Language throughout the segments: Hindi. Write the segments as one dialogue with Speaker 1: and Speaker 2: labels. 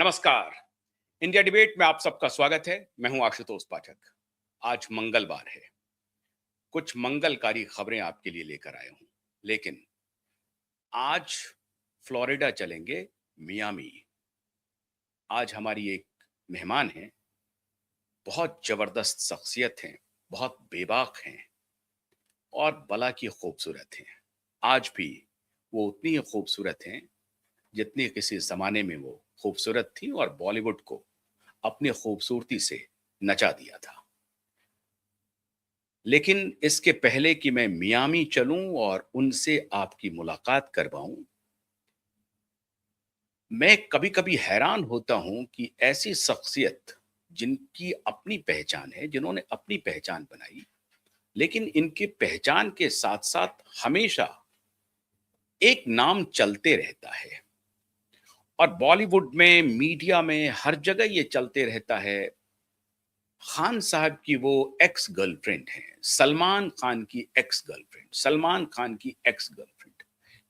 Speaker 1: नमस्कार। इंडिया डिबेट में आप सबका स्वागत है। मैं हूं आशुतोष पाठक। आज मंगलवार है। कुछ मंगलकारी खबरें आपके लिए लेकर आया हूं, लेकिन आज फ्लोरिडा चलेंगे, मियामी। आज हमारी एक मेहमान है, बहुत जबरदस्त शख्सियत हैं, बहुत बेबाक हैं और बला की खूबसूरत हैं। आज भी वो उतनी ही खूबसूरत हैं जितनी किसी जमाने में वो खूबसूरत थी और बॉलीवुड को अपनी खूबसूरती से नचा दिया था। लेकिन इसके पहले कि मैं मियामी चलूं और उनसे आपकी मुलाकात करवाऊं, मैं कभी-कभी हैरान होता हूं कि ऐसी शख्सियत जिनकी अपनी पहचान है, जिन्होंने अपनी पहचान बनाई, लेकिन इनकी पहचान के साथ-साथ हमेशा एक नाम चलते रहता है और बॉलीवुड में, मीडिया में, हर जगह ये चलते रहता है। खान साहब की वो एक्स गर्लफ्रेंड हैं, सलमान खान की एक्स गर्लफ्रेंड, सलमान खान की एक्स गर्लफ्रेंड।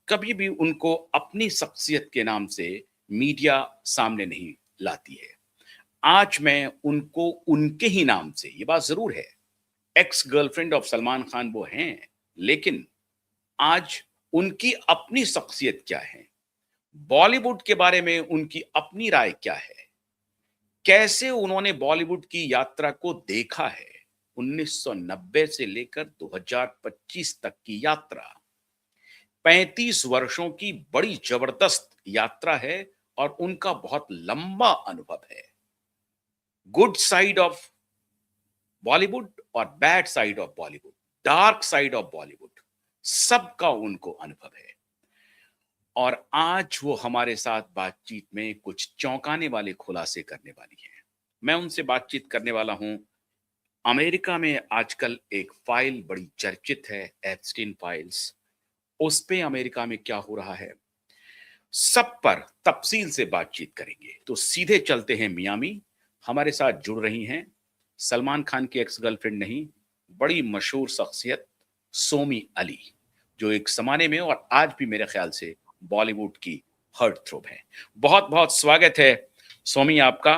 Speaker 1: कभी भी उनको अपनी शख्सियत के नाम से मीडिया सामने नहीं लाती है। आज मैं उनको उनके ही नाम से, ये बात जरूर है, ex girlfriend of Salman Khan वो हैं, लेकिन आज उनकी अपनी शख्सियत क्या है, बॉलीवुड के बारे में उनकी अपनी राय क्या है, कैसे उन्होंने बॉलीवुड की यात्रा को देखा है, 1990 से लेकर 2025 तक की यात्रा, 35 वर्षों की बड़ी जबरदस्त यात्रा है और उनका बहुत लंबा अनुभव है। गुड साइड ऑफ बॉलीवुड और bad side of Bollywood, dark side of Bollywood, सबका उनको अनुभव है। और आज वो हमारे साथ बातचीत में कुछ चौंकाने वाले खुलासे करने वाली हैं। मैं उनसे बातचीत करने वाला हूं। अमेरिका में आजकल एक फाइल बड़ी चर्चित है, एप्स्टीन फाइल्स। उस पे अमेरिका में क्या हो रहा है, सब पर तफसील से बातचीत करेंगे। तो सीधे चलते हैं मियामी। हमारे साथ जुड़ रही हैं सलमान खान की एक्स गर्लफ्रेंड नहीं, बड़ी मशहूर शख्सियत सोमी अली, जो एक जमाने में और आज भी मेरे ख्याल से बॉलीवुड की हार्ट थ्रोब है। बहुत बहुत स्वागत है सोमी आपका।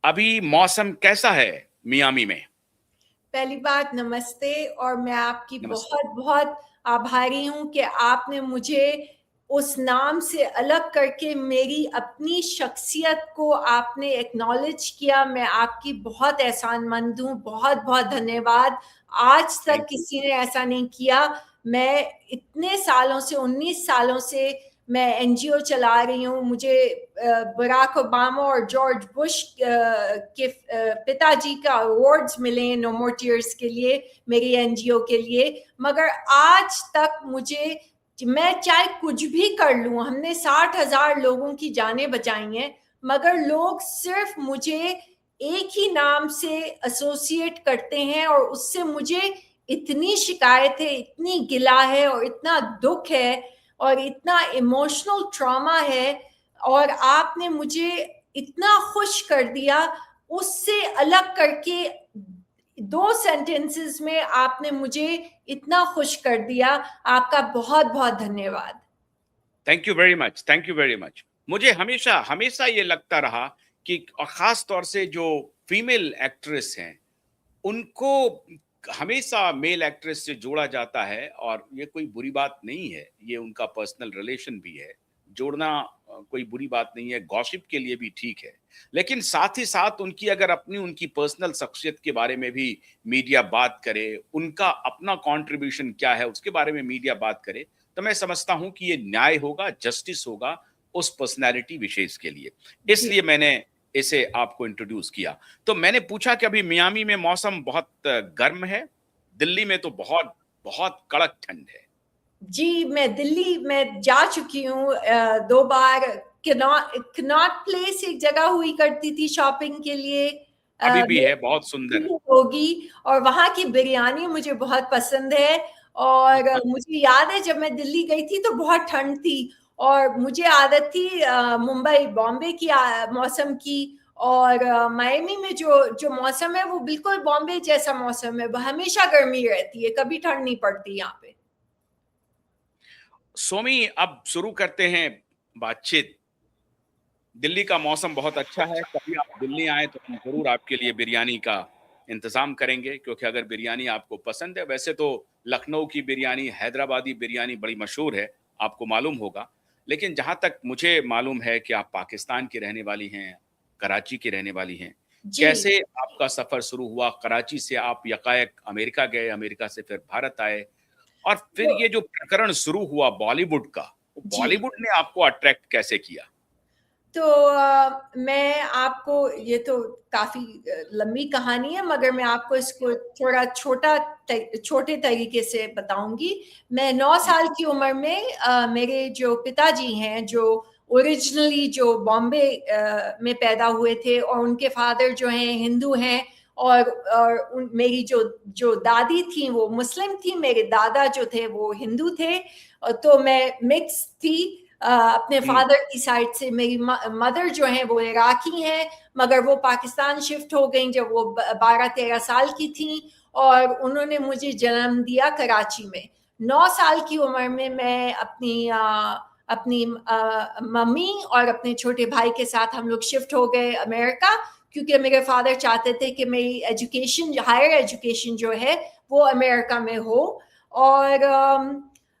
Speaker 1: अभी मौसम कैसा है मियामी में?
Speaker 2: पहली बात नमस्ते। और मैं आपकी
Speaker 1: नमस्ते।
Speaker 2: बहुत बहुत आभारी हूँ कि आपने मुझे उस नाम से अलग करके मेरी अपनी शख्सियत को आपने एक्नॉलेज किया। मैं आपकी बहुत एहसानमंद हूँ। बहुत बहुत धन्यवाद। आज तक
Speaker 1: थैंक यू।
Speaker 2: किसी ने ऐसा नहीं किया। मैं इतने सालों से, 19 सालों से मैं एनजीओ चला रही हूँ। मुझे बराक ओबामा और जॉर्ज बुश के पिताजी का अवार्ड्स मिले नो मोर टीयर्स के लिए, मेरी एनजीओ के लिए। मगर आज तक मुझे, मैं चाहे कुछ भी कर लूं, हमने 60,000 लोगों की जानें बचाई हैं, मगर लोग सिर्फ मुझे एक ही नाम से एसोसिएट करते हैं और उससे मुझे इतनी शिकायत है, इतनी गिला है और इतना दुख है और इतना इमोशनल ट्रॉमा है। और आपने मुझे इतना खुश कर दिया, उससे अलग करके 2 सेंटेंसेस में आपने मुझे इतना खुश कर दिया। आपका बहुत बहुत धन्यवाद।
Speaker 1: Thank you very much, thank you very much. मुझे हमेशा हमेशा ये लगता रहा कि, और खास तौर से जो फीमेल एक्ट्रेस हैं, उनको हमेशा मेल एक्ट्रेस से जोड़ा जाता है और ये कोई बुरी बात नहीं है, ये उनका पर्सनल रिलेशन भी है। जोड़ना कोई बुरी बात नहीं है, गॉसिप के लिए भी ठीक है। लेकिन साथ ही साथ उनकी अगर अपनी उनकी पर्सनल शख्सियत के बारे में भी मीडिया बात करे, उनका अपना कंट्रीब्यूशन क्या है उसके बारे में मीडिया बात करे, तो मैं समझता हूं कि ये न्याय होगा, जस्टिस होगा उस पर्सनैलिटी विशेष के लिए।
Speaker 2: जी,
Speaker 1: इसलिए मैंने इसे आपको इंट्रोड्यूस किया। तो मैंने पूछा कि अभी मियामी में मौसम बहुत गर्म है, दिल्ली में तो बहुत बहुत कड़क ठंड है।
Speaker 2: जी, मैं दिल्ली में जा चुकी हूँ 2 बार। कनॉट प्लेस एक जगह हुई करती थी शॉपिंग के लिए,
Speaker 1: अभी भी है, बहुत सुंदर।
Speaker 2: होगी। और वहाँ की बिरयानी मुझे बहुत पसंद है। और मुझे याद है जब मैं दिल्ली गई थी तो बहुत ठंड थी और मुझे आदत थी मुंबई बॉम्बे की मौसम की। और मायमी में जो जो मौसम है वो बिल्कुल बॉम्बे जैसा मौसम है, हमेशा गर्मी रहती है, कभी ठंड नहीं पड़ती यहाँ पे।
Speaker 1: सोमी, अब शुरू करते हैं बातचीत। दिल्ली का मौसम बहुत अच्छा है, कभी आप दिल्ली आएँ तो हम ज़रूर आपके लिए बिरयानी का इंतज़ाम करेंगे, क्योंकि अगर बिरयानी आपको पसंद है, वैसे तो लखनऊ की बिरयानी, हैदराबादी बिरयानी बड़ी मशहूर है, आपको मालूम होगा। लेकिन जहाँ तक मुझे मालूम है कि आप पाकिस्तान की रहने वाली हैं, कराची की रहने वाली हैं।
Speaker 2: जी।
Speaker 1: कैसे आपका सफ़र शुरू हुआ? कराची से आप यकायक अमेरिका गए, अमेरिका से फिर भारत आए और फिर
Speaker 2: तो
Speaker 1: ये जो प्रकरण शुरू हुआ बॉलीवुड का,
Speaker 2: जी।
Speaker 1: बॉलीवुड ने आपको अट्रैक्ट कैसे किया?
Speaker 2: तो मैं आपको ये तो काफ़ी लंबी कहानी है, मगर मैं आपको इसको थोड़ा छोटे तरीके से बताऊँगी। मैं 9
Speaker 1: जी।
Speaker 2: साल की उम्र में मेरे जो पिताजी हैं, जो ओरिजिनली जो बॉम्बे में पैदा हुए थे, और उनके फ़ादर जो हैं हिंदू हैं, और मेरी जो जो दादी थी वो मुस्लिम थी, मेरे दादा जो थे वो हिंदू थे। तो मैं मिक्स थी। अपने
Speaker 1: हुँ,
Speaker 2: फादर की साइड से मेरी मदर जो है वो इराकी हैं, मगर वो पाकिस्तान शिफ्ट हो गई जब वो 12-13 साल की थी, और उन्होंने मुझे जन्म दिया कराची में। 9 साल की उम्र में मैं अपनी मम्मी और अपने छोटे भाई के साथ हम लोग शिफ्ट हो गए अमेरिका, क्योंकि मेरे फादर चाहते थे कि मेरी एजुकेशन, हायर एजुकेशन जो है वो अमेरिका में हो। और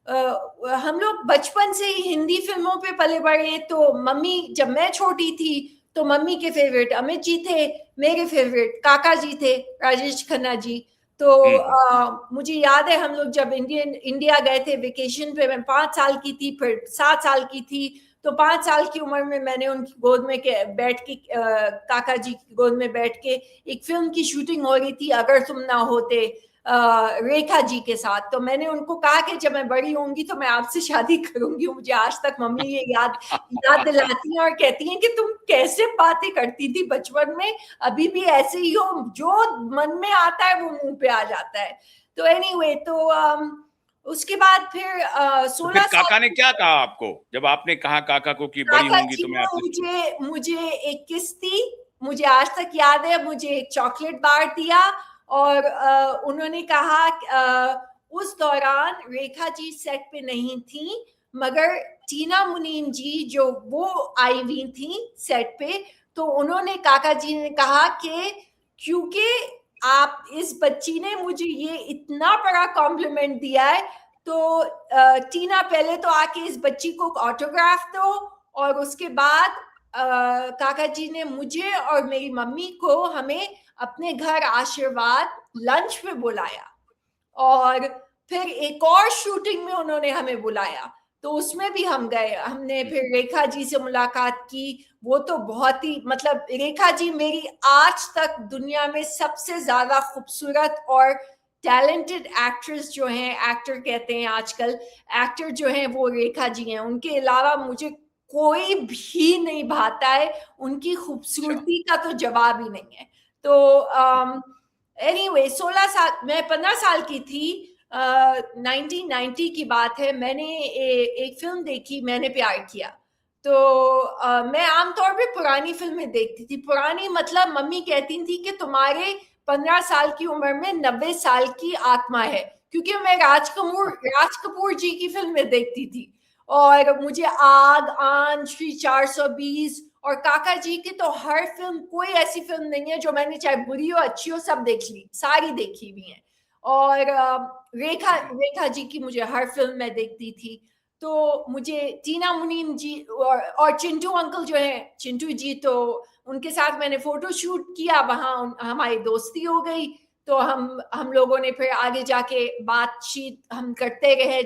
Speaker 2: हम लोग बचपन से ही हिंदी फिल्मों पे पले बड़े हैं, तो मम्मी, जब मैं छोटी थी तो मम्मी के फेवरेट अमित जी थे, मेरे फेवरेट काका जी थे, राजेश खन्ना जी। तो
Speaker 1: हुँ, हुँ।
Speaker 2: मुझे याद है हम लोग जब इंडिया गए थे वेकेशन पे, मैं 5 साल की थी, फिर 7 साल की थी। तो 5 साल की उम्र में मैंने उनकी गोद में बैठ के, काका जी की गोद में बैठ के, एक फिल्म की शूटिंग हो रही थी अगर तुम ना होते, रेखा जी के साथ। तो मैंने उनको कहा कि जब मैं बड़ी होंगी तो मैं आपसे शादी करूंगी। मुझे आज तक मम्मी ये याद याद दिलाती हैं और कहती हैं कि तुम कैसे बातें करती थी बचपन में, अभी भी ऐसे ही हो, जो मन में आता है वो मुंह पे आ जाता है। तो एनीवे, तो उसके बाद फिर
Speaker 1: तो फिर
Speaker 2: 16 साल
Speaker 1: काका ने
Speaker 2: की,
Speaker 1: क्या कहा आपको? जब आपने कहा काका को कि बड़ी
Speaker 2: काका
Speaker 1: होंगी
Speaker 2: जी
Speaker 1: तो मैं
Speaker 2: ने
Speaker 1: आपसे
Speaker 2: मुझे मुझे एक किस दी। मुझे आज तक याद है, मुझे एक चॉकलेट बार दिया, और उन्होंने कहा उस दौरान रेखा जी सेट पे नहीं थी, मगर टीना मुनीम जी जो वो आई हुई थी सेट पे। तो उन्होंने, काका जी ने कहा कि क्योंकि आप, इस बच्ची ने मुझे ये इतना बड़ा कॉम्प्लीमेंट दिया है, तो टीना पहले तो आके इस बच्ची को ऑटोग्राफ दो। और उसके बाद काका जी ने मुझे और मेरी मम्मी को, हमें अपने घर आशीर्वाद लंच पे बुलाया, और फिर एक और शूटिंग में उन्होंने हमें बुलाया, तो उसमें भी हम गए। हमने
Speaker 1: हुँ,
Speaker 2: फिर रेखा जी से मुलाकात की। वो तो बहुत ही, मतलब रेखा जी मेरी आज तक दुनिया में सबसे ज्यादा खूबसूरत और टैलेंटेड एक्ट्रेस जो हैं, एक्टर कहते हैं आजकल, एक्टर जो हैं वो रेखा जी हैं। उनके अलावा मुझे कोई भी नहीं भाता है, उनकी
Speaker 1: अच्छा।
Speaker 2: खूबसूरती का तो जवाब ही नहीं है। तो एनीवे, 16 साल, मैं 15 साल की थी, 1990 की बात है। मैंने एक फिल्म देखी, मैंने प्यार किया। तो मैं आमतौर पे पुरानी फिल्में देखती थी। पुरानी मतलब मम्मी कहती थी कि तुम्हारे 15 साल की उम्र में 90 साल की आत्मा है, क्योंकि मैं राज कपूर जी की फिल्में देखती थी। और मुझे आग, आन, श्री 420 और काका जी की तो हर फिल्म, कोई ऐसी फिल्म नहीं है जो मैंने, चाहे बुरी हो अच्छी हो, सब देख ली, सारी देखी हुई हैं। और रेखा जी की मुझे हर फिल्म में देखती थी। तो मुझे टीना मुनीम जी और चिंटू अंकल जो है, चिंटू जी, तो उनके साथ मैंने फोटो शूट किया, वहां हमारी दोस्ती हो गई। तो हम लोगों ने फिर आगे जाके बातचीत हम करते रहे।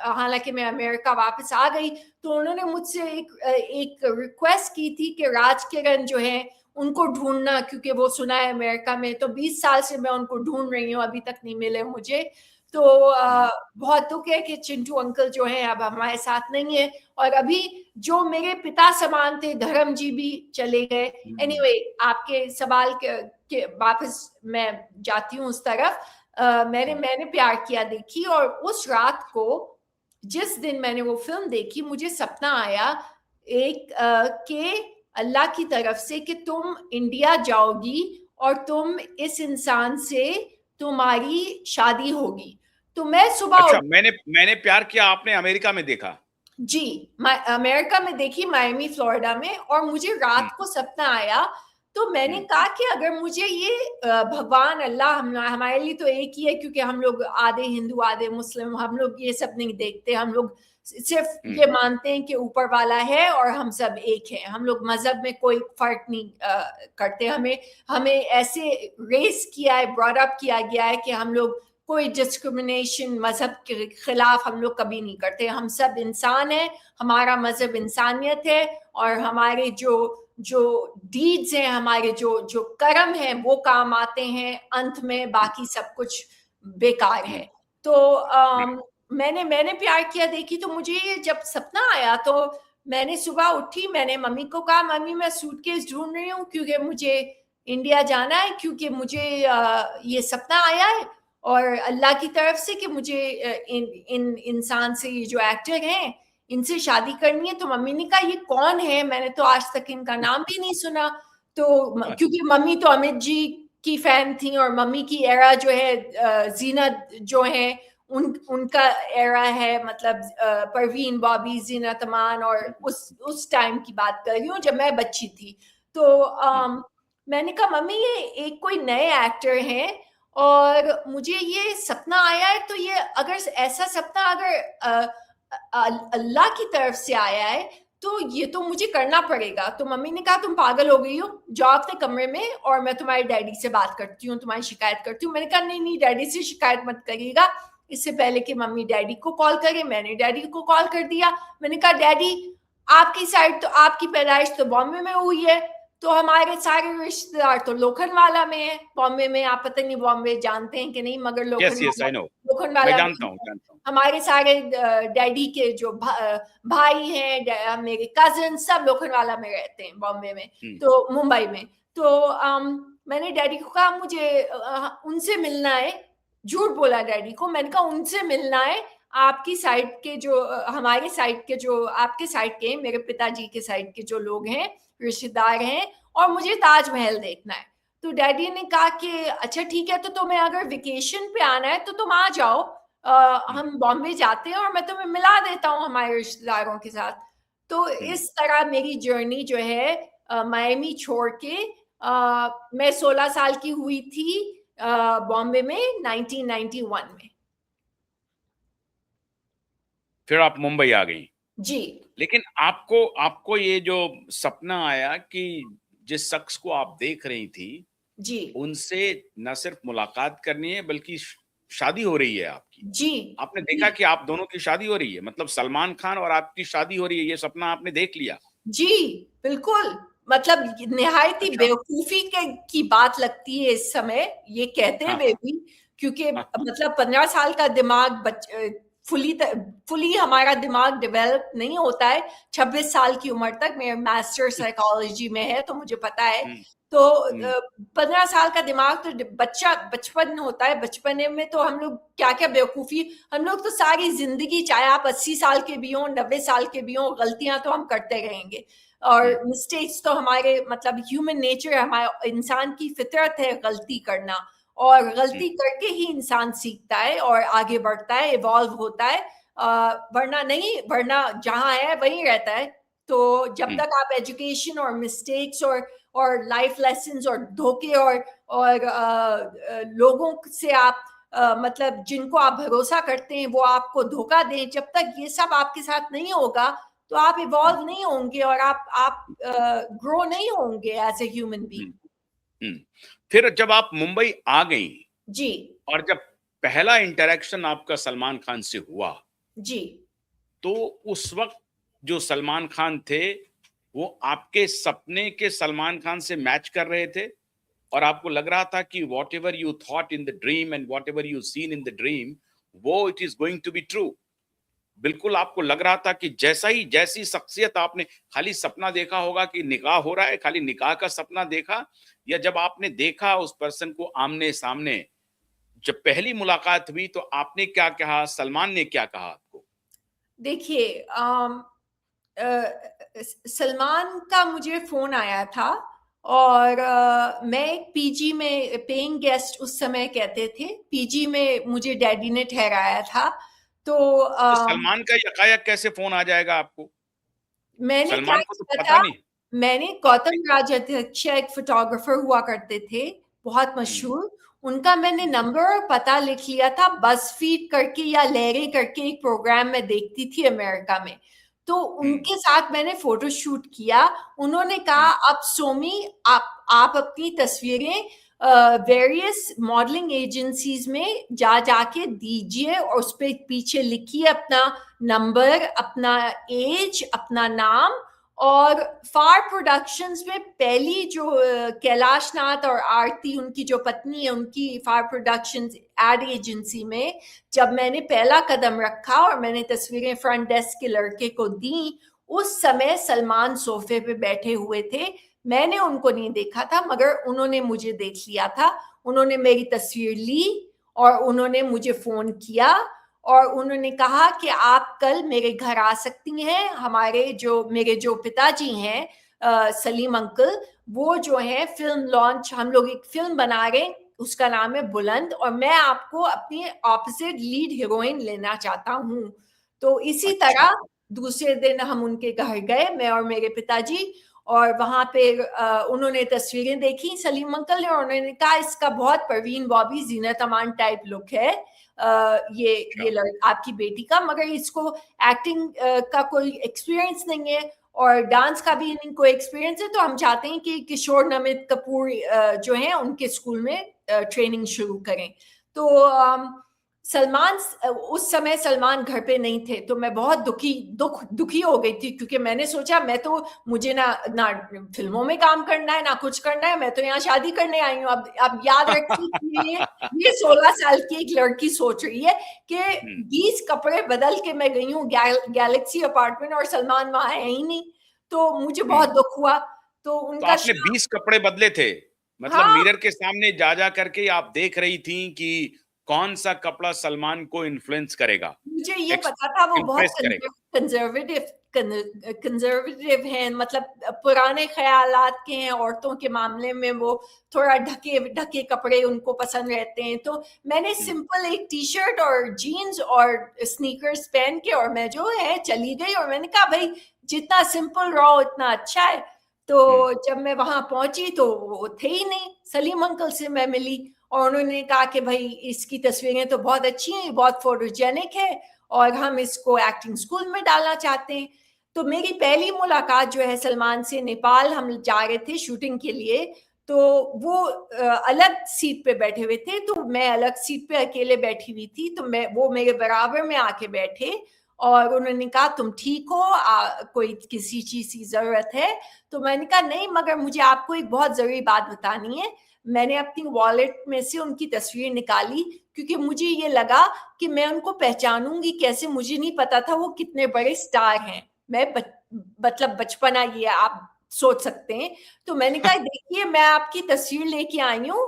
Speaker 2: हालांकि मैं अमेरिका वापस आ गई, तो उन्होंने मुझसे एक रिक्वेस्ट की थी कि राज किरण जो है उनको ढूंढना, क्योंकि वो सुना है अमेरिका में। तो 20 साल से मैं उनको ढूंढ रही हूँ, अभी तक नहीं मिले मुझे। तो
Speaker 1: हुँ,
Speaker 2: बहुत दुख है कि चिंटू अंकल जो है अब हमारे साथ नहीं है। और अभी जो मेरे पिता समान थे, धर्म जी भी चले गए।
Speaker 1: हुँ।
Speaker 2: एनीवे, आपके सवाल के वापस मैं जाती हूँ उस तरफ। मैंने
Speaker 1: हुँ।
Speaker 2: मैंने प्यार किया देखी, और उस रात को, जिस दिन मैंने वो फिल्म देखी, मुझे सपना आया एक कि अल्लाह की तरफ से कि तुम इंडिया जाओगी और तुम इस इंसान से, तुम्हारी शादी होगी। तो मैं सुबह
Speaker 1: अच्छा,
Speaker 2: उठी।
Speaker 1: मैंने मैंने प्यार किया आपने अमेरिका में देखा?
Speaker 2: जी, अमेरिका में देखी, मायामी फ्लोरिडा में, और मुझे
Speaker 1: हम्म,
Speaker 2: रात को सपना आया, तो मैंने
Speaker 1: हम्म,
Speaker 2: कहा कि अगर मुझे ये भगवान अल्लाह, हमारे लिए तो एक ही है, क्योंकि हम लोग आधे हिंदू आधे मुस्लिम, हम लोग ये सब नहीं देखते, हम लोग सिर्फ
Speaker 1: हम्म,
Speaker 2: ये मानते हैं कि ऊपर वाला है और हम सब एक हैं, हम लोग मजहब में कोई फर्क नहीं करते, हमें हमें ऐसे रेस किया है, ब्रॉट अप किया गया है कि हम लोग कोई डिस्क्रिमिनेशन मजहब के खिलाफ हम लोग कभी नहीं करते, हम सब इंसान हैं, हमारा मजहब इंसानियत है, और हमारे जो जो डीड्स हैं, हमारे जो जो कर्म हैं, वो काम आते हैं, अंत में बाकी सब कुछ बेकार है।
Speaker 1: हम्म,
Speaker 2: तो
Speaker 1: right,
Speaker 2: मैंने मैंने प्यार किया देखी, तो मुझे ये जब सपना आया, तो मैंने सुबह उठी, मैंने मम्मी को कहा, मम्मी मैं सूटकेस ढूंढ रही हूँ क्योंकि मुझे इंडिया जाना है, क्योंकि मुझे ये सपना आया है और अल्लाह की तरफ से कि मुझे इन इन इंसान से, ये जो एक्टर हैं, इनसे शादी करनी है। तो मम्मी ने कहा ये कौन है, मैंने तो आज तक इनका नाम भी नहीं सुना। तो
Speaker 1: अच्छा,
Speaker 2: क्योंकि मम्मी तो अमित जी की फैन थी, और मम्मी की एरा जो है, जीनत जो है, उनका एरा है, मतलब परवीन, बॉबी, जीनत अमान, और उस टाइम की बात कर रही हूँ जब मैं बच्ची थी। तो
Speaker 1: हम्म,
Speaker 2: मैंने कहा मम्मी ये एक कोई नए एक्टर हैं, और मुझे ये सपना आया है, तो ये अगर ऐसा सपना अगर अल्लाह की तरफ से आया है, तो ये तो मुझे करना पड़ेगा। तो मम्मी ने कहा तुम पागल हो गई हो, जाओ अपने कमरे में और मैं तुम्हारे डैडी से बात करती हूँ, तुम्हारी शिकायत करती हूँ। मैंने कहा नहीं नहीं, डैडी से शिकायत मत करिएगा, इससे पहले कि मम्मी डैडी को कॉल करे, मैंने डैडी को कॉल कर दिया। मैंने कहा डैडी, आपकी साइड तो, आपकी पैदाइश तो बॉम्बे में हुई है, तो हमारे सारे रिश्तेदार तो लोखंडवाला में है। बॉम्बे में, आप पता नहीं बॉम्बे जानते हैं कि नहीं, मगर
Speaker 1: yes yes
Speaker 2: Lokhandwala
Speaker 1: I know, मैं
Speaker 2: लोखंडवाला
Speaker 1: जानता
Speaker 2: में
Speaker 1: हूँ, जानता हूँ।
Speaker 2: हमारे सारे डैडी के जो भाई हैं, मेरे कजिन, सब लोखंडवाला में रहते हैं, बॉम्बे में,
Speaker 1: हम्म,
Speaker 2: तो मुंबई में। तो मैंने डैडी को कहा मुझे उनसे मिलना है। झूठ बोला डैडी को, मैंने कहा उनसे मिलना है, आपकी साइड के जो हमारे साइड के जो आपके साइड के, मेरे पिताजी के साइड के जो लोग हैं, रिश्तेदार हैं, और मुझे ताजमहल देखना है। तो डैडी ने कहा कि अच्छा ठीक है, तो तुम्हें अगर वेकेशन पे आना है तो तुम आ जाओ,
Speaker 1: हम्म,
Speaker 2: हम बॉम्बे जाते हैं और मैं तुम्हें मिला देता हूँ हमारे रिश्तेदारों के साथ। तो
Speaker 1: हम्म।
Speaker 2: इस तरह मेरी जर्नी जो है, मायमी छोड़ के, मैं 16 साल की हुई थी बॉम्बे में 1991 में।
Speaker 1: फिर आप मुंबई आ गई।
Speaker 2: जी
Speaker 1: लेकिन आपको आपको ये जो सपना आया कि जिस शख्स को आप देख रही थी
Speaker 2: जी
Speaker 1: उनसे न सिर्फ मुलाकात करनी है बल्कि शादी हो रही है आपकी।
Speaker 2: जी
Speaker 1: आपने
Speaker 2: जी
Speaker 1: देखा कि आप दोनों की शादी हो रही है, मतलब सलमान खान और आपकी शादी हो रही है, ये सपना आपने देख लिया।
Speaker 2: जी, बिल्कुल। मतलब निहायत ही
Speaker 1: अच्छा।
Speaker 2: बेवकूफ़ी के की बात लगती है इस समय, ये कहते
Speaker 1: हाँ,
Speaker 2: हुए भी, क्योंकि
Speaker 1: हाँ, हाँ,
Speaker 2: मतलब 15 साल का दिमाग फुली हमारा दिमाग डेवलप नहीं होता है 26 साल की उम्र तक। मेरा मास्टर साइकोलॉजी में है, तो मुझे पता है।
Speaker 1: हम्म,
Speaker 2: तो
Speaker 1: हम्म,
Speaker 2: 15 साल का दिमाग तो बचपन होता है, बचपने में तो हम लोग क्या-क्या बेवकूफ़ी, हम लोग तो सारी ज़िंदगी, चाहे आप 80 साल के भी हों, 90 साल के भी हों, गलतियाँ तो हम करते रहेंगे,
Speaker 1: हम्म,
Speaker 2: और मिस्टेक्स तो हमारे मतलब ह्यूमन नेचर है, हमारा इंसान की फितरत है गलती करना, और
Speaker 1: हम्म,
Speaker 2: गलती करके ही इंसान सीखता है और आगे बढ़ता है, इवॉल्व होता है। वरना नहीं, वरना जहाँ है वहीं रहता है। तो जब
Speaker 1: हम्म,
Speaker 2: तक आप एजुकेशन और मिस्टेक्स और लाइफ लेसन्स और धोखे और लोगों से आप मतलब जिनको आप भरोसा करते हैं वो आपको धोखा दें, जब तक ये सब आपके साथ नहीं होगा, तो आप
Speaker 1: हम्म,
Speaker 2: इवॉल्व नहीं होंगे, और आप ग्रो नहीं होंगे एज ए ह्यूमन बीइंग।
Speaker 1: हम्म, हम्म। फिर जब आप मुंबई आ गई
Speaker 2: जी
Speaker 1: और जब पहला इंटरेक्शन आपका सलमान खान से हुआ,
Speaker 2: जी
Speaker 1: तो उस वक्त जो सलमान खान थे वो आपके सपने के सलमान खान से मैच कर रहे थे, और आपको लग रहा था कि whatever you thought in the dream and whatever you seen in the dream, वो it is going to be true. बिल्कुल आपको लग रहा था कि जैसी शख्सियत आपने खाली सपना देखा होगा कि निकाह हो रहा है, खाली निकाह का सपना देखा, या जब आपने देखा उस पर्सन को आमने सामने, जब पहली मुलाकात हुई तो आपने क्या कहा, सलमान ने क्या कहा आपको?
Speaker 2: देखिए, सलमान का मुझे फोन आया था, और मैं एक पीजी में पेइंग गेस्ट उस समय कहते थे, पीजी में मुझे डैडी ने ठहराया था। तो
Speaker 1: तो सलमान का यकायक कैसे फोन आ जाएगा आपको?
Speaker 2: मैंने क्या
Speaker 1: सलमान को तो
Speaker 2: किया
Speaker 1: पता
Speaker 2: था,
Speaker 1: नहीं।
Speaker 2: मैंने
Speaker 1: आपने
Speaker 2: गौतम राजअध्यक्ष एक फोटोग्राफर हुआ करते थे, बहुत
Speaker 1: हम्म,
Speaker 2: मशहूर, उनका मैंने
Speaker 1: हम्म,
Speaker 2: नंबर और पता लिख लिया था। बज़फीड करके या लहरें करके एक प्रोग्राम मैं देखती थी अमेरिका में, तो
Speaker 1: हम्म,
Speaker 2: उनके साथ मैंने फोटो शूट किया। उन्होंने कहा,
Speaker 1: हम्म,
Speaker 2: अब सोमी, आप अपनी तस्वीरें वेरियस मॉडलिंग एजेंसीज में जा जाके दीजिए और उस पे पीछे लिखिए अपना नंबर, अपना एज, अपना नाम। और फार प्रोडक्शंस में पहली जो कैलाश नाथ और आरती, उनकी जो पत्नी है, उनकी फार प्रोडक्शंस एड एजेंसी में जब मैंने पहला कदम रखा और मैंने तस्वीरें फ्रंट डेस्क के लड़के को दी, उस समय सलमान सोफे पे बैठे हुए थे। मैंने उनको नहीं देखा था, मगर उन्होंने मुझे देख लिया था। उन्होंने मेरी तस्वीर ली और उन्होंने मुझे फोन किया और उन्होंने कहा कि आप कल मेरे घर आ सकती हैं। मेरे जो पिताजी हैं, सलीम अंकल, वो जो है फिल्म लॉन्च, हम लोग एक फिल्म बना रहे हैं, उसका नाम है बुलंद, और मैं आपको अपनी ऑपोजिट लीड हीरोइन लेना चाहता हूँ। तो इसी
Speaker 1: अच्छा।
Speaker 2: तरह दूसरे दिन हम उनके घर गए, मैं और मेरे पिताजी, और वहां पे उन्होंने तस्वीरें देखी सलीम अंकल ने, और उन्होंने कहा इसका बहुत परवीन बॉबी जीनत अमान टाइप लुक है,
Speaker 1: अच्छा।
Speaker 2: ये आपकी बेटी का, मगर इसको एक्टिंग का कोई एक्सपीरियंस नहीं है और डांस का भी नहीं कोई एक्सपीरियंस है, तो हम चाहते हैं कि किशोर नमित कपूर जो है उनके स्कूल में ट्रेनिंग शुरू करें। तो सलमान, उस समय सलमान घर पे नहीं थे, तो मैं बहुत दुखी हो गई थी, क्योंकि मैंने सोचा मुझे ना ना फिल्मों में काम करना है, ना कुछ करना है, मैं तो यहाँ शादी करने आई हूँ। अब याद रखिए कि ये 16 साल की एक लड़की सोच रही है कि
Speaker 1: हम्म,
Speaker 2: 20 कपड़े बदल के मैं गई हूँ गैलेक्सी अपार्टमेंट और सलमान वहां है ही नहीं। तो मुझे बहुत
Speaker 1: हम्म।
Speaker 2: दुख हुआ। तो
Speaker 1: तो
Speaker 2: उनका
Speaker 1: आपने 20 कपड़े बदले थे? मतलब
Speaker 2: हाँ,
Speaker 1: मिरर के सामने जा जा करके आप देख रही थी कि कौन सा कपड़ा सलमान को इन्फ्लुएंस करेगा,
Speaker 2: मुझे ये पता था वो बहुत
Speaker 1: इम्प्रेस करेगा।
Speaker 2: कंजर्वेटिव कंजर्वेटिव हैं, मतलब पुराने ख्यालात के हैं औरतों के मामले में। वो थोड़ा ढके ढके कपड़े उनको पसंद रहते हैं। तो मैंने
Speaker 1: हम्म,
Speaker 2: सिंपल एक टी शर्ट और जीन्स और स्नीकर्स पहन के और मैं जो है चली गई, और मैंने कहा भाई जितना सिंपल रहो उतना अच्छा है। तो
Speaker 1: हम्म,
Speaker 2: जब मैं वहां पहुंची तो वो थे ही नहीं। सलीम अंकल से मैं मिली और उन्होंने कहा कि भाई इसकी तस्वीरें तो बहुत अच्छी हैं, बहुत फोटोजेनिक है, और हम इसको एक्टिंग स्कूल में डालना चाहते हैं। तो मेरी पहली मुलाकात जो है सलमान से, नेपाल हम जा रहे थे शूटिंग के लिए, तो वो अलग सीट पे बैठे हुए थे, तो मैं अलग सीट पे अकेले बैठी हुई थी। तो वो मेरे बराबर में आके बैठे और उन्होंने कहा तुम ठीक हो, कोई किसी चीज की जरूरत है? तो मैंने कहा नहीं, मगर मुझे आपको एक बहुत जरूरी बात बतानी है। मैंने अपनी वॉलेट में से उनकी तस्वीर निकाली, क्योंकि मुझे ये लगा कि मैं उनको पहचानूंगी कैसे। मुझे नहीं पता था वो कितने बड़े स्टार हैं। मतलब बचपना ये आप सोच सकते हैं। तो मैंने कहा देखिए मैं आपकी तस्वीर लेके आई हूँ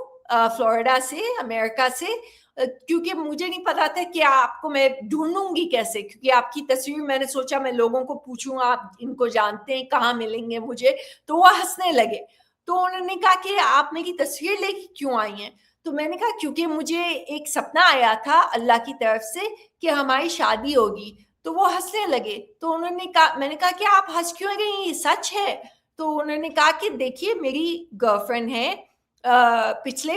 Speaker 2: फ्लोरिडा से, अमेरिका से, क्योंकि मुझे नहीं पता था कि आपको मैं ढूंढूंगी कैसे, क्योंकि आपकी तस्वीर, मैंने सोचा मैं लोगों को पूछूंगा आप इनको जानते हैं, कहाँ मिलेंगे मुझे। तो वो हंसने लगे। तो उन्होंने कहा कि आप मेरी तस्वीर लेके क्यों आई हैं? तो मैंने कहा क्योंकि मुझे एक सपना आया था अल्लाह की तरफ से कि हमारी शादी होगी। तो वो हंसने लगे। तो उन्होंने कहा, मैंने कहा कि आप हंस क्यों रही हैं, ये सच है? तो उन्होंने कहा कि देखिए मेरी गर्लफ्रेंड है पिछले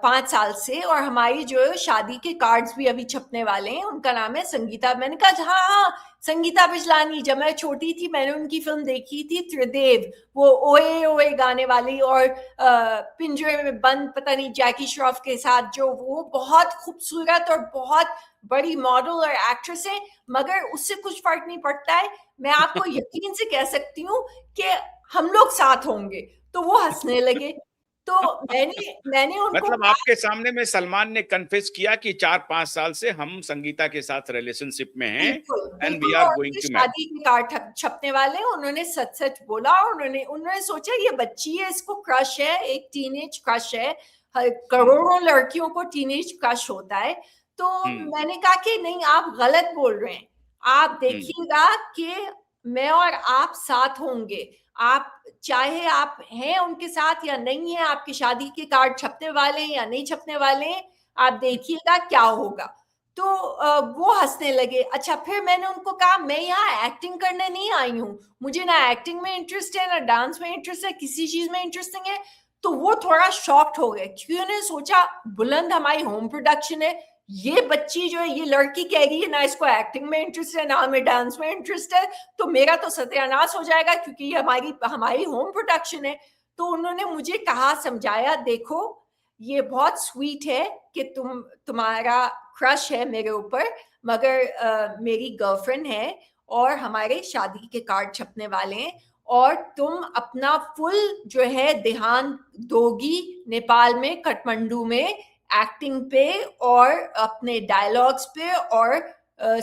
Speaker 2: 5 साल से, और हमारी जो है शादी के कार्ड्स भी अभी छपने वाले हैं। उनका नाम है संगीता। मैंने कहा हाँ हाँ, संगीता बिजलानी, जब मैं छोटी थी मैंने उनकी फिल्म देखी थी त्रिदेव, वो ओए ओए गाने वाली, और पिंजरे में बंद, पता नहीं जैकी श्रॉफ के साथ, जो वो बहुत खूबसूरत और बहुत बड़ी मॉडल और एक्ट्रेस है। मगर उससे कुछ फर्क नहीं पड़ता है, मैं आपको यकीन से कह सकती हूँ कि हम लोग साथ होंगे। तो वो हंसने लगे। तो मैंने उनको
Speaker 1: मतलब आपके सामने में सलमान ने कन्फेस किया कि 4-5 साल से हम संगीता के साथ रिलेशनशिप में हैं
Speaker 2: बिल्कुल
Speaker 1: एंड वी
Speaker 2: बिल्कुल,
Speaker 1: आर
Speaker 2: और
Speaker 1: गोइंग
Speaker 2: उनके
Speaker 1: टू मैरिज।
Speaker 2: शादी के कार्ड छपने वाले हैं। उन्होंने सच सच बोला, और उन्होंने सोचा ये बच्ची है, इसको क्रश है, एक टीनेज क्रश है।
Speaker 1: हम्म,
Speaker 2: करोड़ों लड़कियों को टीनेज क्रश होता है। तो
Speaker 1: हम्म,
Speaker 2: मैंने कहा कि नहीं, आप गलत बोल रहे हैं। आप
Speaker 1: हम्म,
Speaker 2: देखिएगा कि मैं और आप साथ होंगे। आप चाहे आप हैं उनके साथ या नहीं है, आपकी शादी के कार्ड छपने वाले हैं या नहीं छपने वाले हैं, आप देखिएगा क्या होगा। तो वो हंसने लगे। अच्छा, फिर मैंने उनको कहा मैं यहाँ एक्टिंग करने नहीं आई हूँ, मुझे ना एक्टिंग में इंटरेस्ट है, ना डांस में इंटरेस्ट है, किसी चीज में इंटरेस्टिंग है। तो वो थोड़ा शॉक्ड हो गए, क्योंकि उन्होंने सोचा बुलंद हमारी होम प्रोडक्शन है, ये बच्ची जो है, ये लड़की कह रही है ना इसको एक्टिंग में इंटरेस्ट है ना हमें डांस में इंटरेस्ट है, तो मेरा तो सत्यानाश हो जाएगा, क्योंकि ये हमारी हमारी होम प्रोडक्शन है। तो उन्होंने मुझे कहा, समझाया, देखो ये बहुत स्वीट है कि तुम्हारा क्रश है मेरे ऊपर, मगर मेरी गर्लफ्रेंड है और हमारे शादी के कार्ड छपने वाले हैं, और तुम अपना फुल जो है ध्यान दोगी नेपाल में, काठमांडू में एक्टिंग पे और अपने डायलॉग्स पे, और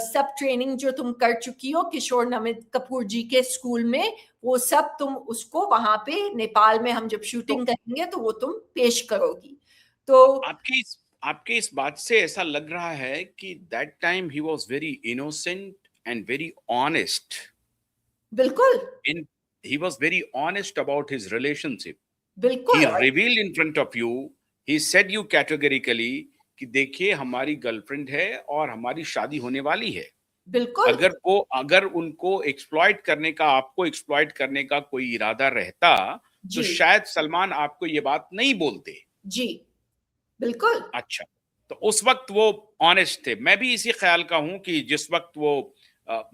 Speaker 2: सब ट्रेनिंग जो तुम कर चुकी हो किशोर नमित कपूर जी के स्कूल में, वो सब तुम उसको वहां पे नेपाल में हम जब शूटिंग
Speaker 1: तो
Speaker 2: करेंगे तो वो तुम पेश करोगी। तो
Speaker 1: आपके इस बात से ऐसा लग रहा है कि that time he was very innocent and very honest
Speaker 2: बिल्कुल
Speaker 1: इन he was very honest about his relationship. He
Speaker 2: बिल्कुल और
Speaker 1: revealed in front of you, he said you categorically कि देखिए हमारी गर्लफ्रेंड है और हमारी शादी होने वाली है।
Speaker 2: बिल्कुल
Speaker 1: अगर उनको एक्सप्लॉइट करने का, आपको एक्सप्लॉइट करने का कोई इरादा रहता तो
Speaker 2: जी
Speaker 1: शायद सलमान आपको ये बात नहीं बोलते।
Speaker 2: जी बिल्कुल
Speaker 1: अच्छा, तो उस वक्त वो ऑनेस्ट थे। मैं भी इसी ख्याल का हूं कि जिस वक्त वो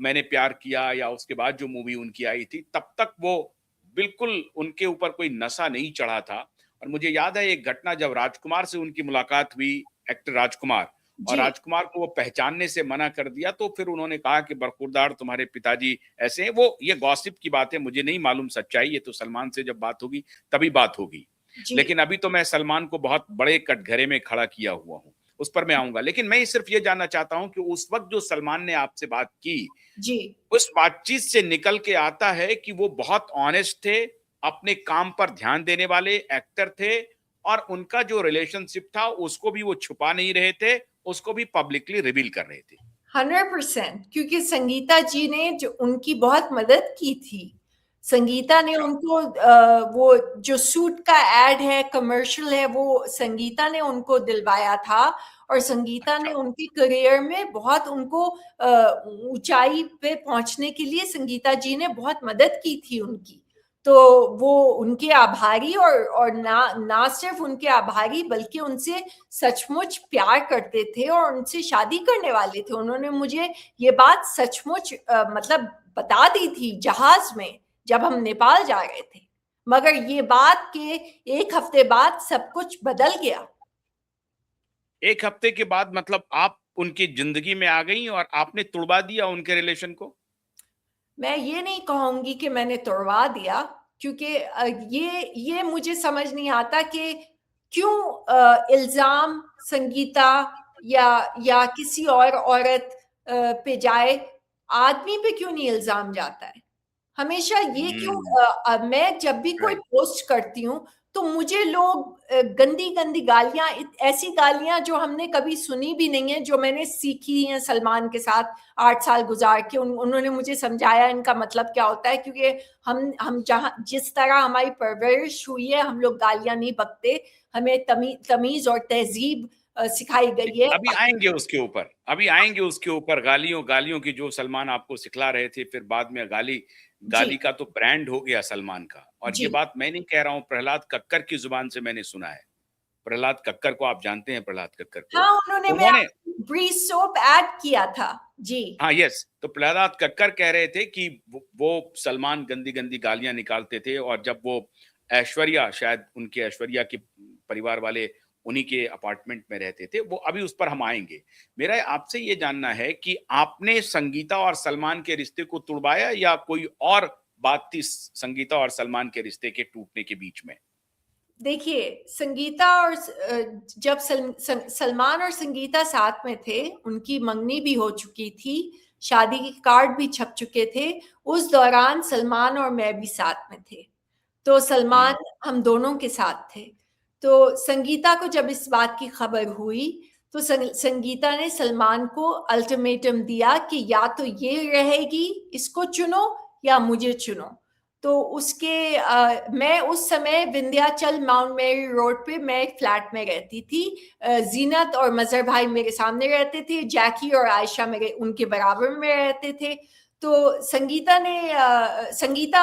Speaker 1: मैंने प्यार किया या उसके बाद जो मूवी उनकी आई थी, तब तक वो बिल्कुल उनके ऊपर कोई नशा नहीं चढ़ा था। और मुझे याद है एक घटना, जब राजकुमार से उनकी मुलाकात हुई, एक्टर राजकुमार, और
Speaker 2: जी
Speaker 1: राजकुमार को वो पहचानने से मना कर दिया, तो फिर उन्होंने कहा कि बरखुरदार तुम्हारे पिताजी ऐसे हैं। वो ये गॉसिप की बात है, मुझे नहीं मालूम सच्चाई, ये तो सलमान से जब बात होगी तभी बात होगी।
Speaker 2: जी
Speaker 1: लेकिन अभी तो मैं सलमान को बहुत बड़े कटघरे में खड़ा किया हुआ हूं, उस पर मैं आऊंगा। लेकिन मैं सिर्फ ये जानना चाहता हूं कि उस वक्त जो सलमान ने आपसे बात की,
Speaker 2: जी
Speaker 1: उस बातचीत से निकल के आता है कि वो बहुत ऑनेस्ट थे, अपने काम पर ध्यान देने वाले एक्टर थे, और उनका जो रिलेशनशिप था उसको भी वो छुपा नहीं रहे थे, उसको भी पब्लिकली रिवील कर रहे थे।
Speaker 2: 100%, क्योंकि संगीता जी ने जो उनकी बहुत मदद की थी। संगीता ने
Speaker 1: अच्छा।
Speaker 2: उनको वो जो सूट का एड है, कमर्शियल है, वो संगीता ने उनको दिलवाया था, और संगीता ने
Speaker 1: अच्छा।
Speaker 2: उनकी करियर में बहुत उनको ऊंचाई पे पहुंचने के लिए संगीता जी ने बहुत मदद की थी उनकी। तो वो उनके आभारी, और ना सिर्फ उनके आभारी, बल्कि उनसे सचमुच प्यार करते थे और उनसे शादी करने वाले थे। उन्होंने मुझे ये बात सचमुच मतलब बता दी थी जहाज में, जब हम नेपाल जा रहे थे। मगर ये बात के एक हफ्ते बाद सब कुछ बदल गया।
Speaker 1: एक हफ्ते के बाद मतलब आप उनकी जिंदगी में आ गई और आपने तुड़वा दिया उनके रिलेशन को?
Speaker 2: मैं ये नहीं कहूंगी कि मैंने तोड़वा दिया, क्योंकि ये मुझे समझ नहीं आता कि क्यों इल्जाम संगीता या किसी और औरत पे जाए, आदमी पे क्यों नहीं इल्जाम जाता है? हमेशा ये क्यों?
Speaker 1: हम्म।
Speaker 2: मैं जब भी कोई
Speaker 1: राइट।
Speaker 2: पोस्ट करती हूँ तो मुझे लोग गंदी गंदी गालियां, ऐसी गालियां जो हमने कभी सुनी भी नहीं है, जो मैंने सीखी है सलमान के साथ 8 साल गुजार के। उन्होंने मुझे समझाया इनका मतलब क्या होता है, क्योंकि हम जहाँ जिस तरह हमारी परवरिश हुई है, हम लोग गालियां नहीं बकते, हमें तमीज और तहजीब सिखाई गई है।
Speaker 1: अभी आएंगे उसके ऊपर, अभी आएंगे उसके ऊपर, गालियों गालियों की जो सलमान आपको सिखला रहे थे, फिर बाद में गाली
Speaker 2: जी
Speaker 1: गाली का तो ब्रांड हो गया सलमान का। और ये
Speaker 2: जी
Speaker 1: बात मैं नहीं कह रहा हूं, प्रहलाद कक्कर की जुबान से मैंने सुना है। प्रहलाद कक्कर को आप जानते हैं, प्रहलाद कक्कर को?
Speaker 2: हाँ, उन्होंने मेरा
Speaker 1: उन्होंने,
Speaker 2: ब्रीज सोप ऐड किया था। जी
Speaker 1: हाँ यस, तो प्रहलाद कक्कर कह रहे थे कि वो सलमान गंदी गंदी गालियां निकालते थे, और जब वो ऐश्वर्या, शायद उनके ऐश्वर्या के परिवार वाले उन्हीं के अपार्टमेंट में रहते थे, वो अभी उस पर हम आएंगे। मेरा आपसे ये जानना है कि आपने संगीता और सलमान के रिश्ते को तुड़वाया, या कोई और बात थी संगीता और सलमान के रिश्ते के टूटने के बीच में?
Speaker 2: देखिए, संगीता और जब सलमान और संगीता साथ में थे, उनकी मंगनी भी हो चुकी थी, शादी के कार्ड भी छप चुके थे। उस दौरान सलमान और मैं भी साथ में थे। तो सलमान,
Speaker 1: हम्म।
Speaker 2: हम दोनों के साथ थे। तो संगीता को जब इस बात की खबर हुई, तो संगीता ने सलमान को अल्टीमेटम दिया कि या तो ये रहेगी, इसको चुनो, या मुझे चुनो। तो उसके मैं उस समय विंध्याचल माउंट मेरी रोड पे मैं एक फ्लैट में रहती थी। जीनत और मजहर भाई मेरे सामने रहते थे, जैकी और आयशा मेरे उनके बराबर में रहते थे। तो संगीता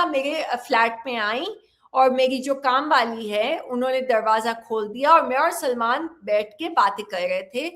Speaker 2: मेरे फ्लैट में आई और मेरी जो काम वाली है उन्होंने दरवाजा खोल दिया और मैं और सलमान बैठ के बातें कर रहे थे।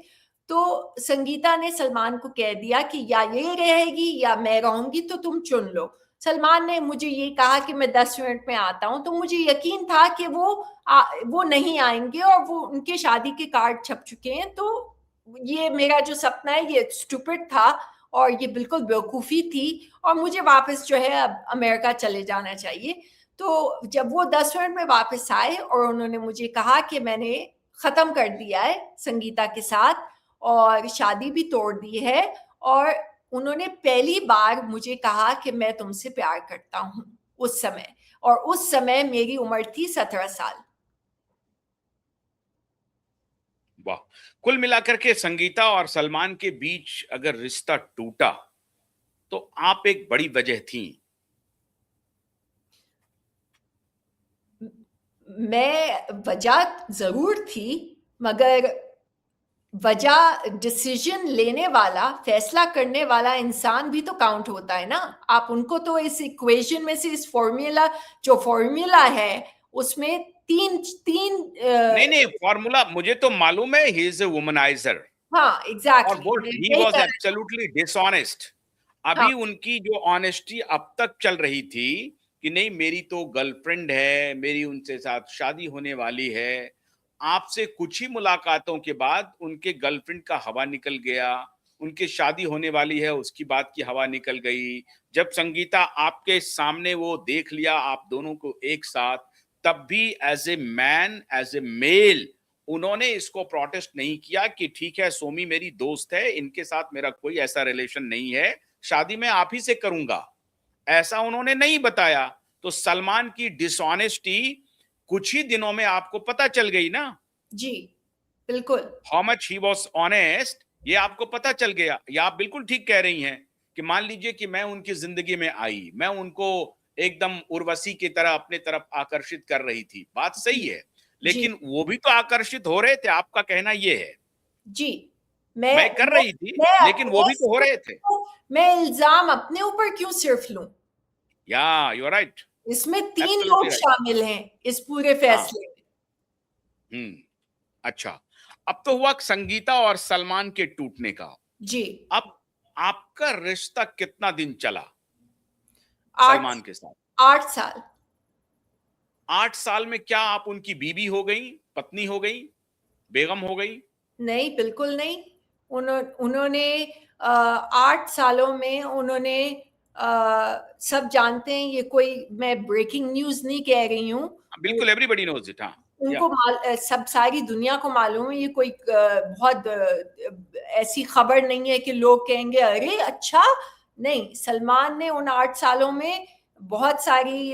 Speaker 2: तो संगीता ने सलमान को कह दिया कि या ये रहेगी या मैं रहूंगी, तो तुम चुन लो। सलमान ने मुझे ये कहा कि मैं 10 मिनट में आता हूँ, तो मुझे यकीन था कि वो नहीं आएंगे और वो उनके शादी के कार्ड छप चुके हैं। तो ये मेरा जो सपना है ये स्टूपिड था और ये बिल्कुल बेवकूफ़ी थी और मुझे वापस जो है अब अमेरिका चले जाना चाहिए। तो जब वो 10 मिनट में वापस आए और उन्होंने मुझे कहा कि मैंने ख़त्म कर दिया है संगीता के साथ और शादी भी तोड़ दी है, और उन्होंने पहली बार मुझे कहा कि मैं तुमसे प्यार करता हूँ उस समय, और उस समय मेरी उम्र थी 17 साल।
Speaker 1: वाह। कुल मिलाकर के संगीता और सलमान के बीच अगर रिश्ता टूटा तो आप एक बड़ी वजह थी।
Speaker 2: मैं वजह जरूर थी, मगर वजह डिसीजन लेने वाला, फैसला करने वाला इंसान भी तो काउंट होता है ना। आप उनको तो इस इक्वेशन में से, इस फॉर्मूला जो फॉर्मूला है उसमें तीन तीन
Speaker 1: नहीं नहीं, फॉर्मूला मुझे तो मालूम है, ही इज ए वुमनाइजर।
Speaker 2: हाँ
Speaker 1: और वो
Speaker 2: एग्जैक्टली
Speaker 1: ही
Speaker 2: यही
Speaker 1: वॉज
Speaker 2: कर।
Speaker 1: Absolutely dishonest.
Speaker 2: हाँ
Speaker 1: अभी उनकी जो ऑनेस्टी अब तक चल रही थी कि नहीं मेरी तो गर्लफ्रेंड है, मेरी उनसे साथ शादी होने वाली है, आपसे कुछ ही मुलाकातों के बाद उनके गर्लफ्रेंड का हवा निकल गया, उनके शादी होने वाली है उसकी बात की हवा निकल गई। जब संगीता आपके सामने वो देख लिया आप दोनों को एक साथ, तब भी as a man, as a male, उन्होंने इसको प्रोटेस्ट नहीं किया कि ठीक है सोमी मेरी दोस्त है, इनके साथ मेरा कोई ऐसा रिलेशन नहीं है, शादी मैं आप ही से करूंगा, ऐसा उन्होंने नहीं बताया। तो सलमान की डिसऑनेस्टी कुछ ही दिनों में आपको पता चल गई ना।
Speaker 2: जी बिल्कुल।
Speaker 1: How much he was honest, ये आपको पता चल गया। ये आप बिल्कुल ठीक कह रही हैं कि मान लीजिए कि मैं उनकी जिंदगी में आई, मैं उनको एकदम उर्वशी की तरह अपने तरफ आकर्षित कर रही थी, बात सही है,
Speaker 2: जी
Speaker 1: लेकिन वो भी तो आकर्षित हो रहे थे, आपका कहना ये है।
Speaker 2: जी मैं
Speaker 1: मैं कर
Speaker 2: मैं
Speaker 1: रही थी
Speaker 2: मैं
Speaker 1: लेकिन वो भी तो हो रहे थे।
Speaker 2: मैं इल्जाम अपने ऊपर क्यों सिर्फ लूं?
Speaker 1: या यू आर राइट,
Speaker 2: इसमें 3
Speaker 1: एब्सोल्युटली
Speaker 2: लोग
Speaker 1: राइट।
Speaker 2: शामिल हैं इस पूरे
Speaker 1: हाँ।
Speaker 2: फैसले में।
Speaker 1: हम्म। अच्छा, अब तो हुआ संगीता और सलमान के टूटने का।
Speaker 2: जी।
Speaker 1: अब आपका रिश्ता कितना दिन चला
Speaker 2: 8
Speaker 1: सलमान के साथ?
Speaker 2: 8 साल।
Speaker 1: 8 साल में क्या आप उनकी बीवी हो गई, पत्नी हो गई, बेगम हो गई?
Speaker 2: नहीं, बिल्कुल नहीं। उन्होंने 8 सालों में उन्होंने सब जानते हैं, ये कोई मैं ब्रेकिंग न्यूज़ नहीं कह रही हूँ।
Speaker 1: बिल्कुल, एवरीबॉडी नोज इट। हाँ। या
Speaker 2: उनको सब सारी दुनिया को मालूम है, ये कोई बहुत ऐसी खबर नहीं है कि लोग कहेंगे अरे अच्छा। नहीं, सलमान ने उन 8 सालों में बहुत सारी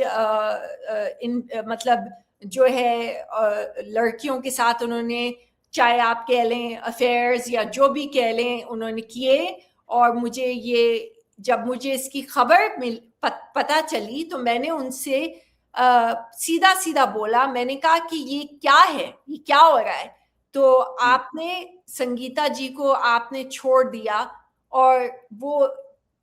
Speaker 2: मतलब जो है लड़कियों के साथ उन्होंने, चाहे आप कह लें अफेयर्स या जो भी कह लें, उन्होंने किए। और मुझे ये, जब मुझे इसकी खबर पता चली तो मैंने उनसे सीधा सीधा बोला, मैंने कहा कि ये क्या है, ये क्या हो रहा है? तो आपने संगीता जी को आपने छोड़ दिया और वो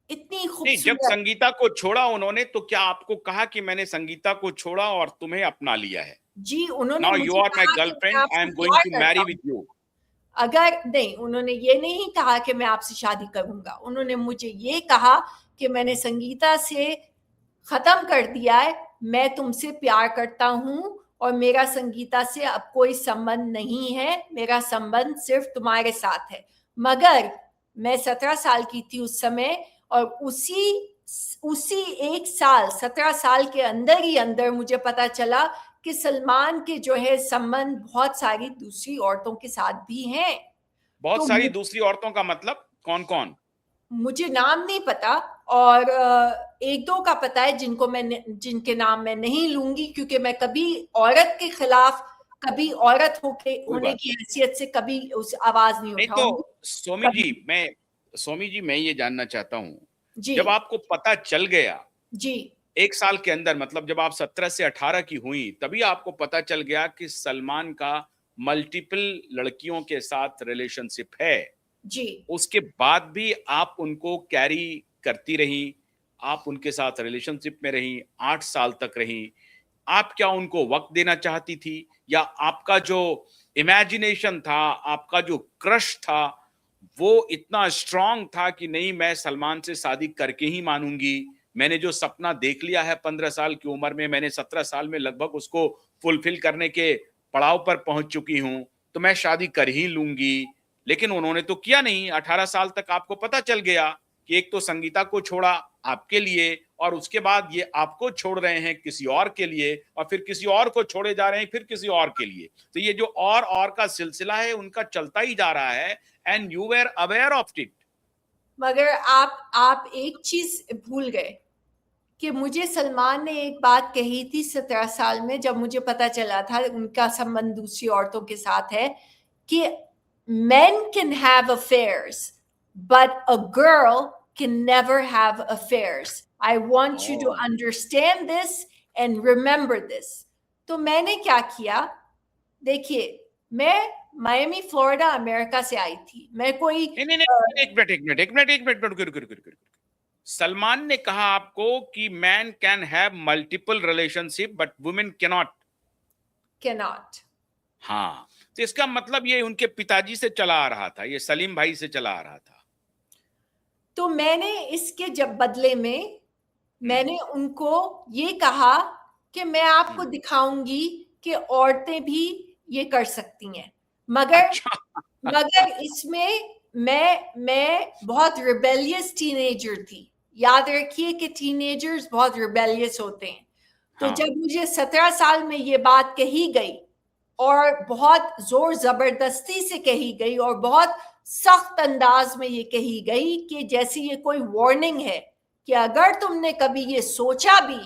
Speaker 2: इतनी
Speaker 1: नहीं, जब
Speaker 2: खूबसूरत।
Speaker 1: संगीता को छोड़ा उन्होंने तो क्या आपको कहा कि मैंने संगीता को छोड़ा और तुम्हें अपना लिया है?
Speaker 2: जी उन्होंने
Speaker 1: नाउ यू
Speaker 2: मुझे
Speaker 1: आर माय
Speaker 2: कहा कि मैं
Speaker 1: गर्लफ्रेंड, आई
Speaker 2: आपसे
Speaker 1: एम गोइंग
Speaker 2: प्यार
Speaker 1: टू
Speaker 2: करता
Speaker 1: मैरी
Speaker 2: हूँ।
Speaker 1: With you.
Speaker 2: अगर नहीं, उन्होंने ये नहीं कहा कि मैं आपसे शादी करूंगा, उन्होंने मुझे ये कहा कि मैंने संगीता से खत्म कर दिया है, मैं तुमसे प्यार करता हूँ और मेरा संगीता से अब कोई संबंध नहीं है, मेरा संबंध सिर्फ तुम्हारे साथ है। मगर मैं 17 साल की थी उस समय, और उसी एक साल, 17 साल के अंदर ही अंदर मुझे पता चला कि सलमान के जो है संबंध बहुत सारी दूसरी औरतों के साथ भी हैं।
Speaker 1: बहुत
Speaker 2: तो
Speaker 1: सारी दूसरी औरतों का मतलब कौन कौन?
Speaker 2: मुझे नाम नहीं पता, और एक दो का पता है जिनके नाम मैं नहीं लूंगी, क्योंकि मैं कभी औरत के खिलाफ, कभी औरत
Speaker 1: कोई
Speaker 2: होने
Speaker 1: बात
Speaker 2: की
Speaker 1: नहीं।
Speaker 2: हैसियत से कभी उस आवाज नहीं
Speaker 1: नहीं
Speaker 2: उठाऊंगी।
Speaker 1: तो
Speaker 2: कभी।
Speaker 1: स्वामी जी मैं ये जानना चाहता हूं,
Speaker 2: जी
Speaker 1: जब आपको पता चल गया
Speaker 2: जी
Speaker 1: 1 साल के अंदर, मतलब जब आप 17 से 18 की हुई, तभी आपको पता चल गया कि सलमान का मल्टीपल लड़कियों के साथ रिलेशनशिप है।
Speaker 2: जी।
Speaker 1: उसके बाद भी आप उनको कैरी करती रहीं, आप उनके साथ रिलेशनशिप में रहीं, 8 साल तक रहीं। आप क्या उनको वक़्त देना चाहती थी? या आपका जो इमेजिनेशन था, आपका जो क्रश था, वो इतना स्ट्रॉन्ग था कि नहीं, मैं सलमान से शादी करके ही मानूँगी। मैंने जो सपना देख लिया है 15 साल की उम्र में, मैंने 17 साल में लगभग उसको फुलफ़िल करने के पड़ाव पर पहुँच चुकी हूँ, तो मैं शादी कर ही लूँगी। लेकिन उन्होंने तो किया नहीं। 18 साल तक आपको पता चल गया कि एक तो संगीता को छोड़ा आपके लिए, और उसके बाद ये आपको छोड़ रहे हैं किसी और के लिए, और फिर किसी और को छोड़े जा रहे हैं फिर किसी और के लिए। तो ये जो और का सिलसिला है उनका चलता ही जा रहा है, and you were aware of it.
Speaker 2: मगर आप एक चीज भूल गए कि मुझे सलमान ने एक बात कही थी 17 साल में, जब मुझे पता चला था उनका संबंध दूसरी औरतों के साथ है, कि men can have affairs but a girl can never have affairs. I want you to understand this and remember this. तो मैंने क्या किया, देखिए, मैं मायामी फ्लोरिडा अमेरिका से आई थी, मैं कोई
Speaker 1: नहीं नहीं नहीं, एक मिनट, रुको। सलमान ने कहा आपको कि man can have multiple relationship but women can not.
Speaker 2: cannot.
Speaker 1: हाँ, तो इसका मतलब ये उनके पिताजी से चला आ रहा था, ये सलीम भाई से चला आ रहा था।
Speaker 2: तो मैंने इसके जब बदले में मैंने उनको ये कहा कि मैं आपको दिखाऊंगी कि औरतें भी ये कर सकती हैं, मगर
Speaker 1: अच्छा।
Speaker 2: मगर इसमें मैं बहुत रिबेलियस टीनेजर थी। याद रखिए कि टीनेजर्स बहुत रिबेलियस होते हैं। तो
Speaker 1: हाँ।
Speaker 2: जब मुझे 17 साल में ये बात कही गई, और बहुत जोर जबरदस्ती से कही गई, और बहुत सख्त अंदाज में ये कही गई कि जैसे ये कोई वार्निंग है कि अगर तुमने कभी ये सोचा भी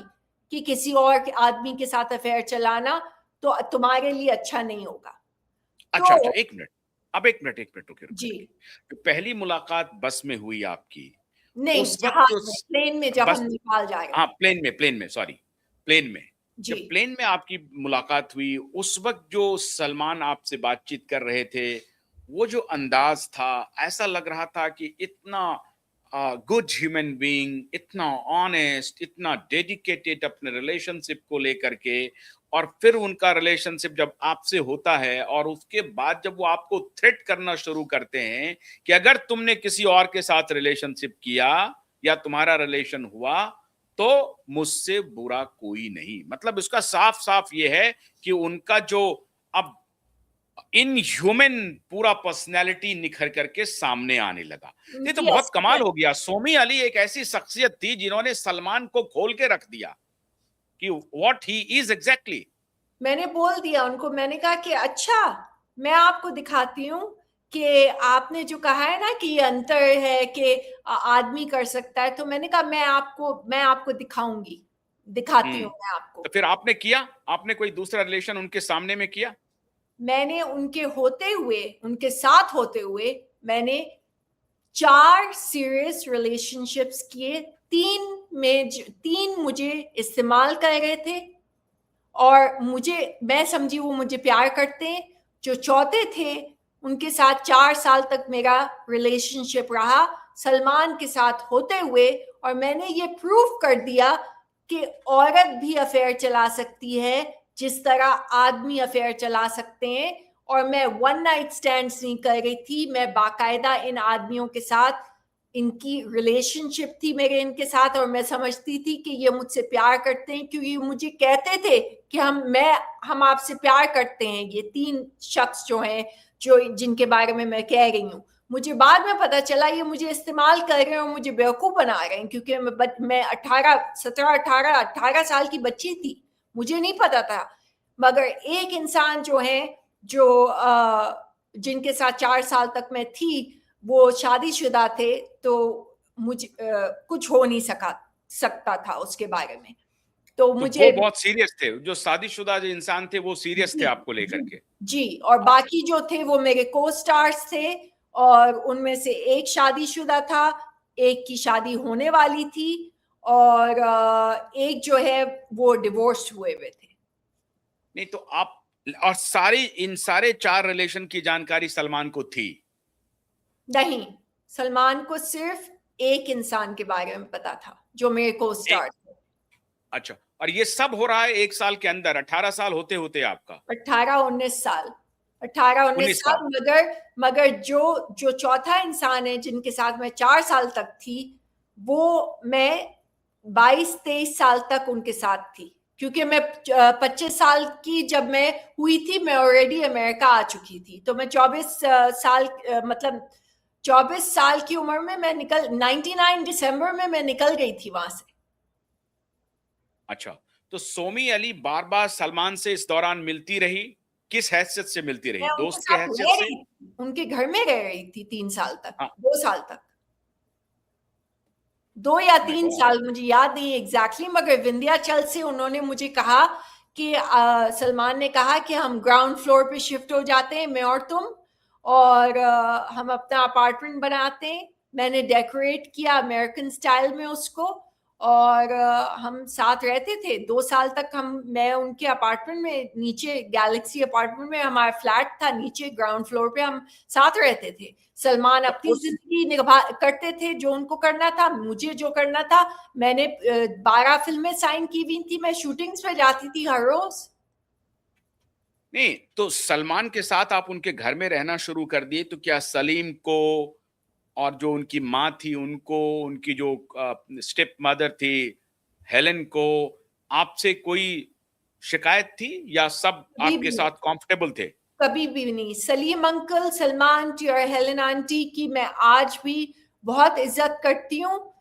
Speaker 2: कि किसी और आदमी के साथ अफेयर चलाना, तो तुम्हारे लिए अच्छा नहीं होगा।
Speaker 1: अच्छा,
Speaker 2: तो
Speaker 1: एक मिनट, अब एक मिनट रुकिए
Speaker 2: जी,
Speaker 1: रुकिए। तो पहली मुलाकात बस में हुई आपकी,
Speaker 2: नहीं,
Speaker 1: उस वक्त
Speaker 2: जहाज
Speaker 1: जो
Speaker 2: में, प्लेन में, जब हम
Speaker 1: बस,
Speaker 2: नेपाल जा रहे
Speaker 1: हाँ,
Speaker 2: थे।
Speaker 1: प्लेन में, सॉरी, प्लेन में।
Speaker 2: जी,
Speaker 1: जब प्लेन में आपकी मुलाकात हुई, उस वक्त जो सलमान आपसे बातचीत कर रहे थे, वो जो अंदाज था, ऐसा लग रहा था कि इतना गुड ह्यूमन बीइंग, इतना ऑनेस्ट, इतना डेडिकेटेड अपने रिलेशनशिप को लेकर के, और फिर उनका रिलेशनशिप जब आपसे होता है, और उसके बाद जब वो आपको थ्रेट करना शुरू करते हैं कि अगर तुमने किसी और के साथ रिलेशनशिप किया या तुम्हारा रिलेशन हुआ, तो मुझसे बुरा कोई नहीं। मतलब उसका साफ साफ ये है कि उनका जो अब इन ह्यूमन पूरा पर्सनैलिटी निखर करके सामने आने लगा। ये तो बहुत
Speaker 2: यस,
Speaker 1: कमाल हो गया। सोमी अली एक ऐसी शख्सियत थी जिन्होंने सलमान को खोल के रख दिया कि व्हाट ही इज एग्जैक्टली।
Speaker 2: मैंने बोल दिया उनको, मैंने कहा कि अच्छा, मैं आपको दिखाती हूँ कि आपने जो कहा है ना कि ये अंतर है कि आदमी कर सकता है, तो मैंने कहा मैं आपको दिखाऊंगी, दिखाती हूँ मैं आपको।
Speaker 1: तो फिर आपने किया? आपने कोई दूसरा रिलेशन उनके सामने में किया?
Speaker 2: मैंने उनके साथ होते हुए मैंने 4 सीरियस रिलेशनशिप्स किए। 3 मुझे इस्तेमाल कर रहे थे, और मैं समझी वो मुझे प्यार करते हैं। जो चौथे थे, उनके साथ 4 साल तक मेरा रिलेशनशिप रहा सलमान के साथ होते हुए, और मैंने ये प्रूव कर दिया कि औरत भी अफेयर चला सकती है जिस तरह आदमी अफेयर चला सकते हैं। और मैं वन नाइट स्टैंड्स नहीं कर रही थी, मैं बाकायदा इन आदमियों के साथ, इनकी रिलेशनशिप थी मेरे इनके साथ, और मैं समझती थी कि ये मुझसे प्यार करते हैं, क्योंकि मुझे कहते थे कि हम आपसे प्यार करते हैं। ये 3 शख्स जो हैं, जिनके बारे में मैं कह रही हूँ, मुझे बाद में पता चला ये मुझे इस्तेमाल कर रहे हैं और मुझे बेवकूफ़ बना रहे हैं, क्योंकि मैं 18 साल की बच्ची थी, मुझे नहीं पता था। मगर एक इंसान जो है, जो जिनके साथ 4 साल तक मैं थी, वो शादीशुदा थे, तो मुझे कुछ हो नहीं सकता था उसके बारे में। तो
Speaker 1: तो
Speaker 2: मुझे
Speaker 1: वो बहुत सीरियस थे, जो शादीशुदा जो इंसान थे वो सीरियस थे
Speaker 2: जी,
Speaker 1: आपको लेकर के।
Speaker 2: जी, और
Speaker 1: हाँ।
Speaker 2: बाकी जो थे वो मेरे को स्टार्स थे, और उनमें से एक शादीशुदा था, एक की शादी होने वाली थी, और एक जो है वो डिवोर्स हुए हुए थे।
Speaker 1: नहीं तो आप, और इन सारे 4 रिलेशन की जानकारी सलमान को थी?
Speaker 2: नहीं, सलमान को सिर्फ एक इंसान के बारे में पता था जो मेरे को
Speaker 1: एक,
Speaker 2: स्टार थे।
Speaker 1: अच्छा, और ये सब हो रहा है 1 साल के अंदर, 18 साल होते-होते आपका?
Speaker 2: 18-19 साल, 18-19
Speaker 1: 19 साल।
Speaker 2: साल। मगर मगर जो जो चौथा इंसान है जिनके साथ मैं 4 साल तक थी, वो मैं 22-23 साल तक उनके साथ थी, क्योंकि मैं 25 साल की जब मैं हुई थी, मैं ऑलरेडी अमेरिका आ चुकी थी। तो मैं 24 साल, मतलब 24 साल की उम्र में मैं 99 दिसंबर में मैं निकल गई थी वहां से।
Speaker 1: अच्छा, तो सोमी अली बार-बार सलमान से इस दौरान मिलती रही? किस हैसियत से मिलती रही?
Speaker 2: मैं उनके
Speaker 1: दोस्त के
Speaker 2: साथ
Speaker 1: हैसियत
Speaker 2: रह
Speaker 1: से?
Speaker 2: रही थी, उनके घर में रह रही थी 3 साल तक,
Speaker 1: हाँ,
Speaker 2: 2 साल तक, 2 या 3
Speaker 1: माय गॉड!
Speaker 2: साल, मुझे याद नहीं एग्जैक्टली। मगर विंध्याचल से उन्होंने मुझे कहा कि सलमान ने कहा कि हम ग्राउंड फ्लोर पे शिफ्ट हो जाते हैं, मैं और तुम, और हम अपना अपार्टमेंट बनाते हैं। मैंने डेकोरेट किया अमेरिकन स्टाइल में उसको, और हम साथ रहते थे 2 साल तक। मैं उनके अपार्टमेंट में, नीचे गैलेक्सी अपार्टमेंट में हमारा फ्लैट था, नीचे ग्राउंड फ्लोर पे हम साथ रहते थे। सलमान
Speaker 1: तो
Speaker 2: अपनी
Speaker 1: उस
Speaker 2: जिंदगी निभा करते थे, जो उनको करना था, मुझे जो करना था। मैंने 12 फिल्में साइन की हुई थी, मैं शूटिंग्स पे जाती थी हर रोज।
Speaker 1: नहीं, तो सलमान के साथ आप उनके घर में रहना शुरू कर दिए, तो क्या सलीम को और जो उनकी माँ थी उनको, उनकी जो स्टेप मदर थी हेलेन को, आपसे कोई शिकायत थी या सब
Speaker 2: कभी
Speaker 1: आपके
Speaker 2: भी नहीं,
Speaker 1: साथ कंफर्टेबल थे?
Speaker 2: कभी भी नहीं। सलीम अंकल, सलमान आंटी और हेलेन आंटी की मैं आज भी बहुत इज्जत करती हूँ,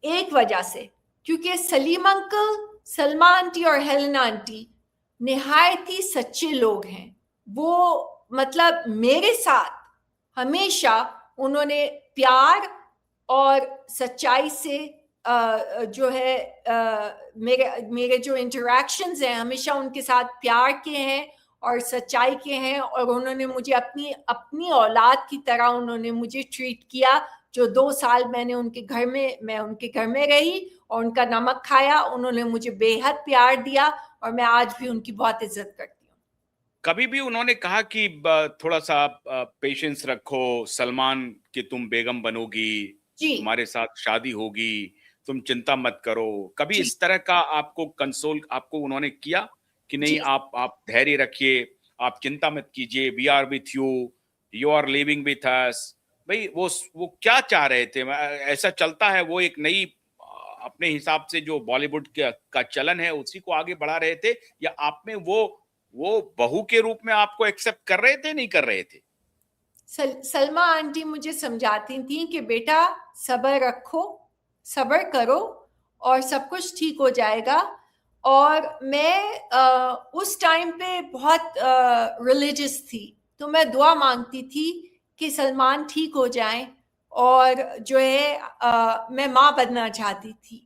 Speaker 2: एक वजह से, क्योंकि सलीम अंकल, सलमा आंटी और हेलेन आंटी निहायत ही सच्चे लोग हैं। वो, मतलब मेरे साथ हमेशा उन्होंने प्यार और सच्चाई से जो है, मेरे मेरे जो इंटरेक्शंस हैं हमेशा उनके साथ प्यार के हैं और सच्चाई के हैं। और उन्होंने मुझे अपनी अपनी औलाद की तरह उन्होंने मुझे ट्रीट किया। जो 2 साल मैं उनके घर में रही और उनका नमक खाया, उन्होंने मुझे बेहद प्यार दिया, और मैं आज भी उनकी बहुत इज्जत करती हूँ।
Speaker 1: कभी भी उन्होंने कहा कि थोड़ा सा पेशेंस रखो, सलमान की तुम बेगम बनोगी,
Speaker 2: जी,
Speaker 1: तुम्हारे साथ शादी होगी, तुम चिंता मत करो, कभी
Speaker 2: जी,
Speaker 1: इस तरह का आपको कंसोल आपको उन्होंने किया कि नहीं,
Speaker 2: जी।
Speaker 1: आप धैर्य रखिए, आप चिंता मत कीजिए, we are with you are living with us? भाई वो क्या चाह रहे थे? ऐसा चलता है, वो एक नई अपने हिसाब से जो बॉलीवुड का चलन है उसी को आगे बढ़ा रहे थे, या आप में वो बहू के रूप में आपको एक्सेप्ट कर रहे थे, नहीं कर रहे थे?
Speaker 2: सलमा आंटी मुझे समझाती थी कि बेटा सब्र रखो, सब्र करो, और सब कुछ ठीक हो जाएगा। और मैं उस टाइम पे बहुत रिलीजियस थी, तो मैं दुआ मांगती थी कि सलमान ठीक हो जाएं। और जो है, मैं माँ बनना चाहती थी।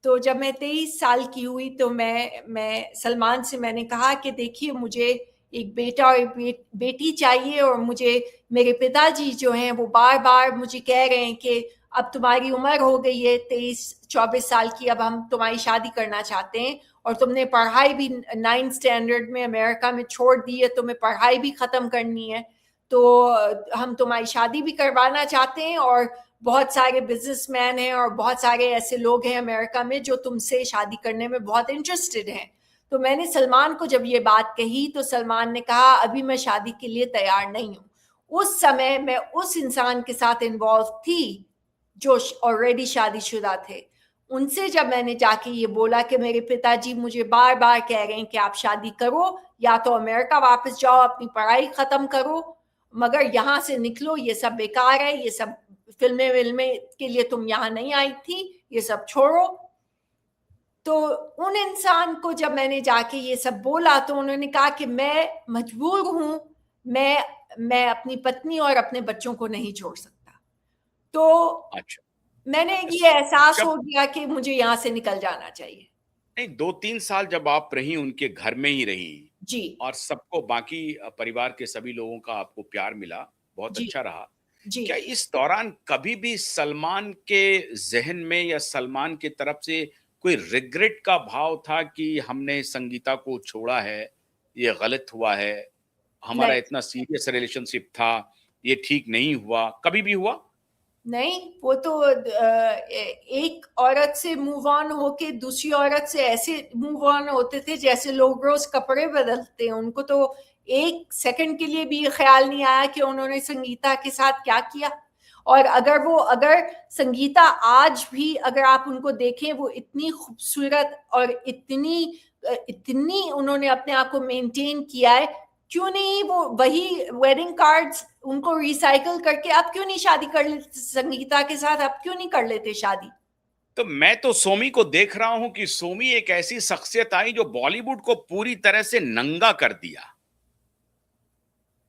Speaker 2: तो जब मैं 23 साल की हुई, तो मैं सलमान से मैंने कहा कि देखिए, मुझे एक बेटा और एक बेटी चाहिए, और मुझे, मेरे पिताजी जो हैं वो बार बार मुझे कह रहे हैं कि अब तुम्हारी उम्र हो गई है 23-24 साल की, अब हम तुम्हारी शादी करना चाहते हैं, और तुमने पढ़ाई भी 9th स्टैंडर्ड में अमेरिका में छोड़ दी है, तुम्हें पढ़ाई भी ख़त्म करनी है, तो हम तुम्हारी शादी भी करवाना चाहते हैं। और बहुत सारे बिजनेसमैन हैं और बहुत सारे ऐसे लोग हैं अमेरिका में जो तुमसे शादी करने में बहुत इंटरेस्टेड हैं। तो मैंने सलमान को जब ये बात कही, तो सलमान ने कहा अभी मैं शादी के लिए तैयार नहीं हूँ। उस समय मैं उस इंसान के साथ इन्वॉल्व थी जो ऑलरेडी शादीशुदा थे। उनसे जब मैंने जाके ये बोला कि मेरे पिताजी मुझे बार बार कह रहे हैं कि आप शादी करो, या तो अमेरिका वापस जाओ, अपनी पढ़ाई खत्म करो, मगर यहाँ से निकलो, ये सब बेकार है, ये सब फिल्में विल्में के लिए तुम यहाँ नहीं आई थी, ये सब छोड़ो। तो उन इंसान को जब मैंने जाके ये सब बोला, तो उन्होंने कहा कि मैं मजबूर हूँ, मैं अपनी पत्नी और अपने बच्चों को नहीं छोड़ सकता। तो
Speaker 1: अच्छा।
Speaker 2: मैंने ये एहसास
Speaker 1: जब
Speaker 2: हो गया कि मुझे यहाँ से निकल जाना चाहिए।
Speaker 1: नहीं, 2-3 साल जब आप रही उनके घर में ही रही,
Speaker 2: जी,
Speaker 1: और सबको बाकी परिवार के सभी लोगों का आपको प्यार मिला, बहुत
Speaker 2: जी,
Speaker 1: अच्छा रहा।
Speaker 2: जी।
Speaker 1: क्या इस दौरान कभी भी सलमान के ज़हन में या सलमान की तरफ से कोई रिग्रेट का भाव था कि हमने संगीता को छोड़ा है, ये गलत हुआ है, हमारा
Speaker 2: नहीं,
Speaker 1: इतना सीरियस रिलेशनशिप था, ये ठीक नहीं हुआ, कभी भी हुआ?
Speaker 2: नहीं, वो तो एक औरत से मूव ऑन होके दूसरी औरत से ऐसे मूव ऑन होते थे जैसे लोग रोज कपड़े बदलते हैं। उनको तो एक सेकंड के लिए भी ये ख्याल नहीं आया कि उन्होंने संगीता के साथ क्या किया। और अगर संगीता आज भी अगर आप उनको देखें, वो इतनी खूबसूरत और इतनी उन्होंने अपने आप को मेंटेन किया है। क्यों नहीं वो वही वेडिंग कार्ड्स उनको रिसाइकल करके अब क्यों नहीं शादी कर लेते संगीता के साथ? अब क्यों नहीं कर लेते शादी?
Speaker 1: तो मैं तो सोमी को देख रहा हूँ कि सोमी एक ऐसी शख्सियत आई जो बॉलीवुड को पूरी तरह से नंगा कर दिया।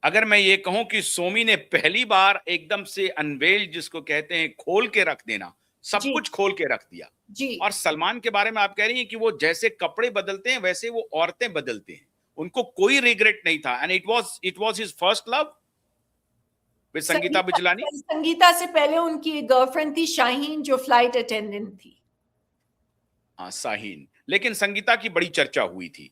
Speaker 1: अगर मैं ये कहूं कि सोमी ने पहली बार एकदम से अनवेल जिसको कहते हैं खोल के रख देना, सब
Speaker 2: जी,
Speaker 1: कुछ खोल के रख दिया।
Speaker 2: जी।
Speaker 1: और सलमान के बारे में आप कह रही हैं कि वो जैसे कपड़े बदलते हैं वैसे वो औरतें बदलते हैं। उनको कोई रिग्रेट नहीं था and it was his first love with Sangeeta
Speaker 2: Sangeeta
Speaker 1: Bijlani.
Speaker 2: Sangeeta से पहले उनकी एक गर्लफ्रेंड थी शाहीन, जो फ्लाइट अटेंडेंट थी।
Speaker 1: हाँ, शाहीन। लेकिन संगीता की बड़ी चर्चा हुई थी,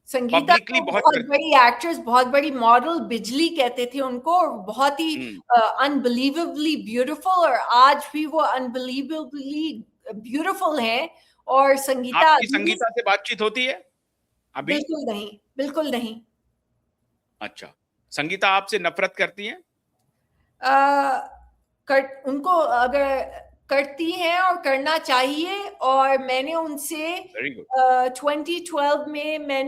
Speaker 2: संगीता
Speaker 1: पब्लिकली
Speaker 2: तो
Speaker 1: बहुत
Speaker 2: बहुत बड़ी एक्ट्रेस, बहुत बड़ी मॉडल, बिजली कहते थे उनको, और बहुत ही
Speaker 1: हम्म।
Speaker 2: अनबिलीवेबली ब्यूटीफुल, और आज भी वो अनबिलीवेबली ब्यूटीफुल हैं। और संगीता
Speaker 1: आपकी
Speaker 2: अभी भी
Speaker 1: संगीता से बातचीत होती है अभी?
Speaker 2: बिल्कुल नहीं, बिल्कुल नहीं।
Speaker 1: अच्छा, संगीता आपसे नफरत करती हैं?
Speaker 2: उनको अगर करती हैं और करना चाहिए। और मैंने उनसे
Speaker 1: वेरी गुड।
Speaker 2: 2012 में मैं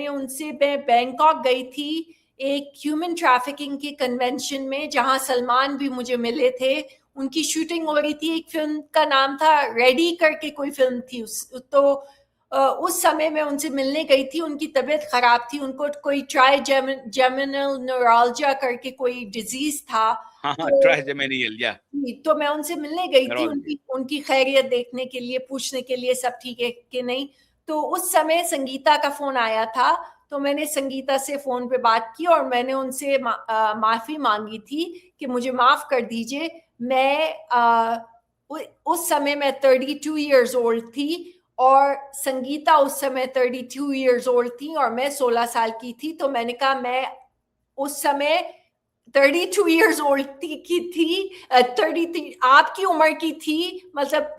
Speaker 2: बैंकॉक गई थी एक ह्यूमन ट्रैफिकिंग के कन्वेंशन में, जहां सलमान भी मुझे मिले थे। उनकी शूटिंग हो रही थी, एक फिल्म का नाम था रेडी करके, कोई फिल्म थी उस समय मैं उनसे मिलने गई थी। उनकी तबीयत खराब थी, उनको कोई ट्राइजेमिनल न्यूरोलजिया करके कोई डिजीज था।
Speaker 1: हाँ, हाँ,
Speaker 2: तो
Speaker 1: ट्राइजेमिनियल या
Speaker 2: तो मैं उनसे मिलने गई थी,
Speaker 1: न्यूरोलॉजी।
Speaker 2: उनकी उनकी खैरियत देखने के लिए, पूछने के लिए सब ठीक है कि नहीं। तो उस समय संगीता का फोन आया था, तो मैंने संगीता से फोन पे बात की और मैंने उनसे माफी मांगी थी कि मुझे माफ कर दीजिए। उस समय मैं 32 इयर्स ओल्ड थी, और संगीता उस समय 32 इयर्स ओल्ड थी, और मैं 16 साल की थी। तो मैंने कहा मैं उस समय 32 इयर्स ओल्ड की थी, 33 आपकी उम्र की थी। मतलब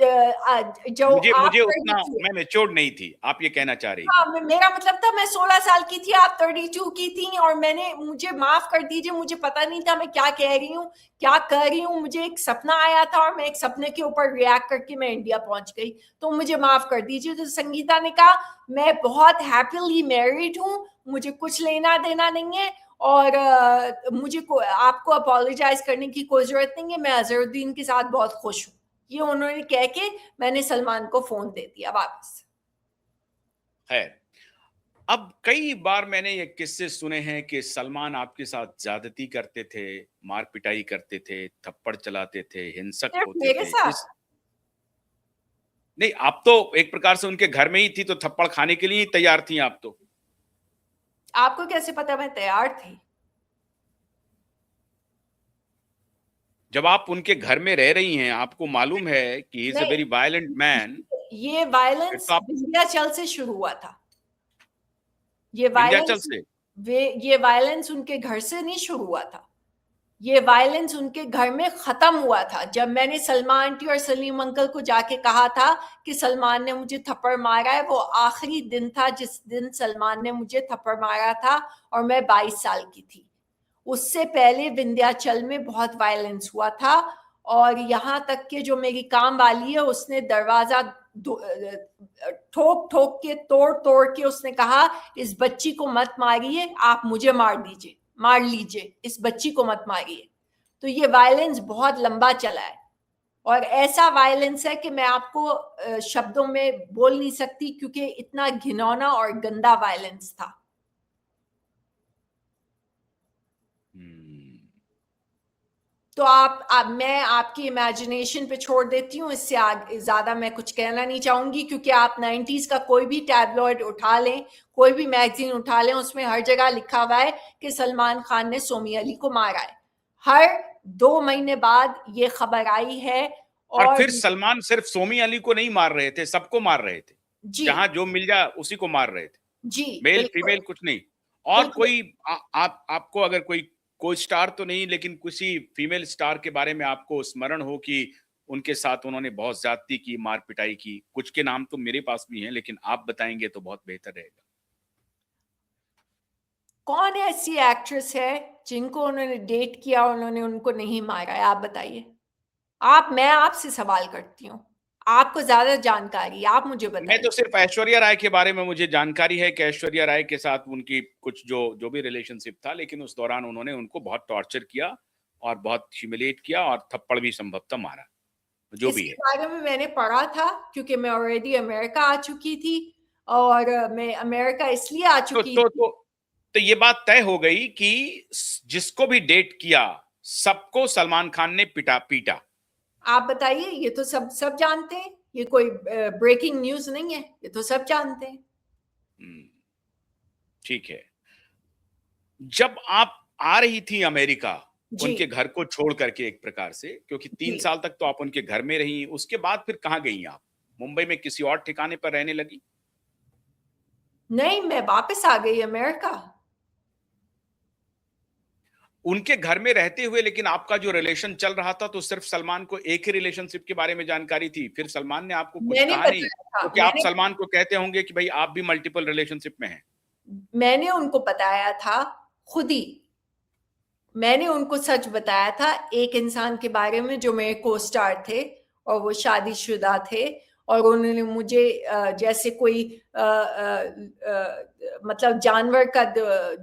Speaker 2: जो
Speaker 1: मुझे
Speaker 2: आप
Speaker 1: मुझे उतना
Speaker 2: 32।
Speaker 1: मैं मैच्योर्ड नहीं थी, आप ये कहना चाह रही
Speaker 2: हाँ,
Speaker 1: थी।
Speaker 2: मेरा मतलब था मैं 16 साल की थी, आप 32 की थी, और मुझे माफ कर दीजिए, मुझे पता नहीं था मैं क्या कह रही हूँ, क्या कर रही हूँ। मुझे एक सपना आया था और मैं एक सपने के ऊपर रिएक्ट करके मैं इंडिया पहुंच गई, तो मुझे माफ कर दीजिए। तो संगीता ने कहा मैं बहुत हैप्पीली मैरिड हूँ, मुझे कुछ लेना देना नहीं है, और आपको अपोलोजाइज करने की कोई जरूरत नहीं है, मैं अजहरुद्दीन के साथ बहुत खुश हूँ। ये उन्होंने कह के मैंने सलमान को फोन दे दिया वापस।
Speaker 1: खैर, अब कई बार मैंने ये किस्से सुने हैं कि सलमान आपके साथ ज्यादती करते थे, मार पिटाई करते थे, थप्पड़ चलाते थे, हिंसक
Speaker 2: सिर्फ
Speaker 1: होते
Speaker 2: मेरे
Speaker 1: थे।
Speaker 2: साथ?
Speaker 1: इस नहीं, आप तो एक प्रकार से उनके घर में ही थी, तो थप्पड़ खाने के लिए ही तैयार थी आप तो।
Speaker 2: आपको कैसे पता मैं तैयार थी?
Speaker 1: जब आप उनके घर में रह रही हैं, आपको मालूम है कि ही इज अ
Speaker 2: नहीं,
Speaker 1: वेरी वायलेंट मैन,
Speaker 2: ये
Speaker 1: फिर
Speaker 2: वायलेंस
Speaker 1: तो आप
Speaker 2: विंध्याचल से शुरू हुआ था। ये
Speaker 1: विंध्याचल
Speaker 2: वायलेंस
Speaker 1: से।
Speaker 2: ये वायलेंस उनके घर से नहीं शुरू हुआ था। ये वायलेंस उनके घर में खत्म हुआ था जब मैंने सलमा आंटी और सलीम अंकल को जाके कहा था कि सलमान ने मुझे थप्पड़ मारा है। वो आखिरी दिन था जिस दिन सलमान ने मुझे थप्पड़ मारा था, और मैं 22 साल की थी। उससे पहले विंध्याचल में बहुत वायलेंस हुआ था, और यहाँ तक कि जो मेरी काम वाली है उसने दरवाजा ठोक ठोक के, तोड़ तोड़ के उसने कहा इस बच्ची को मत मारिए, आप मुझे मार लीजिए, इस बच्ची को मत मारिए। तो ये वायलेंस बहुत लंबा चला है, और ऐसा वायलेंस है कि मैं आपको शब्दों में बोल नहीं सकती, क्योंकि इतना घिनौना और गंदा वायलेंस था।
Speaker 1: हम्म।
Speaker 2: तो मैं आपकी इमेजिनेशन पे छोड़ देती हूँ, इससे आगे ज्यादा मैं कुछ कहना नहीं चाहूंगी, क्योंकि आप 90s का कोई भी टैबलॉइड उठा लें, कोई भी मैगजीन उठा लें, उसमें हर जगह लिखा हुआ है कि सलमान खान ने सोमी अली को मारा है। हर 2 महीने बाद ये खबर आई है
Speaker 1: और
Speaker 2: और
Speaker 1: फिर सलमान सिर्फ सोमी अली को नहीं मार रहे थे, सबको मार रहे थे।
Speaker 2: जी,
Speaker 1: जहां जो मिल जाए उसी को मार रहे थे।
Speaker 2: जी,
Speaker 1: मेल
Speaker 2: बिल्कुल,
Speaker 1: फीमेल कुछ नहीं। और
Speaker 2: बिल्कुल।
Speaker 1: कोई आप आपको अगर कोई कोई स्टार तो नहीं, लेकिन किसी फीमेल स्टार के बारे में आपको स्मरण हो कि उनके साथ उन्होंने बहुत ज्यादती की, मार पिटाई की? कुछ के नाम तो मेरे पास भी हैं, लेकिन आप बताएंगे तो बहुत बेहतर रहेगा।
Speaker 2: कौन ऐसी एक्ट्रेस है जिनको उन्होंने डेट किया, उन्होंने उनको नहीं मारा है? आप बताइए। मैं आपसे सवाल करती हूँ। आपको ज़्यादा जानकारी है, आप मुझे
Speaker 1: मैं तो
Speaker 2: बताइए।
Speaker 1: सिर्फ ऐश्वर्या राय के बारे में मुझे जानकारी है कि ऐश्वर्या राय के साथ उनकी कुछ जो जो भी रिलेशनशिप था, लेकिन उस दौरान उन्होंने उनको बहुत टॉर्चर किया और बहुत ह्यूमिलेट किया और थप्पड़ भी संभवतः मारा, जो भी
Speaker 2: इसके
Speaker 1: है।
Speaker 2: बारे में मैंने पढ़ा था क्योंकि मैं ऑलरेडी अमेरिका आ चुकी थी और मैं अमेरिका इसलिए आ
Speaker 1: तो
Speaker 2: चुकी
Speaker 1: तो
Speaker 2: थी।
Speaker 1: तो तो ये बात तय हो गई कि जिसको भी डेट किया, सबको सलमान खान ने पिटा पीटा।
Speaker 2: आप बताइए, ये तो सब जानते हैं। ये कोई ब्रेकिंग न्यूज़ नहीं है, ये तो सब जानते हैं।
Speaker 1: हम्म, ठीक है। जब आप आ रही थी अमेरिका,
Speaker 2: जी,
Speaker 1: उनके घर को छोड़ करके एक प्रकार से, क्योंकि
Speaker 2: जी।
Speaker 1: 3 साल तक तो आप उनके घर में रही, उसके बाद फिर कहाँ गई आप? मुंबई में किसी और ठिकाने पर रहने लगी?
Speaker 2: नहीं, मैं वापस आ गई अमेरिका।
Speaker 1: उनके घर में रहते हुए लेकिन आपका जो रिलेशन चल रहा था, तो सिर्फ सलमान को एक ही रिलेशनशिप के बारे में जानकारी थी, फिर सलमान ने आपको कुछ
Speaker 2: मैंने
Speaker 1: कहा नहीं?
Speaker 2: बताया था,
Speaker 1: तो क्या आप सलमान को कहते होंगे कि भाई आप भी मल्टीपल रिलेशनशिप में हैं?
Speaker 2: मैंने उनको बताया था खुद ही। मैंने उनको सच बताया था एक इंसान के बारे में जो मेरे को-स्टार थे और वो शादीशुदा थे और उन्होंने मुझे जैसे कोई मतलब जानवर का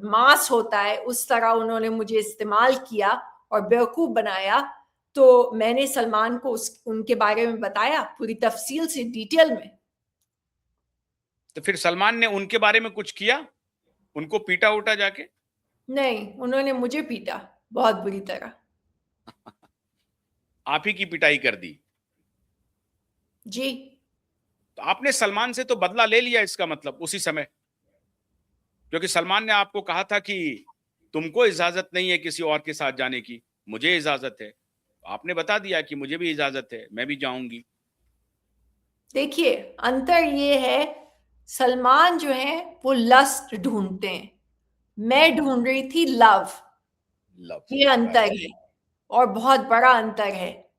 Speaker 2: मांस होता है उस तरह उन्होंने मुझे इस्तेमाल किया और बेवकूफ बनाया। तो मैंने सलमान को उनके बारे में बताया पूरी तफसील से, डिटेल में।
Speaker 1: तो फिर सलमान ने उनके बारे में कुछ किया? उनको पीटा उटा जाके?
Speaker 2: नहीं, उन्होंने मुझे पीटा बहुत बुरी तरह।
Speaker 1: आप ही की पिटाई कर दी?
Speaker 2: जी।
Speaker 1: तो आपने सलमान से तो बदला ले लिया इसका मतलब उसी समय, क्योंकि सलमान ने आपको कहा था कि तुमको इजाजत नहीं है किसी और के साथ जाने की, मुझे इजाजत है। आपने बता दिया कि मुझे भी इजाजत है, मैं भी जाऊंगी।
Speaker 2: देखिए, अंतर ये है, सलमान जो है वो लस्ट ढूंढते हैं, मैं ढूंढ रही थी लव।
Speaker 1: लव।
Speaker 2: ये अंतर
Speaker 1: राइट।
Speaker 2: है और बहुत बड़ा अंतर है।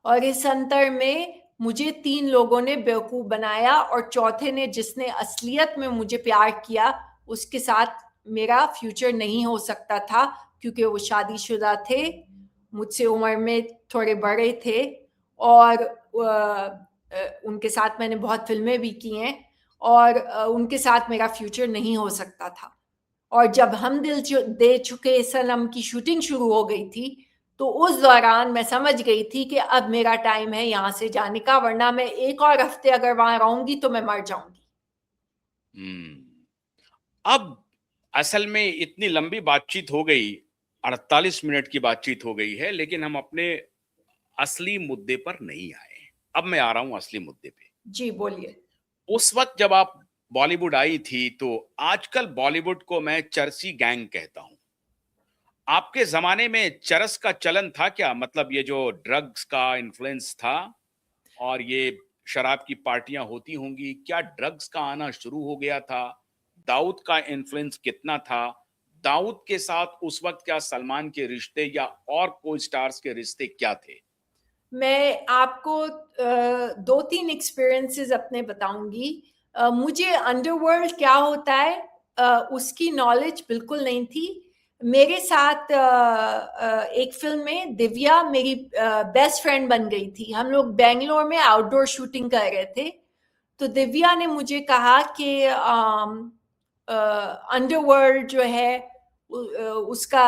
Speaker 2: और इस अंतर में मुझे 3 लोगों ने बेवकूफ बनाया और चौथे ने, जिसने असलियत में मुझे प्यार किया, उसके साथ मेरा फ्यूचर नहीं हो सकता था क्योंकि वो शादीशुदा थे, मुझसे उम्र में थोड़े बड़े थे और उनके साथ मैंने बहुत फिल्में भी की हैं और उनके साथ मेरा फ्यूचर नहीं हो सकता था। और जब हम दिल दे चुके सनम की शूटिंग शुरू हो गई थी, तो उस दौरान मैं समझ गई थी कि अब मेरा टाइम है यहाँ से जाने का, वरना मैं 1 और हफ्ते अगर वहाँ रहूँगी तो मैं मर जाऊँगी।
Speaker 1: अब असल में इतनी लंबी बातचीत हो गई, 48 मिनट की बातचीत हो गई है, लेकिन हम अपने असली मुद्दे पर नहीं आए। अब मैं आ रहा हूं असली मुद्दे पे।
Speaker 2: जी, बोलिए।
Speaker 1: उस वक्त जब आप बॉलीवुड आई थी, तो आजकल बॉलीवुड को मैं चरसी गैंग कहता हूं। आपके जमाने में चरस का चलन था क्या? मतलब ये जो ड्रग्स का इन्फ्लुएंस था और ये शराब की पार्टियां होती होंगी, क्या ड्रग्स का आना शुरू हो गया था? दाऊद का इन्फ्लुएंस कितना था? दाऊद के साथ उस वक्त क्या सलमान के रिश्ते या और को स्टार्स के रिश्ते क्या थे?
Speaker 2: मैं आपको 2-3 एक्सपीरियंसेस अपने बताऊँगी। मुझे अंडरवर्ल्ड क्या होता है उसकी नॉलेज बिल्कुल नहीं थी। मेरे साथ एक फ़िल्म में दिव्या मेरी बेस्ट फ्रेंड बन गई थी। हम लोग बैंगलोर में आउटडोर शूटिंग कर रहे थे। तो दिव्या ने मुझे कहा कि अंडरवर्ल्ड जो है उसका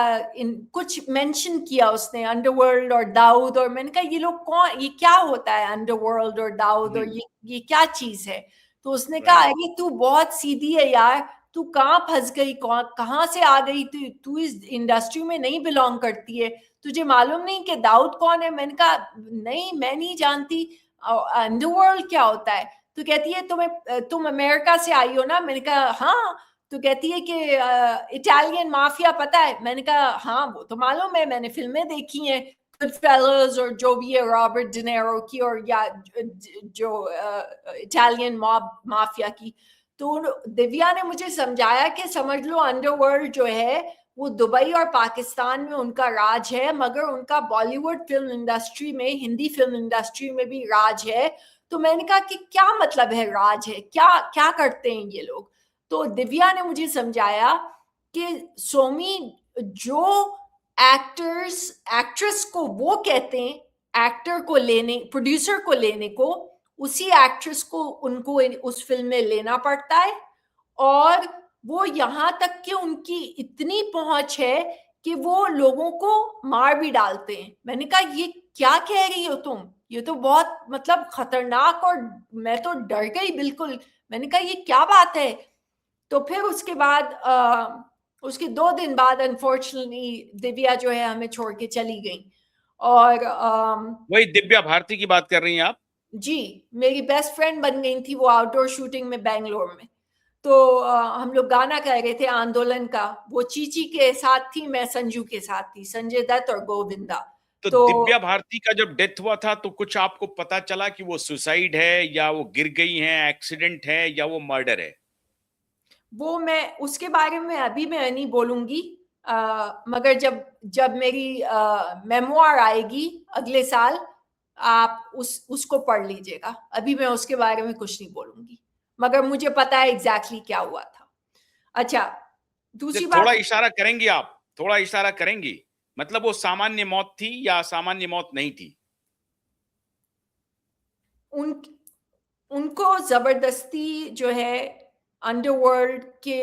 Speaker 2: कुछ मेंशन किया उसने, अंडरवर्ल्ड और दाऊद। और मैंने कहा ये लोग कौन, ये क्या होता है अंडरवर्ल्ड और दाऊद, और ये क्या चीज है? तो उसने कहा
Speaker 1: राइट।
Speaker 2: अरे तू बहुत सीधी है यार, तू कहाँ फंस गई, कहाँ से आ गई, तू इस इंडस्ट्री में नहीं बिलोंग करती है, तुझे मालूम नहीं कि दाऊद कौन है? मैंने कहा नहीं, मैं नहीं जानती अंडरवर्ल्ड क्या होता है। तो कहती है तुम अमेरिका से आई हो ना? मैंने कहा हाँ। तो कहती है कि इटालियन माफिया पता है? मैंने कहा हाँ, वो तो मालूम है, मैंने फिल्में देखी हैं। गुडफेलोज और जो भी है रॉबर्ट डिनेरो की, और या जो इटालियन माफिया की। तो दिव्या ने मुझे समझाया कि समझ लो अंडरवर्ल्ड जो है वो दुबई और पाकिस्तान में उनका राज है, मगर उनका बॉलीवुड फिल्म इंडस्ट्री में, हिंदी फिल्म इंडस्ट्री में भी राज है। तो मैंने कहा कि क्या मतलब है राज है, क्या क्या करते हैं ये लोग? तो दिव्या ने मुझे समझाया कि सोमी, जो एक्टर्स एक्ट्रेस को वो कहते हैं एक्टर को लेने, प्रोड्यूसर को लेने को, उसी एक्ट्रेस को उनको उस फिल्म में लेना पड़ता है। और वो यहाँ तक कि उनकी इतनी पहुंच है कि वो लोगों को मार भी डालते हैं। मैंने कहा ये क्या कह रही हो तुम, ये तो बहुत मतलब खतरनाक, और मैं तो डर गई बिल्कुल। मैंने कहा ये क्या बात है? तो फिर उसके बाद उसके 2 दिन बाद अनफॉर्चुनेटली दिव्या जो है हमें छोड़ के चली गई। और
Speaker 1: वही दिव्या भारती की बात कर रही हैं आप?
Speaker 2: जी, मेरी बेस्ट फ्रेंड बन गई थी वो आउटडोर शूटिंग में बेंगलोर में। तो हम लोग गाना गा रहे थे आंदोलन का, वो चीची के साथ थी, मैं संजू के साथ थी, संजय दत्त और गोविंदा।
Speaker 1: तो
Speaker 2: तो
Speaker 1: दिव्या भारती का जब डेथ हुआ था तो कुछ आपको पता चला कि वो सुसाइड है या वो गिर गई हैं, एक्सीडेंट है या वो मर्डर है?
Speaker 2: वो मैं उसके बारे में अभी मैं नहीं बोलूंगी, मगर जब जब मेरी मेमोयर आएगी अगले साल, आप उसको पढ़ लीजिएगा। अभी मैं उसके बारे में कुछ नहीं बोलूंगी, मगर मुझे पता है एग्जैक्टली क्या हुआ था। अच्छा, दूसरी
Speaker 1: थोड़ा
Speaker 2: बात,
Speaker 1: इशारा करेंगी आप? थोड़ा इशारा करेंगी? मतलब वो सामान्य मौत थी या सामान्य मौत नहीं थी?
Speaker 2: उन उनको जबरदस्ती जो है अंडरवर्ल्ड के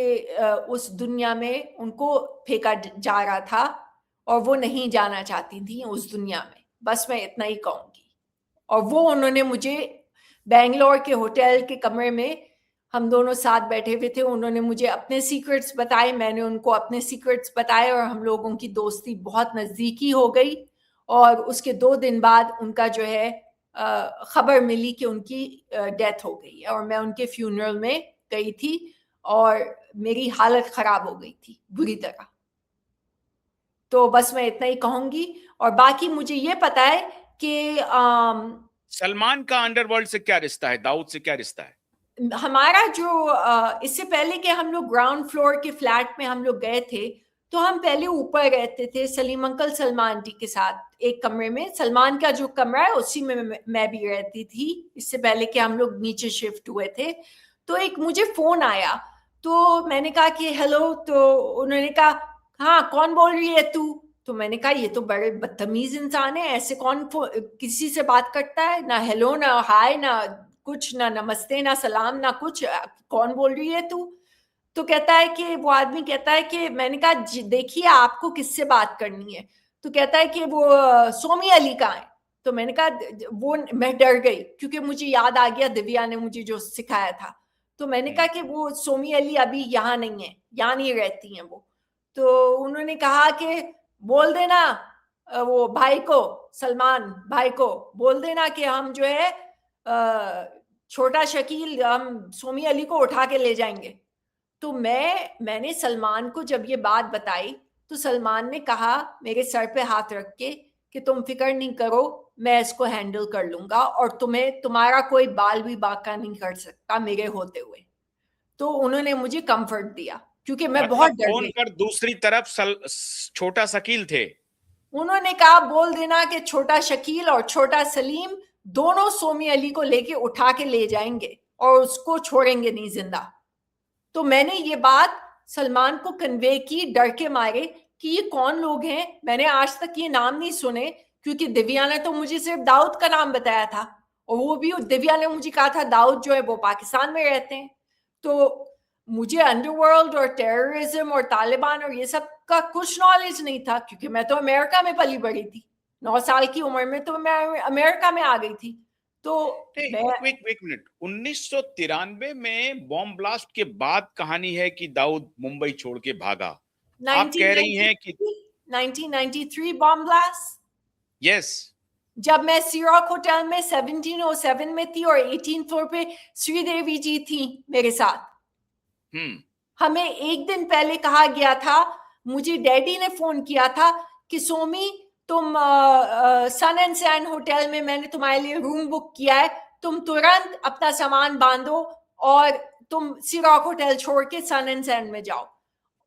Speaker 2: उस दुनिया में उनको फेंका जा रहा था, और वो नहीं जाना चाहती थी उस दुनिया में, बस मैं इतना ही कहूंगी। और वो उन्होंने मुझे बेंगलोर के होटल के कमरे में, हम दोनों साथ बैठे हुए थे, उन्होंने मुझे अपने सीक्रेट्स बताए, मैंने उनको अपने सीक्रेट्स बताए, और हम लोगों की दोस्ती बहुत नज़दीकी हो गई। और उसके 2 दिन बाद उनका जो है खबर मिली कि उनकी डेथ हो गई है, और मैं उनके फ्यूनरल में गई थी, और मेरी हालत खराब हो गई थी बुरी तरह। तो बस मैं इतना ही कहूंगी। और बाकी मुझे ये पता है कि
Speaker 1: सलमान का अंडरवर्ल्ड से क्या रिश्ता है? दाऊद से क्या रिश्ता है?
Speaker 2: हमारा जो इससे पहले कि हम लोग ग्राउंड फ्लोर के फ्लैट में हम लोग गए थे, तो हम पहले ऊपर रहते थे सलीम अंकल सलमान जी के साथ एक कमरे में। सलमान का जो कमरा है उसी में मैं भी रहती थी, इससे पहले कि हम लोग नीचे शिफ्ट हुए थे। तो एक मुझे फोन आया, तो मैंने कहा कि हेलो, तो उन्होंने कहा हाँ कौन बोल रही है तू? तो मैंने कहा ये तो बड़े बदतमीज इंसान है, ऐसे कौन किसी से बात करता है, ना हेलो ना हाय ना कुछ, ना नमस्ते ना सलाम ना कुछ, कौन बोल रही है तू? तो कहता है कि वो आदमी कहता है कि मैंने कहा देखिए आपको किससे बात करनी है? तो कहता है कि वो सोमी अली का है। तो मैंने कहा वो, मैं डर गई क्योंकि मुझे याद आ गया दिव्या ने मुझे जो सिखाया था। तो मैंने कहा कि वो सोमी अली अभी यहाँ नहीं है, यहाँ नहीं रहती हैं वो। तो उन्होंने कहा कि बोल देना वो भाई को, सलमान भाई को बोल देना कि हम जो है छोटा शकील, हम सोमी अली को उठा के ले जाएंगे। तो मैंने सलमान को जब ये बात बताई, तो सलमान ने कहा मेरे सर पे हाथ रख के कि तुम फिक्र नहीं करो, मैं इसको हैंडल कर लूंगा, और तुम्हें तुम्हारा कोई बाल भी बांका नहीं कर सकता मेरे होते हुए। तो उन्होंने मुझे कंफर्ट दिया क्योंकि मैं बहुत
Speaker 1: मतलब
Speaker 2: डर
Speaker 1: फोन
Speaker 2: गई।
Speaker 1: पर दूसरी तरफ छोटा शकील थे?
Speaker 2: उन्होंने कहा बोल देना कि छोटा शकील और छोटा सलीम दोनों सोमी अली को लेके उठा के ले जाएंगे और उसको छोड़ेंगे नहीं जिंदा। तो मैंने ये बात सलमान को कन्वे की डर के मारे कि ये कौन लोग हैं, मैंने आज तक ये नाम नहीं सुने, क्योंकि दिव्या ने तो मुझे सिर्फ दाऊद का नाम बताया था, और वो भी दिव्या ने मुझे कहा था दाऊद जो है वो पाकिस्तान में रहते हैं। तो मुझे अंडरवर्ल्ड और टेररिज्म और तालिबान और ये सब का कुछ नॉलेज नहीं था, क्योंकि मैं तो अमेरिका में पली बड़ी थी। 9 साल की उम्र में तो मैं अमेरिका में आ गई थी। तो मैं
Speaker 1: एक मिनट, 1993 में बॉम्ब ब्लास्ट के बाद कहानी है कि दाऊद मुंबई छोड़ के भागा। आप कह रही हैं कि
Speaker 2: 1993 बॉम्ब ब्लास्ट,
Speaker 1: यस।
Speaker 2: जब मैं सीरॉक होटल में 1707 में थी और 18th फ्लोर पे श्रीदेवी जी थी मेरे साथ। हमें एक दिन पहले कहा गया था, मुझे डैडी ने फोन किया था कि सोमी तुम सन एंड सैंड होटल में मैंने तुम्हारे लिए रूम बुक किया है, तुम तुरंत अपना सामान बांधो और तुम सी रॉक होटल छोड़ के सन एंड सैंड में जाओ।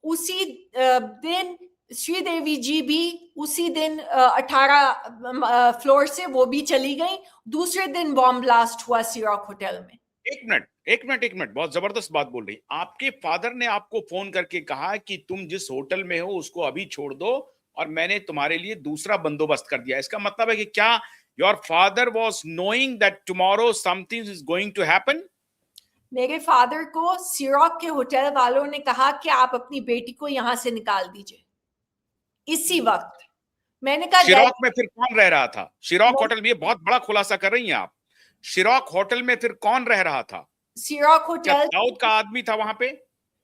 Speaker 2: उसी दिन श्रीदेवी जी भी उसी दिन 18 फ्लोर से वो भी चली गई। दूसरे दिन बॉम्ब ब्लास्ट हुआ सी रॉक होटल में।
Speaker 1: एक मिनट, बहुत जबरदस्त बात बोल रही। आपके फादर ने आपको फोन करके कहा कि तुम जिस होटल में हो उसको अभी छोड़ दो और मैंने तुम्हारे लिए दूसरा बंदोबस्त कर दिया। इसका मतलब है कि क्या your father was knowing that tomorrow something is going to happen?
Speaker 2: मेरे फादर को सी रॉक के होटल वालों ने कहा कि आप अपनी बेटी को यहां से निकाल दीजिए इसी वक्त। मैंने कहा
Speaker 1: शिरॉक में फिर कौन रह रहा था? शिरॉक होटल में, ये बहुत बड़ा खुलासा कर रही हैं आप। शिरॉक होटल में फिर कौन रह रहा था?
Speaker 2: सी रॉक
Speaker 1: क्या
Speaker 2: होटल
Speaker 1: दाऊद का आदमी था वहां पे?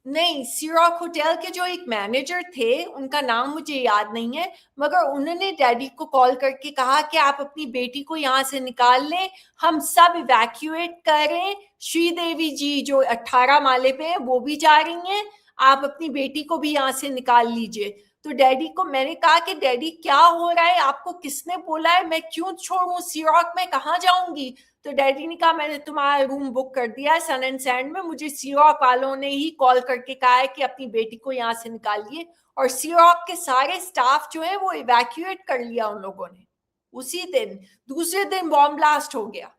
Speaker 2: नहीं, सी रॉक होटल के जो एक मैनेजर थे उनका नाम मुझे याद नहीं है, मगर उन्होंने डैडी को कॉल करके कहा कि आप अपनी बेटी को यहाँ से निकाल लें, हम सब इवैक्यूएट करें। श्रीदेवी जी जो 18 माले पे है वो भी जा रही हैं, आप अपनी बेटी को भी यहाँ से निकाल लीजिए। तो डैडी को मैंने कहा कि डैडी क्या हो रहा है, आपको किसने बोला है, मैं क्यों छोड़ूं सी रॉक, में कहाँ जाऊंगी? तो डैडी ने कहा मैंने तुम्हारा रूम बुक कर दिया है सन एंड सैंड में, मुझे सी रॉक वालों ने ही कॉल करके कहा है कि अपनी बेटी को यहाँ से निकालिए। और सी रॉक के सारे स्टाफ जो है वो इवैक्यूएट कर लिया उन लोगों ने उसी दिन। दूसरे दिन बॉम्ब ब्लास्ट हो गया।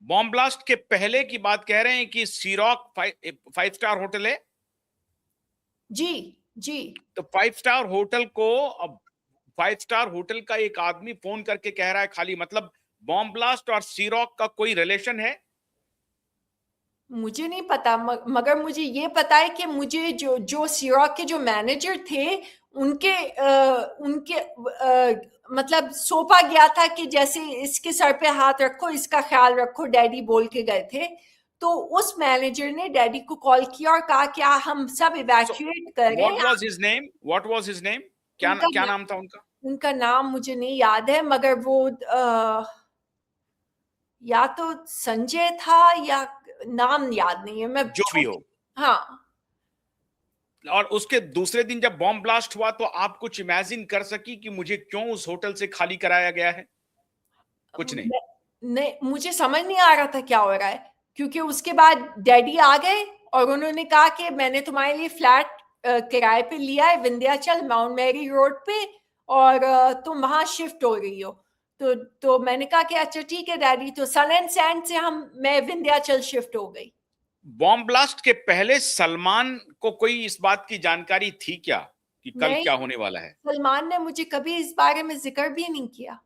Speaker 1: बॉम्ब ब्लास्ट के पहले की बात कह रहे हैं कि सीरॉक 5 स्टार होटल है।
Speaker 2: जी जी।
Speaker 1: तो 5 स्टार होटल को अब 5 स्टार होटल का एक आदमी फोन करके कह रहा है खाली, मतलब बॉम्ब ब्लास्ट और सीरॉक का कोई रिलेशन है?
Speaker 2: मुझे नहीं पता, मगर मुझे ये पता है कि मुझे जो सी रॉक के जो मैनेजर थे उनके मतलब सौंपा गया था कि जैसे इसके सर पे हाथ रखो, इसका ख्याल रखो, डैडी बोल के गए थे। तो उस मैनेजर ने डैडी को कॉल किया और कहा कि हम सब इवैक्यूएट करें।
Speaker 1: What was his name? क्या नाम था उनका?
Speaker 2: उनका नाम मुझे नहीं याद है, मगर वो या तो संजय था या नाम याद नहीं है, मैं
Speaker 1: जो भी हो।
Speaker 2: हाँ।
Speaker 1: और उसके दूसरे दिन जब बॉम्ब ब्लास्ट हुआ तो आप कुछ इमेजिन कर सकी कि मुझे क्यों उस होटल से खाली कराया गया है? कुछ नहीं।
Speaker 2: नहीं, मुझे समझ नहीं आ रहा था क्या हो रहा है, क्योंकि उसके बाद डैडी आ गए और उन्होंने कहा कि मैंने तुम्हारे लिए फ्लैट किराए पे लिया है विंध्याचल माउंट मैरी रोड पे, और तुम वहां शिफ्ट हो रही हो। तो मैंने कहा कि अच्छा ठीक है डैडी। तो सन एंड सैंड से मैं विंध्याचल शिफ्ट हो गई।
Speaker 1: बॉम्ब ब्लास्ट के पहले सलमान को कोई इस बात की जानकारी थी क्या कि कल
Speaker 2: नहीं,
Speaker 1: क्या होने वाला है?
Speaker 2: सलमान ने मुझे कभी इस बारे में जिक्र भी नहीं किया।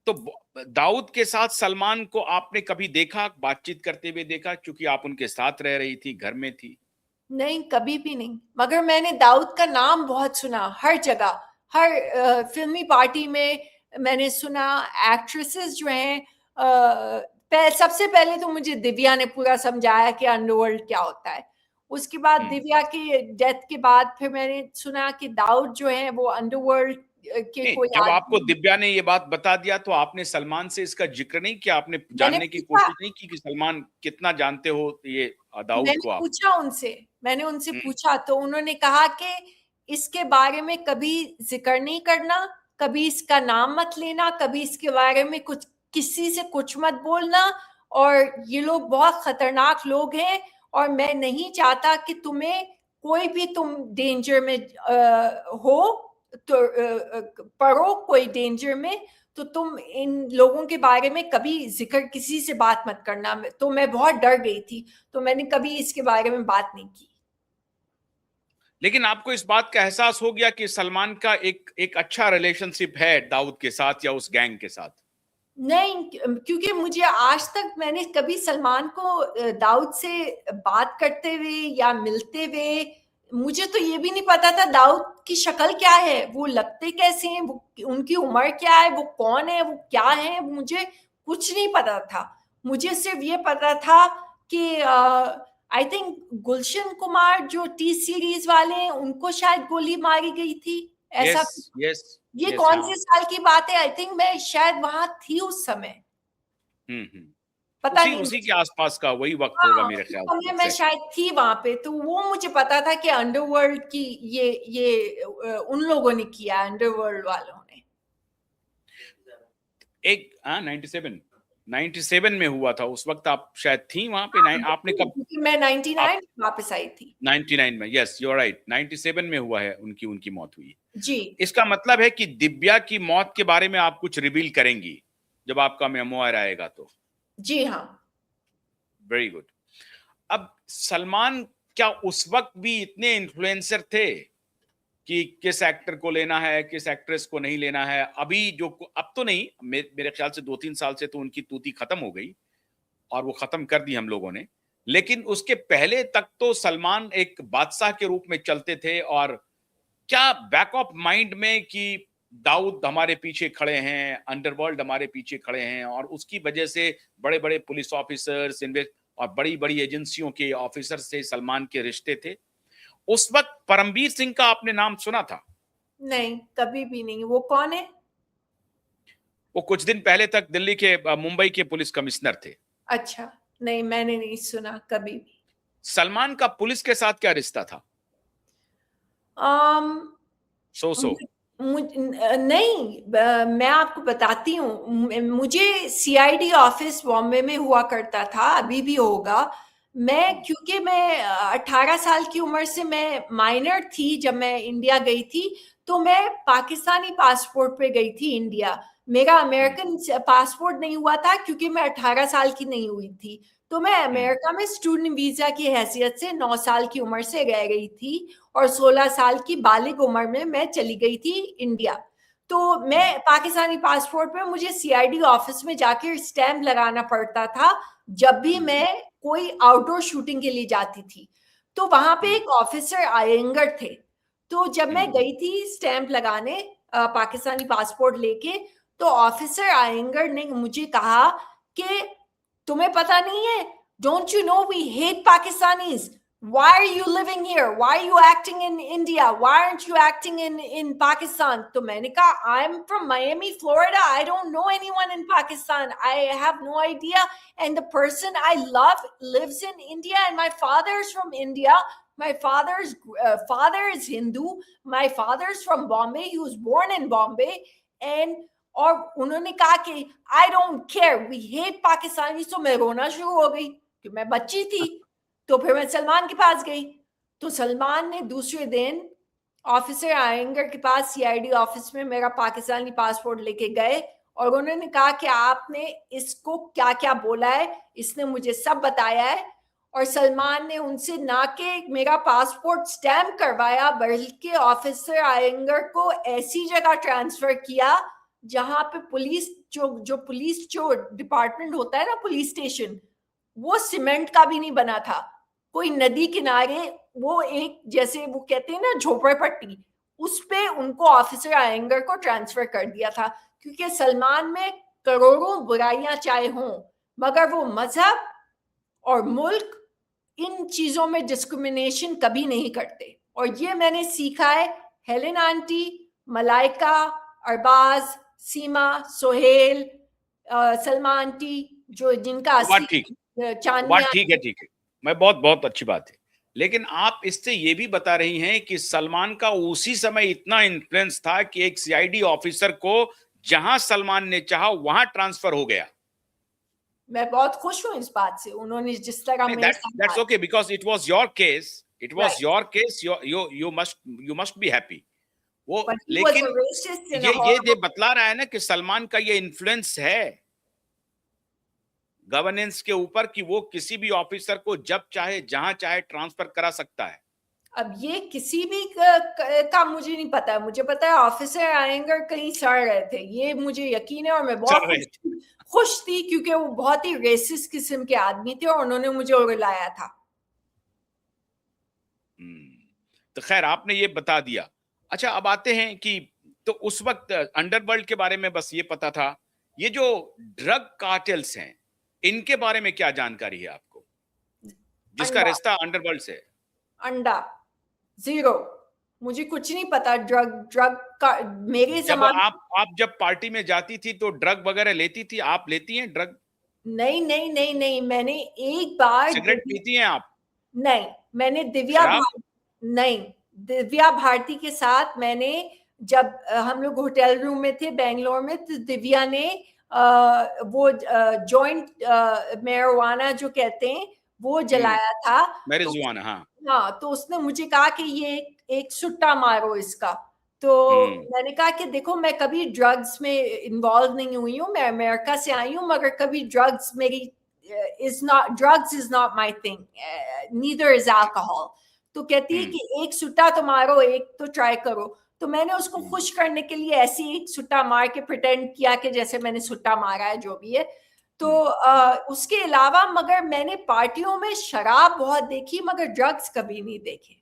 Speaker 1: तो दाऊद के साथ सलमान को आपने कभी देखा, बातचीत करते हुए देखा, क्योंकि आप उनके साथ रह रही थी, घर में थी?
Speaker 2: नहीं, कभी भी नहीं, मगर मैंने दाऊद का नाम बहुत सुना हर जगह, हर फिल्मी पार्टी में मैंने सुना। एक्ट्रेसेस जो हैं, सबसे पहले तो मुझे दिव्या ने पूरा समझाया कि अंडरवर्ल्ड क्या होता है। उसके बाद दिव्या की डेथ के बाद फिर मैंने सुना कि दाऊद जो है वो अंडरवर्ल्ड के
Speaker 1: नहीं,
Speaker 2: कोई
Speaker 1: जब आपको
Speaker 2: आदमी।
Speaker 1: दिव्या ने ये बात बता दिया तो आपने सलमान से इसका जिक्र नहीं किया? आपने
Speaker 2: मैंने
Speaker 1: जानने की
Speaker 2: पूछा
Speaker 1: कोशिश नहीं की कि सलमान कितना जानते हो ये दाऊद को आप?
Speaker 2: मैंने उनसे
Speaker 1: हम्म,
Speaker 2: पूछा तो उन्होंने कहा कि इसके बारे में कभी जिक्र नहीं करना, कभी इसका नाम मत लेना, कभी इसके बारे में कुछ किसी से कुछ मत बोलना, और ये लोग बहुत खतरनाक लोग हैं और मैं नहीं चाहता कि तुम्हें कोई भी तुम डेंजर में हो, तो पड़ो कोई डेंजर में, तो तुम इन लोगों के बारे में कभी जिक्र किसी से बात मत करना। तो मैं बहुत डर गई थी, तो मैंने कभी इसके बारे में बात नहीं की।
Speaker 1: लेकिन आपको इस बात का एहसास हो गया कि सलमान का एक अच्छा रिलेशनशिप है दाऊद के साथ या उस गैंग के साथ?
Speaker 2: नहीं, क्योंकि मुझे आज तक मैंने कभी सलमान को दाऊद से बात करते हुए या मिलते हुए, मुझे तो ये भी नहीं पता था दाऊद की शक्ल क्या है, वो लगते कैसे हैं, वो उनकी उम्र क्या है, वो कौन है, वो क्या है, मुझे कुछ नहीं पता था। मुझे सिर्फ ये पता था कि आई थिंक गुलशन कुमार जो टी सीरीज वाले हैं उनको शायद गोली मारी गई थी, ऐसा।
Speaker 1: यस, यस,
Speaker 2: ये
Speaker 1: यस।
Speaker 2: कौन
Speaker 1: हाँ।
Speaker 2: से साल की बात है? आई थिंक मैं शायद वहां थी उस समय।
Speaker 1: हम्म।
Speaker 2: पता
Speaker 1: उसी
Speaker 2: नहीं
Speaker 1: उसी के
Speaker 2: मुझे।
Speaker 1: आसपास का वही वक्त होगा
Speaker 2: हाँ,
Speaker 1: मेरे
Speaker 2: उस
Speaker 1: ख्याल से
Speaker 2: समय मैं
Speaker 1: एग्जैक्टली।
Speaker 2: शायद थी वहां पे, तो वो मुझे पता था कि अंडरवर्ल्ड की ये उन लोगों ने किया, अंडरवर्ल्ड वालों ने।
Speaker 1: एक 97 97 में हुआ था, उस वक्त आप शायद थी वहां पे।
Speaker 2: हाँ,
Speaker 1: आपने कब?
Speaker 2: क्योंकि मैं 99
Speaker 1: आप
Speaker 2: में वापस आई थी।
Speaker 1: 99 में, यस यू आर राइट, 97 में हुआ है उनकी उनकी मौत हुई।
Speaker 2: जी।
Speaker 1: इसका मतलब है कि दिव्या की मौत के बारे में आप कुछ रिवील करेंगी जब आपका मेमोयर आएगा तो।
Speaker 2: जी हाँ।
Speaker 1: Very good. अब सलमान क्या उस वक्त भी इतने इन्फ्लुएंसर थे कि किस एक्टर को लेना है, किस एक्ट्रेस को नहीं लेना है? अभी जो अब तो नहीं, मेरे ख्याल से 2-3 साल से तो उनकी तूती खत्म हो गई और वो खत्म कर दी हम लोगों ने। लेकिन उसके पहले तक तो सलमान एक बादशाह के रूप में चलते थे। और क्या बैक ऑफ माइंड में कि दाऊद हमारे पीछे खड़े हैं, अंडरवर्ल्ड हमारे पीछे खड़े हैं और उसकी वजह से बड़े-बड़े पुलिस ऑफिसर्स और बड़ी-बड़ी एजेंसियों के ऑफिसर से सलमान के रिश्ते थे? उस वक्त परमवीर सिंह का आपने नाम सुना था?
Speaker 2: नहीं, कभी भी नहीं। वो कौन है?
Speaker 1: वो कुछ दिन पहले तक दिल्ली के मुंबई के पुलिस कमिश्नर थे।
Speaker 2: अच्छा, नहीं मैंने नहीं सुना कभी भी।
Speaker 1: सलमान का पुलिस के साथ क्या रिश्ता था?
Speaker 2: अम
Speaker 1: सो सो।
Speaker 2: नहीं, मैं आपको बताती हूँ। मुझे सीआईडी ऑफिस बॉम्बे में हुआ करता था, अभी भी होगा। क्योंकि मैं 18 साल की उम्र से मैं माइनर थी जब मैं इंडिया गई थी, तो मैं पाकिस्तानी पासपोर्ट पे गई थी इंडिया। मेरा अमेरिकन पासपोर्ट नहीं हुआ था क्योंकि मैं 18 साल की नहीं हुई थी। तो मैं अमेरिका में स्टूडेंट वीजा की हैसियत से 9 साल की उम्र से रह गई थी और 16 साल की बालिग उम्र में मैं चली गई थी इंडिया। तो मैं पाकिस्तानी पासपोर्ट पे मुझे सीआईडी ऑफिस में जाकर स्टैंप लगाना पड़ता था जब भी मैं कोई आउटडोर शूटिंग के लिए जाती थी। तो वहां पे एक ऑफिसर आयंगर थे। तो जब मैं गई थी स्टैंप लगाने पाकिस्तानी पासपोर्ट लेके, तो ऑफिसर आयंगर ने मुझे कहा कि तुम्हें पता नहीं है, don't you know we hate Pakistanis? Why are you living here? Why are you acting in India? Why aren't you acting in Pakistan? तो मैंने कहा I'm from Miami, Florida. I don't know anyone in Pakistan. I have no idea. And the person I love lives in India, and my father is from India. My father's father is Hindu. My father's from Bombay. He was born in Bombay. And और उन्होंने कहा कि I don't care, we hate Pakistani. तो मैं रोना शुरू हो गई कि मैं बच्ची थी। तो फिर मैं सलमान के पास गई। तो सलमान ने दूसरे दिन ऑफिसर आयंगर के पास सीआईडी ऑफिस में मेरा पाकिस्तानी पासपोर्ट लेके गए और उन्होंने कहा कि आपने इसको क्या क्या बोला है, इसने मुझे सब बताया है। और सलमान ने उनसे ना कि मेरा पासपोर्ट स्टैम्प करवाया, बल्कि ऑफिसर आयंगर को ऐसी जगह ट्रांसफर किया जहां पे पुलिस जो डिपार्टमेंट होता है ना, पुलिस स्टेशन, वो सीमेंट का भी नहीं बना था। कोई नदी किनारे, वो एक जैसे वो कहते हैं ना झोपड़पट्टी, उस पे उनको ऑफिसर आयंगर को ट्रांसफर कर दिया था। क्योंकि सलमान में करोड़ों बुराइयां चाहे हों, मगर वो मजहब और मुल्क, इन चीजों में डिस्क्रिमिनेशन कभी नहीं करते। और ये मैंने सीखा है हेलेन आंटी, मलाइका, अरबाज, सीमा, सोहेल, सलमा आंटी, जो जिनका
Speaker 1: बात ठीक
Speaker 2: चांदनिया।
Speaker 1: ठीक है। मैं बहुत बहुत अच्छी बात है। लेकिन आप इससे ये भी बता रही हैं कि सलमान का उसी समय इतना इन्फ्लुएंस था कि एक सीआईडी ऑफिसर को जहां सलमान ने चाहा वहां ट्रांसफर हो गया।
Speaker 2: मैं बहुत खुश हूं इस बात से, उन्होंने जिस तरह मेरे साथ
Speaker 1: that's okay because it was your case. It was
Speaker 2: right.
Speaker 1: Your case. You must be happy. वो
Speaker 2: बट ही वाज अ
Speaker 1: लेकिन
Speaker 2: रेसिस्ट इन अ
Speaker 1: ये बतला रहा है ना कि सलमान का ये इन्फ्लुएंस है गवर्नेंस के ऊपर कि वो किसी भी ऑफिसर को जब चाहे जहां चाहे ट्रांसफर करा सकता है।
Speaker 2: अब ये किसी भी का मुझे नहीं पता। मुझे पता है ऑफिसर आयंगर कहीं सड़ रहे थे, ये मुझे यकीन है। और मैं बहुत खुश थी क्योंकि वो बहुत ही रेसिस्ट किस्म के आदमी थे और उन्होंने मुझे रुलाया था।
Speaker 1: तो खैर आपने ये बता दिया। अच्छा अब आते हैं कि तो उस वक्त अंडरवर्ल्ड के बारे में बस ये पता था। ये जो ड्रग कार्टेल्स हैं, इनके बारे में क्या जानकारी है आपको, जिसका
Speaker 2: अंडा
Speaker 1: रिश्ता अंडरवर्ल्ड से?
Speaker 2: अंडा जीरो, मुझे कुछ नहीं पता। ड्रग का मेरे
Speaker 1: जब
Speaker 2: जमाने।
Speaker 1: आप जब पार्टी में जाती थी तो ड्रग वगैरह लेती थी? आप लेती हैं ड्रग?
Speaker 2: नहीं नहीं नहीं नहीं, मैंने एक बार
Speaker 1: सिगरेट पीती हैं आप?
Speaker 2: नहीं, मैंने
Speaker 1: शराब?
Speaker 2: नहीं, दिव्या भारती के साथ मैंने जब हम लोग होटल रूम में थे बेंगलोर में, तो दिव्या ने वो जॉइंट मैरिजुआना जो कहते हैं वो जलाया था। तो
Speaker 1: मैरिजुआना, हाँ।
Speaker 2: हाँ, तो उसने मुझे कहा कि ये एक सुट्टा मारो इसका। तो
Speaker 1: हम्म।
Speaker 2: मैंने कहा कि देखो, मैं कभी ड्रग्स में इन्वॉल्व नहीं हुई हूँ, मैं अमेरिका से आई हूँ, मगर कभी ड्रग्स मेरी drugs is not my thing, neither is alcohol। तो कहती है
Speaker 1: हम्म।
Speaker 2: कि एक सुट्टा तो मारो, एक तो ट्राई करो। तो मैंने उसको
Speaker 1: हम्म।
Speaker 2: खुश करने के लिए ऐसे ही एक सुट्टा मार के प्रिटेंड किया कि जैसे मैंने सुट्टा मारा है, जो भी है। तो
Speaker 1: हम्म।
Speaker 2: उसके अलावा मगर मैंने पार्टियों में शराब बहुत देखी, मगर ड्रग्स कभी नहीं देखे।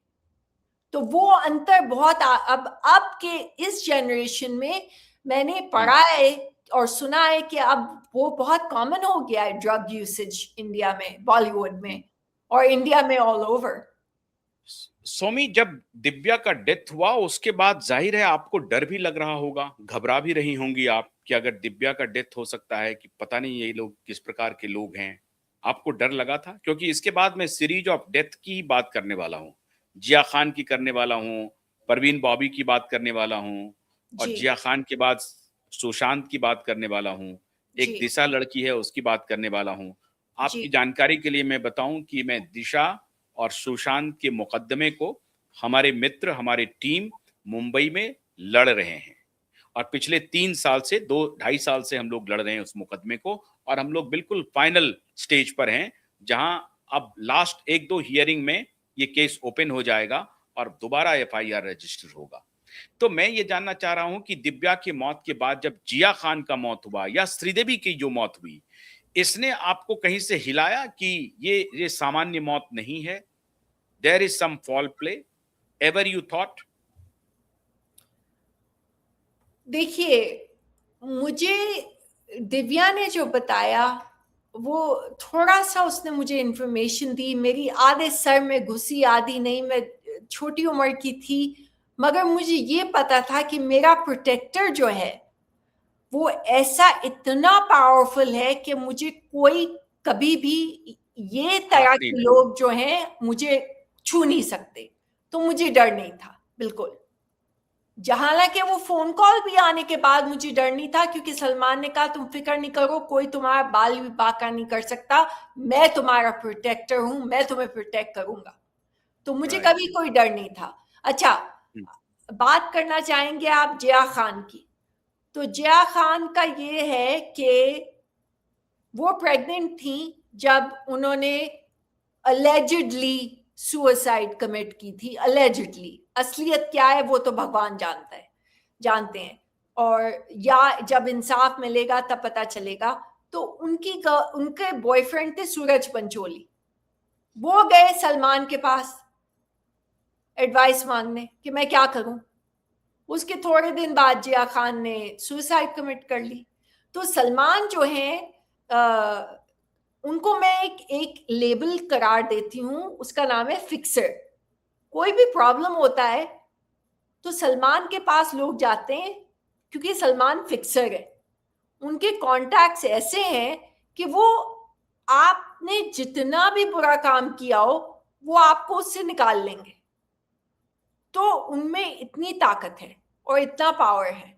Speaker 2: तो वो अंतर बहुत अब के इस जनरेशन में मैंने
Speaker 1: हम्म।
Speaker 2: पढ़ा है और सुना है कि अब वो बहुत कॉमन हो गया है, ड्रग यूसेज इंडिया में, बॉलीवुड में और इंडिया में ऑल ओवर।
Speaker 1: सोमी, जब दिव्या का डेथ हुआ उसके बाद जाहिर है आपको डर भी लग रहा होगा, घबरा भी रही होंगी आप कि अगर दिव्या का डेथ हो सकता है, कि पता नहीं ये लोग किस प्रकार के लोग हैं। आपको डर लगा था? क्योंकि इसके बाद मैं सीरीज ऑफ डेथ की बात करने वाला हूँ, जिया खान की करने वाला हूँ, परवीन बॉबी की बात करने वाला हूँ, और
Speaker 2: जी
Speaker 1: जिया खान के बाद सुशांत की बात करने वाला हूँ, एक
Speaker 2: जी
Speaker 1: दिशा लड़की है उसकी बात करने वाला हूँ।
Speaker 2: जी
Speaker 1: आपकी जानकारी के लिए मैं बताऊं कि मैं दिशा और सुशांत के मुकदमे को, हमारे मित्र, हमारी टीम मुंबई में लड़ रहे हैं, और पिछले 3 साल से, 2 ढाई साल से हम लोग लड़ रहे हैं उस मुकदमे को, और हम लोग बिल्कुल फाइनल स्टेज पर हैं, जहां अब लास्ट 1-2 हियरिंग में ये केस ओपन हो जाएगा और दोबारा एफआईआर रजिस्टर होगा। तो मैं ये जानना चाह रहा हूं कि दिव्या की मौत के बाद जब जिया खान का मौत हुआ या श्रीदेवी की जो मौत हुई, इसने आपको कहीं से हिलाया कि ये सामान्य मौत नहीं है, there is some foul play, ever you thought?
Speaker 2: देखिए, मुझे दिव्या ने जो बताया वो थोड़ा सा उसने मुझे इंफॉर्मेशन दी, मेरी आधे सर में घुसी आधी नहीं, मैं छोटी उम्र की थी, मगर मुझे ये पता था कि मेरा प्रोटेक्टर जो है वो ऐसा इतना पावरफुल है कि मुझे कोई कभी भी, ये तरह
Speaker 1: आखिरी
Speaker 2: के
Speaker 1: नहीं।
Speaker 2: लोग जो हैं मुझे छू नहीं सकते। तो मुझे डर नहीं था बिल्कुल। हालांकि वो फोन कॉल भी आने के बाद मुझे डर नहीं था, क्योंकि सलमान ने कहा तुम फिक्र नहीं करो, कोई तुम्हारा बाल भी बाका नहीं कर सकता, मैं तुम्हारा प्रोटेक्टर हूं, मैं तुम्हें प्रोटेक्ट करूंगा। तो मुझे
Speaker 1: राइट।
Speaker 2: कभी कोई डर नहीं था। अच्छा, बात करना चाहेंगे आप जिया खान की। तो जिया खान का ये है कि वो प्रेग्नेंट थी जब उन्होंने अलेजिडली सुसाइड कमिट की थी। अलेजिडली, असलियत क्या है वो तो भगवान जानते हैं, और या जब इंसाफ मिलेगा तब पता चलेगा। तो उनके बॉयफ्रेंड थे सूरज पंचोली, वो गए सलमान के पास एडवाइस मांगने कि मैं क्या करूं। उसके थोड़े दिन बाद जिया खान ने सुसाइड कमिट कर ली। तो सलमान जो है, उनको मैं एक लेबल करार देती हूँ, उसका नाम है फिक्सर। कोई भी प्रॉब्लम होता है तो सलमान के पास लोग जाते हैं, क्योंकि सलमान फिक्सर है। उनके कॉन्टैक्ट्स ऐसे हैं कि वो, आपने जितना भी बुरा काम किया हो वो आपको उससे निकाल लेंगे। तो उनमें इतनी ताकत है और इतना पावर है।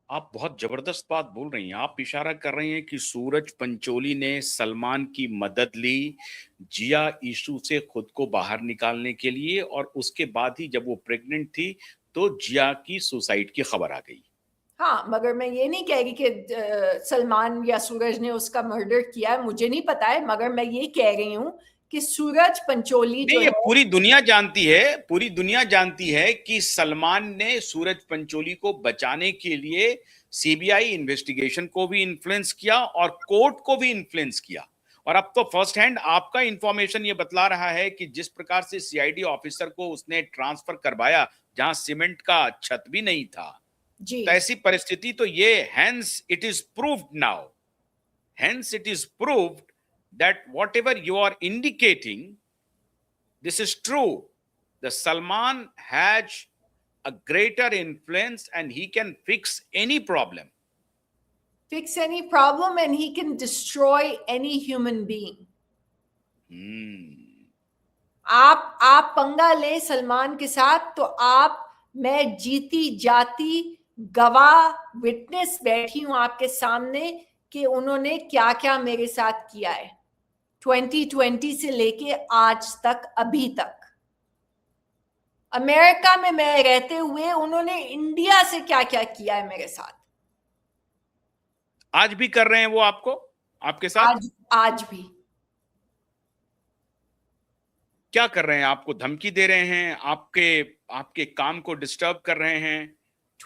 Speaker 1: आप बहुत जबरदस्त बात बोल रही हैं। आप इशारा कर रही हैं कि सूरज पंचोली ने सलमान की मदद ली जिया इशू से खुद को बाहर निकालने के लिए, और उसके बाद ही जब वो प्रेग्नेंट थी तो जिया की सुसाइड की खबर आ गई।
Speaker 2: हाँ, मगर मैं ये नहीं कह रही कि सलमान या सूरज ने उसका मर्डर किया है, मुझे नहीं पता है, मगर मैं ये कह रही हूँ कि सूरज पंचोली
Speaker 1: नहीं,
Speaker 2: जो
Speaker 1: ये
Speaker 2: है।
Speaker 1: पूरी दुनिया जानती है, पूरी दुनिया जानती है कि सलमान ने सूरज पंचोली को बचाने के लिए सीबीआई इन्वेस्टिगेशन को भी इन्फ्लुएंस किया और कोर्ट को भी इन्फ्लुएंस किया। और अब तो फर्स्ट हैंड आपका इंफॉर्मेशन ये बतला रहा है कि जिस प्रकार से सीआईडी ऑफिसर को उसने ट्रांसफर करवाया, जहां सीमेंट का छत भी नहीं था,
Speaker 2: जी
Speaker 1: तो ऐसी परिस्थिति तो ये, hence it is proved now, hence it is proved that whatever you are indicating, this is true. The Salman has a greater influence and he can fix any problem.
Speaker 2: fix any problem and he can destroy any human being. आप पंगा ले सलमान के साथ तो मैं जीती जाती गवाह विटनेस बैठी हूं आपके सामने कि उन्होंने क्या क्या मेरे साथ किया है 2020 से लेके आज तक, अभी तक। अमेरिका में मैं रहते हुए उन्होंने इंडिया से क्या क्या किया है मेरे साथ।
Speaker 1: आज भी कर रहे हैं वो आपके साथ?
Speaker 2: आज भी।
Speaker 1: क्या कर रहे हैं? आपको धमकी दे रहे हैं? आपके काम को डिस्टर्ब कर रहे हैं?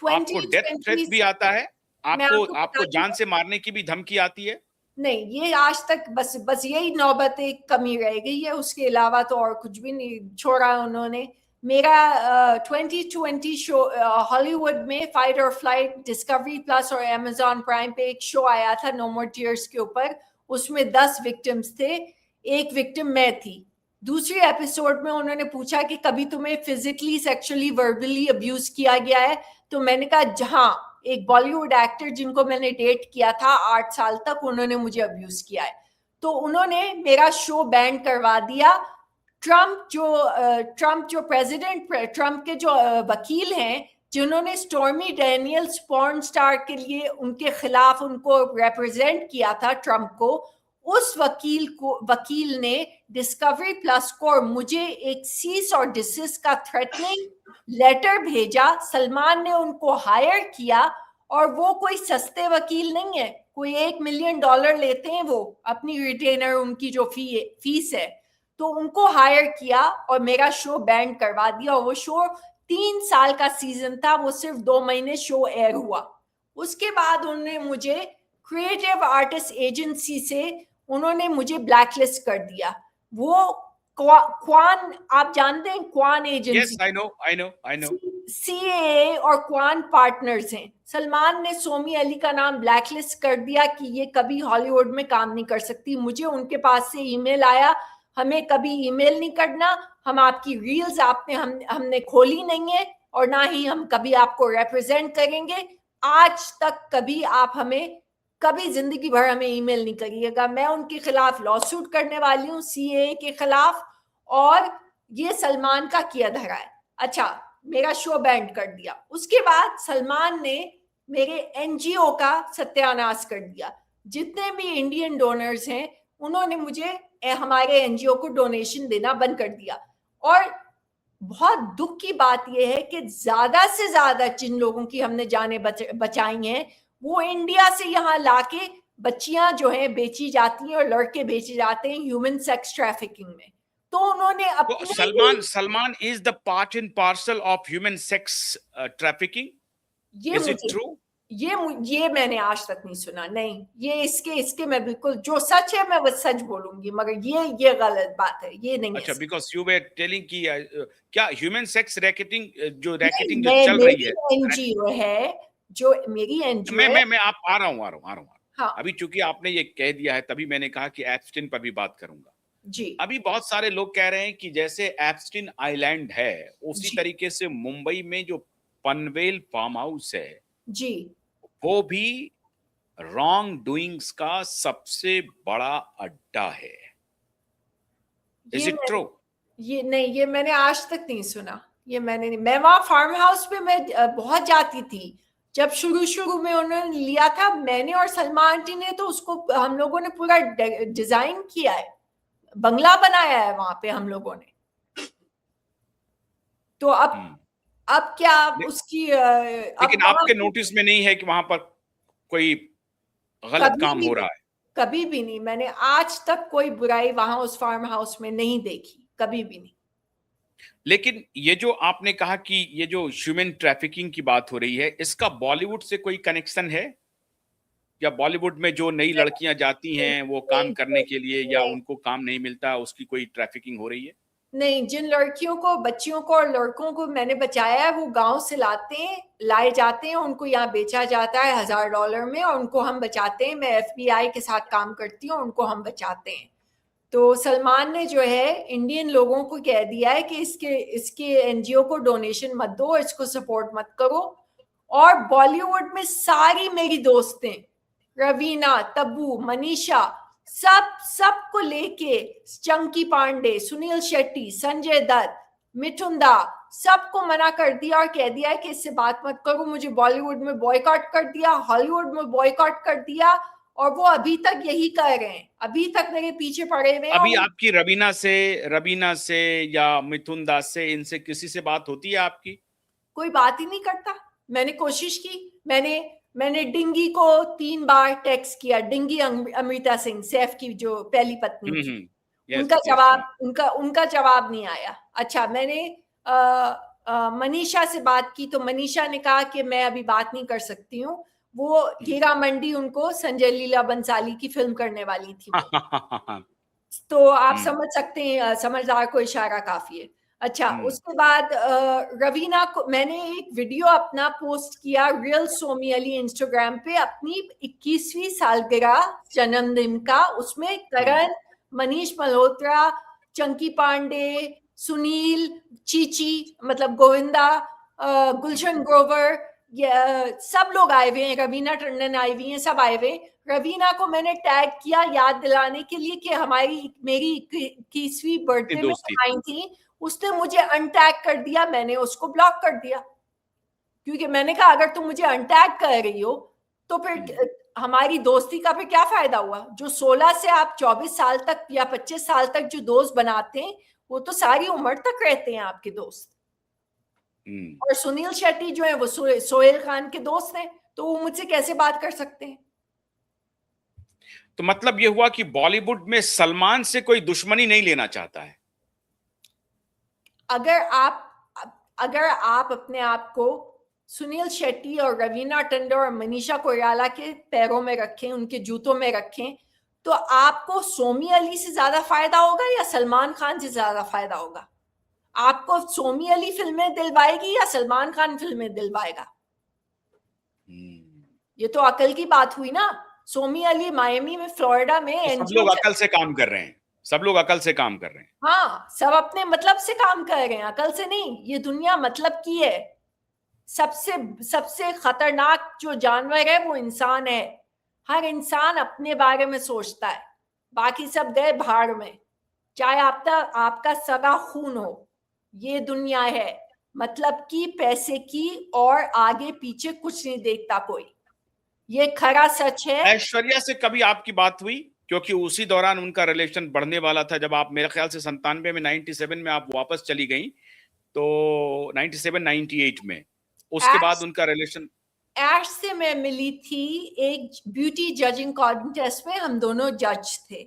Speaker 1: आपको डेथ थ्रेट भी आता है? आपको जान से मारने की भी धमकी आती है?
Speaker 2: नहीं, ये आज तक बस यही नौबत एक कमी रह गई है, उसके अलावा तो और कुछ भी नहीं छोड़ा उन्होंने। मेरा 2020 शो हॉलीवुड में फाइट और फ्लाइट डिस्कवरी प्लस और अमेजॉन प्राइम पे एक शो आया था नो मोर टीयर्स के ऊपर। उसमें 10 विक्टिम्स थे, एक विक्टिम मैं थी। दूसरे एपिसोड में उन्होंने पूछा कि कभी तुम्हें फिजिकली सेक्सुअली वर्बली अब्यूज किया गया है? तो मैंने कहा जहां एक बॉलीवुड एक्टर जिनको मैंने डेट किया था 8 साल तक, उन्होंने मुझे अब्यूज किया है। तो उन्होंने मेरा शो बैन करवा दिया। ट्रम्प जो प्रेसिडेंट, ट्रम्प के जो वकील हैं जिन्होंने स्टॉर्मी डैनियल्स पॉर्न स्टार के लिए उनके खिलाफ उनको रिप्रेजेंट किया था ट्रम्प को, उस वकील ने डिस्कवरी प्लस को और मुझे एक सीज और डिसिस्ट का थ्रेटनिंग लेटर भेजा। सलमान ने उनको हायर किया और वो कोई सस्ते वकील नहीं है, कोई $1 मिलियन लेते हैं वो अपनी रिटेनर, उनकी जो फीस है। तो उनको हायर किया और मेरा शो बैन करवा दिया। और वो शो 3 साल का सीजन था, वो सिर्फ 2 महीने शो एयर हुआ। उसके बाद उन्होंने मुझे क्रिएटिव आर्टिस्ट एजेंसी से उन्होंने मुझे ब्लैकलिस्ट कर दिया। वो क्वान, आप जानते हैं Kwan agency?
Speaker 1: Yes, I know.
Speaker 2: CAA और क्वान पार्टनर्स हैं। सलमान ने सोमी अली का नाम ब्लैकलिस्ट कर दिया कि ये कभी हॉलीवुड में काम नहीं कर सकती। मुझे उनके पास से ईमेल आया, हमें कभी ईमेल नहीं करना, हम आपकी रील्स हमने खोली नहीं है और ना ही हम कभी आपको रिप्रेजेंट करेंगे। आज तक कभी जिंदगी भर हमें ईमेल नहीं करिएगा। मैं उनके खिलाफ लॉसूट करने वाली हूँ, CAA के खिलाफ, और ये सलमान का किया धरा है। अच्छा, मेरा शो बैंड कर दिया। उसके बाद सलमान ने मेरे NGO का सत्यानाश कर दिया। जितने भी इंडियन डोनर्स हैं उन्होंने मुझे हमारे NGO को डोनेशन देना बंद कर दिया। और बहुत दुख की बात यह है कि ज्यादा से ज्यादा जिन लोगों की हमने जाने बचाई हैं वो इंडिया से यहाँ लाके बच्चियां जो हैं बेची जाती हैं और लड़के बेचे जाते हैं ह्यूमन सेक्स ट्रैफिकिंग में। तो उन्होंने अपने
Speaker 1: Salman is the part and parcel of human sex trafficking. Is it true?
Speaker 2: ये मैंने आज तक नहीं सुना। नहीं, ये इसके मैं बिल्कुल, जो सच है मैं वो सच बोलूंगी, मगर ये गलत बात है, ये नहीं।
Speaker 1: अच्छा, बिकॉज यू वर टेलिंग कि क्या ह्यूमन सेक्स रैकेटिंग जो चल रही है
Speaker 2: NGO है, जो मेरी NGO
Speaker 1: मैं आप आ रहा हूँ। हाँ। अभी चूंकि आपने ये कह दिया है तभी मैंने कहा कि एप्स्टिन पर भी बात करूंगा
Speaker 2: जी।
Speaker 1: अभी बहुत सारे लोग कह रहे हैं कि जैसे एप्स्टिन आइलैंड है उसी तरीके से मुंबई में जो पनवेल फार्म हाउस है
Speaker 2: जी,
Speaker 1: वो भी रॉन्ग डूइंग्स का सबसे बड़ा अड्डा है। Is it true?
Speaker 2: ये मैंने आज तक नहीं सुना। मैं वहां फार्म हाउस पे मैं बहुत जाती थी जब शुरू में उन्होंने लिया था। मैंने और सलमान जी ने तो उसको, हम लोगों ने पूरा डिजाइन किया है, बंगला बनाया है वहां पे हम लोगों ने। तो अब क्या उसकी
Speaker 1: लेकिन आपके नोटिस में नहीं है कि वहां पर कोई गलत काम हो रहा है?
Speaker 2: कभी भी नहीं। मैंने आज तक कोई बुराई वहां उस फार्म हाउस में नहीं देखी, कभी भी नहीं।
Speaker 1: लेकिन ये जो आपने कहा कि ये जो ह्यूमन ट्रैफिकिंग की बात हो रही है, इसका बॉलीवुड से कोई कनेक्शन है? या बॉलीवुड में जो नई लड़कियां जाती हैं वो काम करने के लिए या उनको काम नहीं मिलता, उसकी कोई ट्रैफिकिंग हो रही है?
Speaker 2: नहीं, जिन लड़कियों को, बच्चियों को और लड़कों को मैंने बचाया है वो गांव से लाए जाते हैं, उनको यहाँ बेचा जाता है $1000 में और उनको हम बचाते हैं। मैं FBI के साथ काम करती हूँ, उनको हम बचाते हैं। तो सलमान ने जो है इंडियन लोगों को कह दिया है कि इसके NGO को डोनेशन मत दो, इसको सपोर्ट मत करो। और बॉलीवुड में सारी मेरी दोस्तें रवीना, तब्बू, मनीषा, सबको लेके, चंकी पांडे, सुनील शेट्टी, संजय दत्त, मिथुन दा, सबको मना कर दिया और कह दिया कि इससे बात मत करो। मुझे बॉलीवुड में बॉयकॉट कर दिया, हॉलीवुड में बॉयकॉट कर दिया, और वो अभी तक यही कर रहे हैं, अभी तक मेरे पीछे पड़े हुए हैं।
Speaker 1: अभी आपकी रवीना से या मिथुन दास से, इनसे किसी से बात होती है आपकी?
Speaker 2: कोई बात ही नहीं करता। मैंने कोशिश की, मैंने डिंगी को 3 बार टेक्स्ट किया, डिंगी अमृता सिंह, सैफ की जो पहली पत्नी थी। उनका जवाब नहीं आया। अच्छा, मैंने मनीषा से बात की, तो मनीषा ने कहा कि मैं अभी बात नहीं कर सकती हूँ। वो हीरा मंडी उनको संजय लीला बंसाली की फिल्म करने वाली थी। तो आप समझ सकते हैं, समझदार को इशारा काफी है। अच्छा, उसके बाद रवीना को मैंने एक वीडियो अपना पोस्ट किया, रियल सोमी अली इंस्टाग्राम पे, अपनी 21वीं सालगिरह जन्मदिन का। उसमें करण, मनीष मल्होत्रा, चंकी पांडे, सुनील, चीची मतलब गोविंदा, गुलशन ग्रोवर, सब लोग आए हुए हैं, रवीना टंडन आई हुई हैं, सब आए हुए। रवीना को मैंने टैग किया याद दिलाने के लिए कि मेरी 21वीं बर्थडे में आई थी। उसने मुझे अनटैग कर दिया, मैंने उसको ब्लॉक कर दिया, क्योंकि मैंने कहा अगर तुम मुझे अनटैग कर रही हो तो फिर हमारी दोस्ती का फिर क्या फायदा हुआ? जो 16 से आप 24 साल तक या 25 साल तक जो दोस्त बनाते हैं, वो तो सारी उम्र तक रहते हैं आपके दोस्त। और सुनील शेट्टी जो है वो सोहेल खान के दोस्त हैं, तो वो मुझसे कैसे बात कर सकते हैं?
Speaker 1: तो मतलब ये हुआ कि बॉलीवुड में सलमान से कोई दुश्मनी नहीं लेना चाहता है।
Speaker 2: अगर आप अपने आप को सुनील शेट्टी और रवीना टंडन और मनीषा कोइराला के पैरों में रखें, उनके जूतों में रखें, तो आपको सोमी अली से ज्यादा फायदा होगा या सलमान खान से ज्यादा फायदा होगा? आपको सोमी अली फिल्में दिलवाएगी या सलमान खान फिल्में दिलवाएगा? ये तो अकल की बात हुई ना। सोमी अली मायामी में, फ्लोरिडा में
Speaker 1: तो सब लोग अकल से काम कर रहे हैं, सब लोग अकल से काम कर रहे हैं।
Speaker 2: हाँ, सब अपने मतलब से काम कर रहे हैं, अकल से नहीं। ये दुनिया मतलब की है। सबसे खतरनाक जो जानवर है वो इंसान है। हर इंसान अपने बारे में सोचता है, बाकी सब गए भाड़ में। चाहे आपका सगा खून हो, ये दुनिया है मतलब की, पैसे की, और आगे पीछे कुछ नहीं देखता कोई। ये खरा सच है।
Speaker 1: ऐश्वर्या से कभी आपकी बात हुई? क्योंकि उसी दौरान उनका रिलेशन बढ़ने वाला था, जब आप मेरे ख्याल से 97 में, 97 में आप वापस चली गई, तो 97 98 में उसके बाद उनका रिलेशन।
Speaker 2: ऐश से मैं मिली थी एक ब्यूटी जजिंग कॉन्टेस्ट में, हम दोनों जज थे।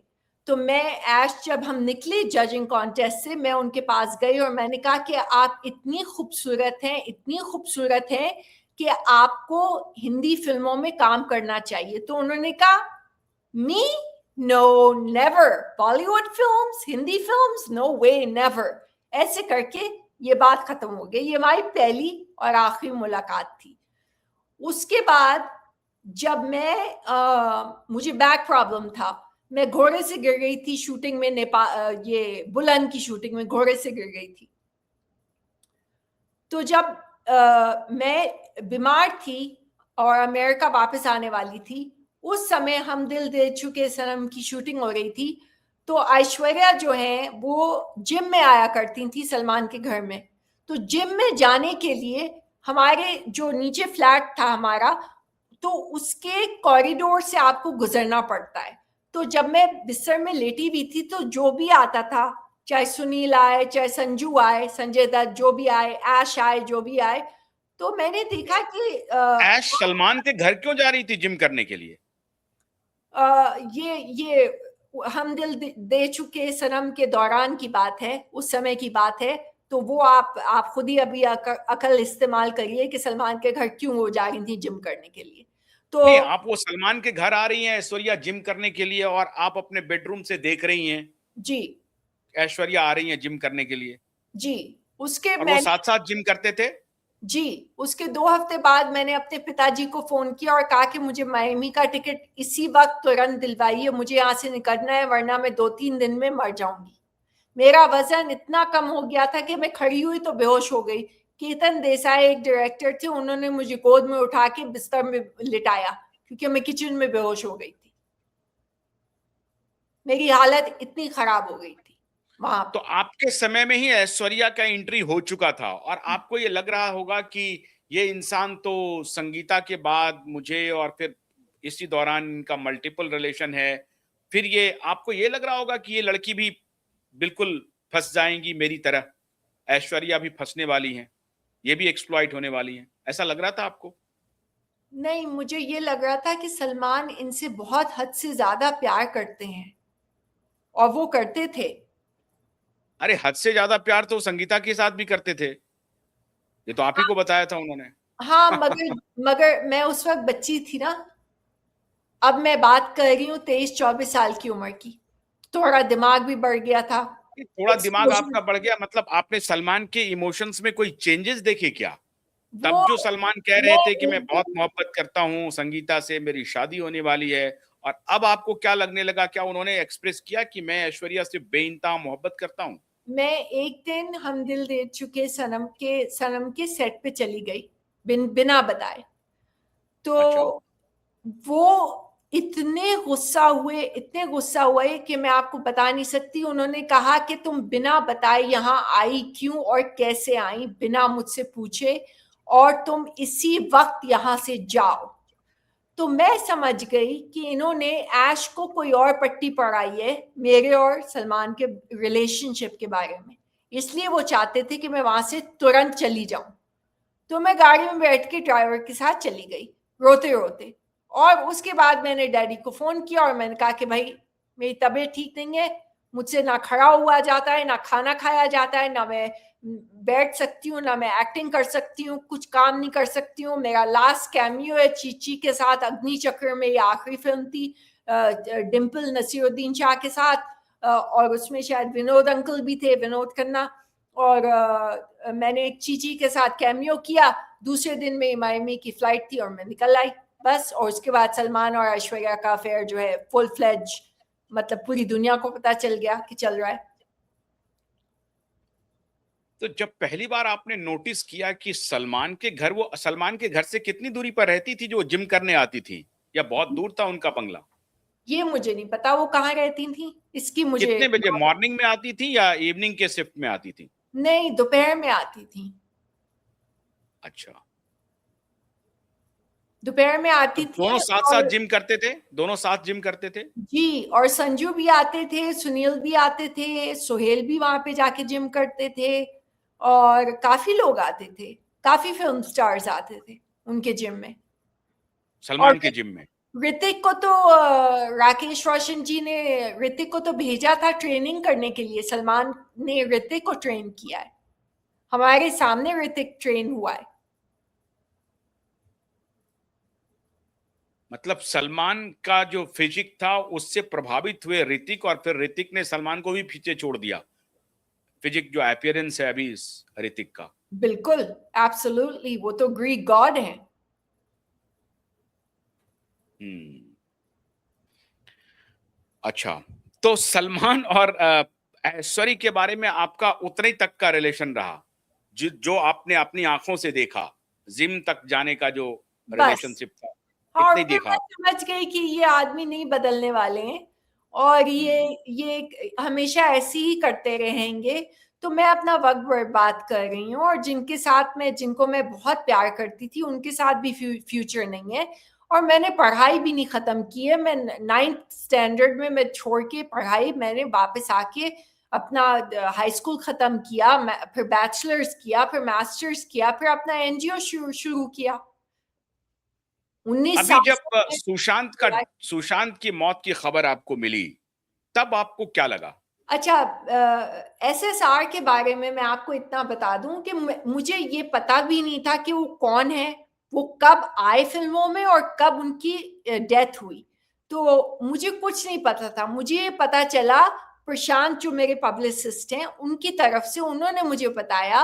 Speaker 2: तो मैं ऐश, जब हम निकले जजिंग कॉन्टेस्ट से, मैं उनके पास गई और मैंने कहा कि आप इतनी खूबसूरत हैं, इतनी खूबसूरत हैं कि आपको हिंदी फिल्मों में काम करना चाहिए। तो उन्होंने कहा, me? No, never. Bollywood films, Hindi films, no way, never. ऐसे करके ये बात खत्म हो गई। ये हमारी पहली और आखिरी मुलाकात थी। उसके बाद जब मुझे बैक प्रॉब्लम था, मैं घोड़े से गिर गई थी शूटिंग में, ये बुलंद की शूटिंग में घोड़े से गिर गई थी। तो जब मैं बीमार थी और अमेरिका वापस आने वाली थी, उस समय हम दिल दे चुके सनम की शूटिंग हो रही थी। तो ऐश्वर्या जो है वो जिम में आया करती थी सलमान के घर में। तो जिम में जाने के लिए हमारे जो नीचे फ्लैट था हमारा, तो उसके कॉरिडोर से आपको गुजरना पड़ता है। तो जब मैं बिस्तर में लेटी हुई थी, तो जो भी आता था, चाहे सुनील आए, चाहे संजू आए, संजय दत्त, जो भी आए, ऐश आए, जो भी आए, तो मैंने देखा कि
Speaker 1: ऐश सलमान के घर क्यों जा रही थी जिम करने के लिए?
Speaker 2: ये हम दिल दे चुके सनम के दौरान की बात है, उस समय की बात है। तो वो आप खुद ही अभी अकल इस्तेमाल करिए कि सलमान के घर क्यों वो जा रही थी जिम करने के लिए। तो
Speaker 1: नहीं, आप वो सलमान के घर आ रही हैं ऐश्वर्या जिम करने के लिए, और आप अपने बेडरूम से देख रही हैं
Speaker 2: जी,
Speaker 1: ऐश्वर्या आ रही हैं जिम करने के लिए।
Speaker 2: जी, उसके
Speaker 1: और वो साथ साथ जिम करते थे?
Speaker 2: जी, उसके 2 हफ्ते बाद मैंने अपने पिताजी को फोन किया और कहा कि मुझे मायामी का टिकट इसी वक्त तुरंत दिलवाइए, मुझे यहाँ से निकलना है, वरना मैं 2-3 दिन में मर जाऊंगी। मेरा वजन इतना कम हो गया था कि मैं खड़ी हुई तो बेहोश हो गई। केतन देसाई एक डायरेक्टर थे, उन्होंने मुझे गोद में उठा के बिस्तर में लिटाया क्योंकि मैं किचन में बेहोश हो गई थी। मेरी हालत इतनी खराब हो गई थी वहां
Speaker 1: तो
Speaker 2: पर।
Speaker 1: आपके समय में ही ऐश्वर्या का एंट्री हो चुका था और आपको ये लग रहा होगा कि ये इंसान तो संगीता के बाद मुझे, और फिर इसी दौरान इनका मल्टीपल रिलेशन है, फिर ये आपको ये लग रहा होगा कि ये लड़की भी बिल्कुल फंस जाएंगी मेरी तरह, ऐश्वर्या भी फंसने वाली हैं, ये भी एक्सप्लॉइट होने वाली हैं, ऐसा लग रहा था आपको?
Speaker 2: नहीं, मुझे ये लग रहा था कि सलमान इनसे बहुत हद से ज्यादा प्यार करते हैं, और वो करते थे।
Speaker 1: अरे हद से ज्यादा प्यार तो संगीता के साथ भी करते थे, ये तो आप ही को बताया था उन्होंने।
Speaker 2: हाँ, मगर मगर मैं उस वक्त बच्ची थी ना। अब मैं बात कर रही हूँ 23-24 साल की उम्र की। थोड़ा दिमाग भी बढ़ गया था।
Speaker 1: थोड़ा दिमाग
Speaker 2: एक्सप्लोजन।
Speaker 1: आपका बढ़ गया, मतलब आपने सलमान के इमोशंस में कोई चेंजेस देखे क्या?
Speaker 2: वो
Speaker 1: तब जो सलमान कह रहे
Speaker 2: मैं
Speaker 1: थे कि मैं
Speaker 2: एक
Speaker 1: बहुत
Speaker 2: दिन
Speaker 1: मोहब्बत करता हूँ संगीता से, मेरी शादी होने वाली है, और अब आपको क्या लगने लगा? क्या उन्होंने एक्सप्रेस किया कि मैं ऐश्वर्या से बेइंतहा मोहब्बत करता हूँ?
Speaker 2: मैं एक दिन हम दिल दे चुके सनम के सेट पे चली गई, बिना बताए। तो
Speaker 1: अच्छा।
Speaker 2: वो इतने गुस्सा हुए कि मैं आपको बता नहीं सकती। उन्होंने कहा कि तुम बिना बताए यहाँ आई क्यों और कैसे आई, बिना मुझसे पूछे, और तुम इसी वक्त यहाँ से जाओ। तो मैं समझ गई कि इन्होंने ऐश को कोई और पट्टी पढ़ाई है मेरे और सलमान के रिलेशनशिप के बारे में, इसलिए वो चाहते थे कि मैं वहां से तुरंत चली जाऊं। तो मैं गाड़ी में बैठ के ड्राइवर के साथ चली गई, रोते रोते। और उसके बाद मैंने डैडी को फोन किया और मैंने कहा कि भाई, मेरी तबीयत ठीक नहीं है, मुझसे ना खड़ा हुआ जाता है, ना खाना खाया जाता है, ना मैं बैठ सकती हूँ, ना मैं एक्टिंग कर सकती हूँ, कुछ काम नहीं कर सकती हूँ। मेरा लास्ट कैमियो है चीची के साथ अग्नि चक्र में, ये आखिरी फिल्म थी डिम्पल नसीरुद्दीन शाह के साथ। और उसमें शायद विनोद अंकल भी थे, विनोद खन्ना। और मैंने चीची के साथ कैमियो किया। दूसरे दिन में मायमी की फ्लाइट थी और मैं निकल आई बस। और उसके बाद सलमान और ऐश्वर्या का अफेयर जो है फुल फ्लेज, मतलब पूरी दुनिया को पता चल गया कि चल रहा है।
Speaker 1: तो जब पहली बार आपने नोटिस किया कि सलमान के घर, वो सलमान के घर से कितनी दूरी पर रहती थी जो जिम करने आती थी, या बहुत दूर था उनका बंगला?
Speaker 2: ये मुझे नहीं पता वो कहाँ रहती थी, इसकी मुझे
Speaker 1: कितने बजे, मॉर्निंग में आती थी या इवनिंग के शिफ्ट में आती थी?
Speaker 2: नहीं, दोपहर में आती थी।
Speaker 1: अच्छा।
Speaker 2: दोपहर में
Speaker 1: तो
Speaker 2: आती थी।
Speaker 1: दोनों साथ साथ
Speaker 2: और
Speaker 1: जिम करते थे? दोनों साथ जिम करते थे?
Speaker 2: जी, और संजू भी आते थे, सुनील भी आते थे, सोहेल भी वहां पे जाके जिम करते थे, और काफी लोग आते थे। काफी फिल्म स्टार्स आते थे उनके जिम में। और
Speaker 1: सलमान के जिम में?
Speaker 2: ऋतिक को तो राकेश रोशन जी ने ऋतिक को तो भेजा था ट्रेनिंग करने के लिए। सलमान ने ऋतिक को ट्रेन किया है, हमारे सामने ऋतिक ट्रेन हुआ है।
Speaker 1: मतलब सलमान का जो फिजिक था उससे प्रभावित हुए ऋतिक, और फिर ऋतिक ने सलमान को भी पीछे छोड़ दिया, फिजिक जो अपीयरेंस है अभी इस ऋतिक का।
Speaker 2: बिल्कुल, एब्सोल्युटली, वो तो ग्रीक गॉड है।
Speaker 1: हम्म। अच्छा, तो सलमान और ऐश्वर्या के बारे में आपका उतने तक का रिलेशन रहा, जो आपने अपनी आंखों से देखा, जिम तक जाने का जो
Speaker 2: बस।
Speaker 1: रिलेशनशिप था,
Speaker 2: हाँ, और
Speaker 1: इतने ही
Speaker 2: फिर
Speaker 1: देखा
Speaker 2: मैं
Speaker 1: आपने?
Speaker 2: समझ गई कि ये आदमी नहीं बदलने वाले हैं, और
Speaker 1: हम्म।
Speaker 2: ये हमेशा ऐसे ही करते रहेंगे। तो मैं अपना वक्त बर्बाद कर रही हूँ, और जिनको मैं बहुत प्यार करती थी उनके साथ भी फ्यूचर नहीं है। और मैंने पढ़ाई भी नहीं खत्म की है। मैं 9th स्टैंडर्ड में मैं छोड़ के पढ़ाई, मैंने वापस आके अपना हाई स्कूल खत्म किया, फिर बैचलर्स किया, फिर मास्टर्स किया, फिर अपना एनजीओ शुरू किया। 19
Speaker 1: अभी
Speaker 2: साल
Speaker 1: जब
Speaker 2: से मैं पढ़ाई।
Speaker 1: सुशांत की मौत की खबर आपको मिली, तब आपको क्या लगा?
Speaker 2: अच्छा, एसएसआर के बारे में मैं आपको इतना बता दूं कि मुझे ये पता भी नहीं था कि वो कौन है, वो कब आए फिल्मों में और कब उनकी डेथ हुई। तो मुझे कुछ नहीं पता था। मुझे ये पता चला, प्रशांत जो मेरे पब्लिसिस्ट हैं उनकी तरफ से, उन्होंने मुझे बताया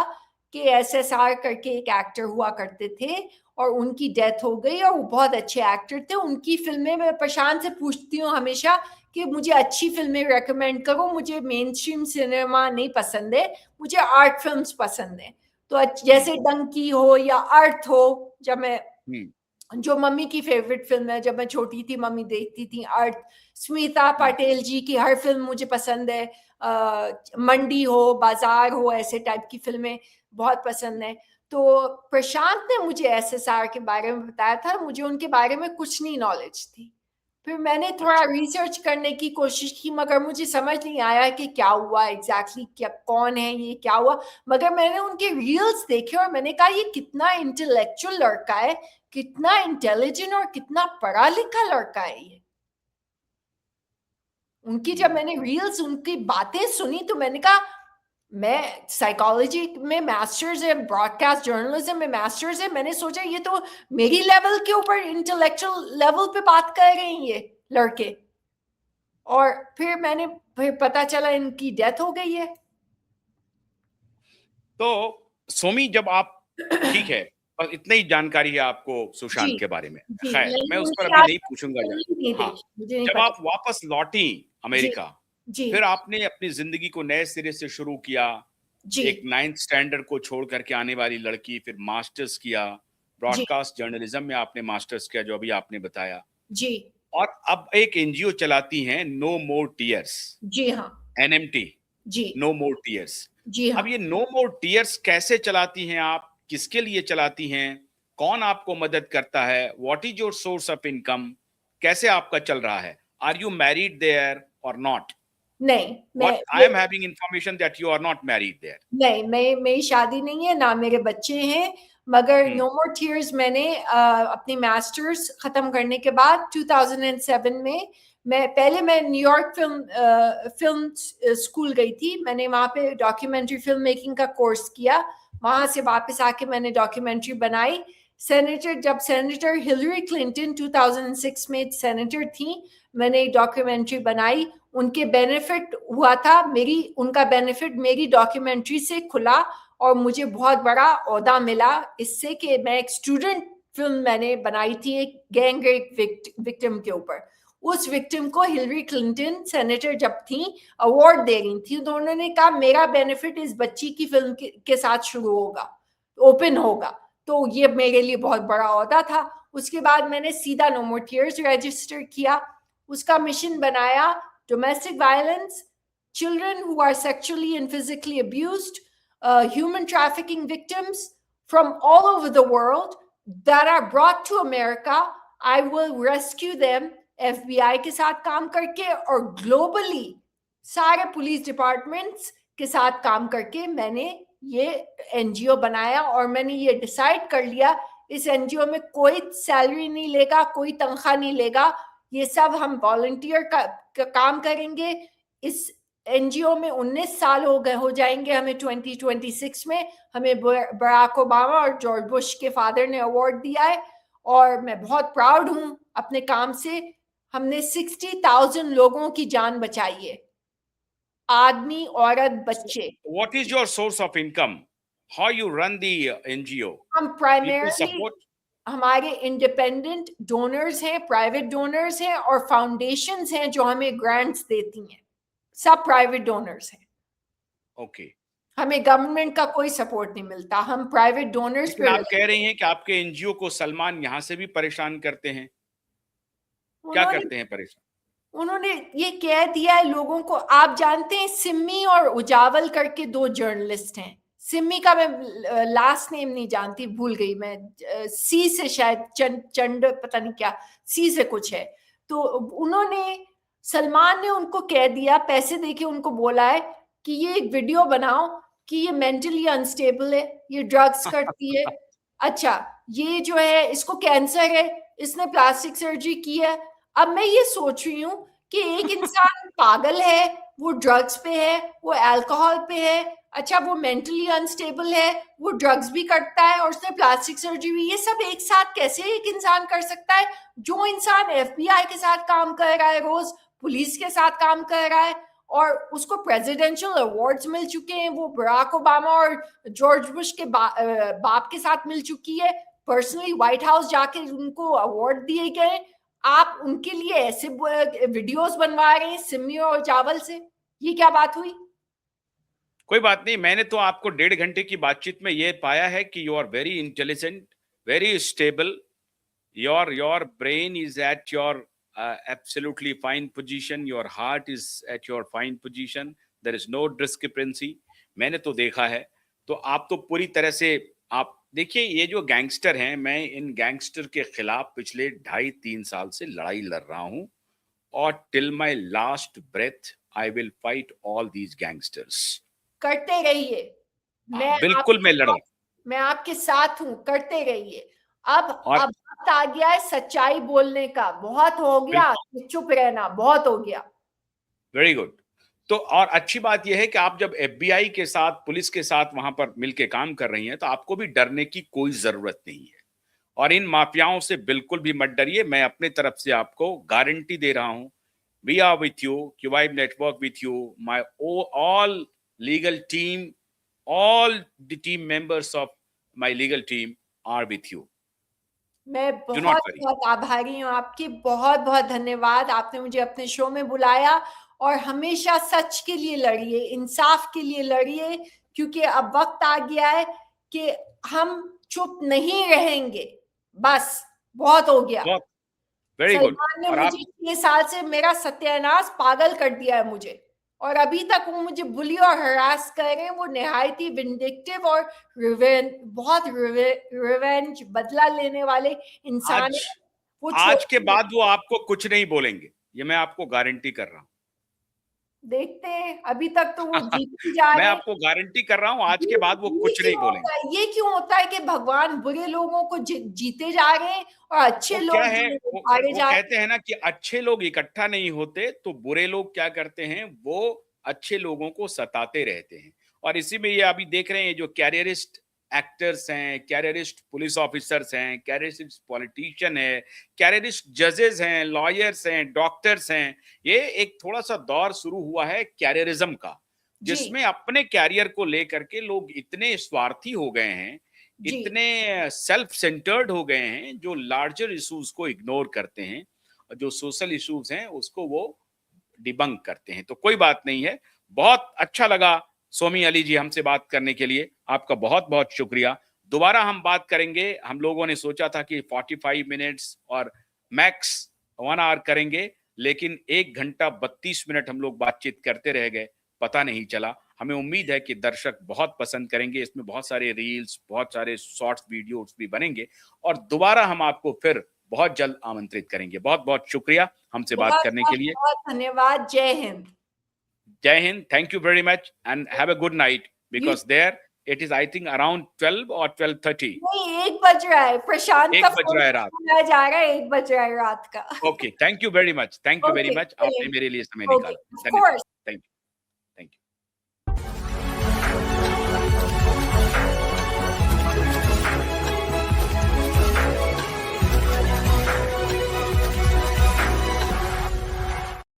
Speaker 2: कि एसएसआर करके एक एक्टर हुआ करते थे और उनकी डेथ हो गई, और वो बहुत अच्छे एक्टर थे। उनकी फिल्में मैं प्रशांत से पूछती हूँ हमेशा कि मुझे अच्छी फिल्में रेकमेंड करो, मुझे मेन स्ट्रीम सिनेमा नहीं पसंद है, मुझे आर्ट फिल्म्स पसंद है। तो
Speaker 1: हम्म।
Speaker 2: जैसे डंकी हो या अर्थ हो, जब मैं
Speaker 1: हम्म।
Speaker 2: जो मम्मी की फेवरेट फिल्म है, जब मैं छोटी थी मम्मी देखती थी अर्थ। स्मिता पाटिल जी की हर फिल्म मुझे पसंद है। मंडी हो, बाजार हो, ऐसे टाइप की फिल्में बहुत पसंद है। तो प्रशांत ने मुझे एसएसआर के बारे में बताया था, मुझे उनके बारे में कुछ नहीं नॉलेज थी। फिर मैंने थोड़ा
Speaker 1: अच्छा।
Speaker 2: रिसर्च करने की कोशिश की, मगर मुझे समझ नहीं आया कि क्या हुआ एग्जैक्टली, क्या कौन है ये, क्या हुआ। मगर मैंने उनके रील्स देखे और मैंने कहा ये कितना इंटेलेक्चुअल लड़का है, कितना इंटेलिजेंट और कितना पढ़ा लिखा लड़का है ये। उनकी जब मैंने रील्स, उनकी बातें सुनी तो मैंने कहा, मैं साइकोलॉजी में मास्टर्स है, ब्रॉडकास्ट जर्नलिज्म में मास्टर्स है, मैंने सोचा ये तो मेरी लेवल के ऊपर इंटेलेक्चुअल लेवल पे बात कर रहे हैं ये लड़के। और फिर पता चला इनकी डेथ हो गई है।
Speaker 1: तो सोमी, जब आप, ठीक है, और इतनी ही जानकारी है आपको
Speaker 2: जी
Speaker 1: सुशांत के बारे में,
Speaker 2: जी,
Speaker 1: खैर मैं
Speaker 2: मैंने
Speaker 1: उस पर
Speaker 2: उनकी
Speaker 1: अभी
Speaker 2: आज
Speaker 1: नहीं
Speaker 2: तक
Speaker 1: पूछूंगा
Speaker 2: फिल्म ही नहीं
Speaker 1: हाँ,
Speaker 2: देखी, मुझे नहीं
Speaker 1: जब
Speaker 2: पता।
Speaker 1: आप वापस लौटी
Speaker 2: जी
Speaker 1: अमेरिका,
Speaker 2: जी
Speaker 1: फिर आपने अपनी जिंदगी को नए सिरे से शुरू किया।
Speaker 2: जी
Speaker 1: एक 9th स्टैंडर्ड को छोड़ करके आने वाली लड़की, फिर मास्टर्स किया,
Speaker 2: जी
Speaker 1: ब्रॉडकास्ट जर्नलिज्म में आपने मास्टर्स किया जो अभी आपने बताया,
Speaker 2: जी
Speaker 1: और अब एक एनजीओ चलाती हैं, नो मोर टीयर्स,
Speaker 2: जी हाँ
Speaker 1: एनएमटी,
Speaker 2: जी
Speaker 1: नो मोर टीयर्स।
Speaker 2: जी हाँ।
Speaker 1: अब ये नो मोर टीयर्स कैसे चलाती हैं आप, किसके लिए चलाती हैं, कौन आपको मदद करता है, what is your source of income, कैसे आपका चल रहा है, आर यू मैरिड देयर और नॉट?
Speaker 2: नहीं,
Speaker 1: what I am having information that you are not married there.
Speaker 2: मेरी शादी नहीं है, ना मेरे बच्चे हैं। मगर
Speaker 1: हम्म।
Speaker 2: नो मोर टीयर्स मैंने अपनी मास्टर्स खत्म करने के बाद 2007 में, मैं न्यूयॉर्क फिल्म स्कूल गई थी। मैंने वहाँ पे डॉक्यूमेंट्री फिल्म मेकिंग का कोर्स किया। वहाँ से वापस आके मैंने डॉक्यूमेंट्री बनाई। जब सेनेटर हिलरी क्लिंटन 2006 में सेनेटर थी, मैंने एक डॉक्यूमेंट्री बनाई। उनके बेनिफिट हुआ था, मेरी उनका बेनिफिट मेरी डॉक्यूमेंट्री से खुला और मुझे बहुत बड़ा ओहदा मिला इससे, कि मैं एक स्टूडेंट फिल्म मैंने बनाई थी एक गैंग रेप विक्टिम के ऊपर। उस विक्टिम को हिलरी क्लिंटन सेनेटर जब थी अवार्ड दे रही थी, तो उन्होंने कहा मेरा बेनिफिट इस बच्ची की फिल्म के साथ शुरू होगा, ओपन होगा। तो ये मेरे लिए बहुत बड़ा ओहदा था। उसके बाद मैंने सीधा नो मोर टीयर्स रजिस्टर किया, उसका मिशन बनाया, domestic violence, children who are sexually and physically abused, human trafficking victims from all over the world that are brought to America. I will rescue them FBI के साथ काम करके और globally सारे पुलिस डिपार्टमेंट्स के साथ काम करके मैंने ये एनजीओ बनाया। और मैंने ये डिसाइड कर लिया इस एनजीओ में कोई सैलरी नहीं लेगा, कोई तनख्वाह नहीं लेगा, ये सब हम वॉलंटियर का काम करेंगे। इस एनजीओ में 19 साल हो जाएंगे हमें 2026 में। हमें बराक ओबामा और जॉर्ज बुश के फादर ने अवार्ड दिया है और मैं बहुत प्राउड हूं अपने काम से। हमने 60,000 लोगों की जान बचाई है, आदमी, औरत, बच्चे।
Speaker 1: What is your source of income? How you run the NGO?
Speaker 2: हम
Speaker 1: People
Speaker 2: प्राइमरली,
Speaker 1: support.
Speaker 2: हमारे इंडिपेंडेंट डोनर्स हैं, प्राइवेट डोनर्स हैं और फाउंडेशंस हैं जो हमें ग्रांट्स देती हैं। सब प्राइवेट डोनर्स हैं।
Speaker 1: Okay.
Speaker 2: हमें गवर्नमेंट का कोई सपोर्ट नहीं मिलता, हम प्राइवेट डोनर्स
Speaker 1: लेकिन
Speaker 2: पे
Speaker 1: आप कह रही हैं कि आपके एनजीओ को सलमान यहां से भी परेशान करते हैं, क्या
Speaker 2: उन्होंने
Speaker 1: करते हैं परेशान?
Speaker 2: उन्होंने ये कह दिया है लोगों को। आप जानते हैं सिम्मी और उजावल करके दो जर्नलिस्ट हैं। सिम्मी का मैं लास्ट नेम नहीं जानती, भूल गई मैं, सी से शायद, चंड पता नहीं क्या, सी से कुछ है। तो उन्होंने, सलमान ने उनको कह दिया, पैसे देके उनको बोला है कि ये एक वीडियो बनाओ कि ये मेंटली अनस्टेबल है, ये ड्रग्स करती है, अच्छा ये जो है इसको कैंसर है, इसने प्लास्टिक सर्जरी की है। अब मैं ये सोच रही हूँ कि एक इंसान पागल है, वो ड्रग्स पे है, वो अल्कोहल पे है, अच्छा वो मेंटली अनस्टेबल है, वो ड्रग्स भी करता है और उसने प्लास्टिक सर्जरी भी, ये सब एक साथ कैसे एक इंसान कर सकता है? जो इंसान एफबीआई के साथ काम कर रहा है, रोज पुलिस के साथ काम कर रहा है और उसको प्रेसिडेंशियल अवार्ड्स मिल चुके हैं, वो बराक ओबामा और जॉर्ज बुश के बाप के साथ मिल चुकी है, पर्सनली व्हाइट हाउस जाके उनको अवार्ड दिए गए, आप उनके लिए ऐसे वीडियोस बनवा रहे हैं सिम्मी और चावल से, ये क्या बात हुई?
Speaker 1: कोई बात नहीं, मैंने तो आपको 1.5 घंटे की बातचीत में यह पाया है कि you are very intelligent, very stable, your brain is at your absolutely fine position, your heart is at your fine position, there is no discrepancy. मैंने तो देखा है। तो आप तो पूरी तरह से, आप देखिए ये जो गैंगस्टर हैं, मैं इन गैंगस्टर के खिलाफ पिछले 2.5-3 साल से लड़ाई लड़ रहा हूं, और till my last breath I will fight all these gangsters.
Speaker 2: करते रहिए।
Speaker 1: बिल्कुल मैं लड़ रहा हूं।
Speaker 2: मैं आपके साथ हूँ, करते रहिए। अब
Speaker 1: और
Speaker 2: वक्त आ गया है सच्चाई बोलने का। बहुत हो गया चुप रहना, बहुत हो गया।
Speaker 1: Very good. तो और अच्छी बात यह है कि आप जब एफबीआई के साथ, पुलिस के साथ वहां पर मिलके काम कर रही हैं, तो आपको भी डरने की कोई जरूरत नहीं है। और इन माफियाओं से बिल्कुल भी मत डरिए। मैं अपने तरफ से आपको गारंटी दे रहा हूं, we are with you, Qvibe network with you, my all legal team, all the team members of my legal team are with you.
Speaker 2: मैं
Speaker 1: Do not
Speaker 2: बहुत
Speaker 1: worry.
Speaker 2: बहुत आभारी हूँ आपकी। बहुत बहुत धन्यवाद, आपने मुझे अपने शो में बुलाया। और हमेशा सच के लिए लड़िए, इंसाफ के लिए लड़िए, क्योंकि अब वक्त आ गया है कि हम चुप नहीं रहेंगे। बस बहुत हो गया।
Speaker 1: Very good.
Speaker 2: सलमान ने
Speaker 1: और
Speaker 2: मुझे 6 साल से मेरा सत्यानाश पागल कर दिया है मुझे, और अभी तक वो मुझे बुली और हरास कर रहे हैं। वो निहायत ही विंडिक्टिव और बहुत रिवेंज, बदला लेने वाले इंसान
Speaker 1: आज
Speaker 2: है। वो
Speaker 1: आज के
Speaker 2: छोड़,
Speaker 1: बाद वो आपको कुछ नहीं बोलेंगे, ये मैं आपको गारंटी कर रहा हूं।
Speaker 2: देखते हैं, अभी तक तो वो जीते जा
Speaker 1: मैं
Speaker 2: रहे हैं।
Speaker 1: आपको गारंटी कर रहा हूं, आज के बाद वो कुछ नहीं बोलेंगे।
Speaker 2: ये क्यों होता है कि भगवान बुरे लोगों को जीते जा रहे हैं और अच्छे
Speaker 1: वो क्या
Speaker 2: लोग
Speaker 1: है,
Speaker 2: हारे
Speaker 1: वो
Speaker 2: जा रहे हैं?
Speaker 1: कहते हैं ना कि अच्छे लोग इकट्ठा नहीं होते, तो बुरे लोग क्या करते हैं, वो अच्छे लोगों को सताते रहते हैं। और इसी में ये अभी देख रहे हैं, जो कैरियरिस्ट एक्टर्स हैं, कैरियरिस्ट पुलिस ऑफिसर्स हैं, कैरियरिस्ट पॉलिटिशियन है, कैरियरिस्ट जजेस हैं, लॉयर्स हैं, डॉक्टर्स हैं, ये एक थोड़ा सा दौर शुरू हुआ है कैरियरिज्म का, जिसमें अपने कैरियर को लेकर के लोग इतने स्वार्थी हो गए हैं, इतने सेल्फ सेंटर्ड हो गए हैं, जो लार्जर इश्यूज को इग्नोर करते हैं, और जो सोशल इश्यूज हैं उसको वो डिबंक करते हैं। तो कोई बात नहीं है। बहुत अच्छा लगा सोमी अली जी हमसे बात करने के लिए, आपका बहुत बहुत शुक्रिया। दोबारा हम बात करेंगे। हम लोगों ने सोचा था कि 45 मिनट्स और मैक्स 1 आवर करेंगे, लेकिन 1 घंटा 32 मिनट हम लोग बातचीत करते रह गए, पता नहीं चला। हमें उम्मीद है कि दर्शक बहुत पसंद करेंगे। इसमें बहुत सारे रील्स, बहुत सारे शॉर्ट्स वीडियोस भी बनेंगे, और दोबारा हम आपको फिर बहुत जल्द आमंत्रित करेंगे। बहुत बहुत शुक्रिया हमसे बात करने के लिए।
Speaker 2: बहुत धन्यवाद। जय Hind.
Speaker 1: Jai Hind. Thank you very much and have a good night, because there it is I think around 12 or 12:30.
Speaker 2: नहीं, 1 बज रहा है। प्रशांत का
Speaker 1: 1 बज रहा है रात।
Speaker 2: फोन जा रहा है, 1 बज रहा है रात का।
Speaker 1: Okay, thank you very much. Thank you very much. आपने मेरे लिए समय निकाला।
Speaker 2: Of course.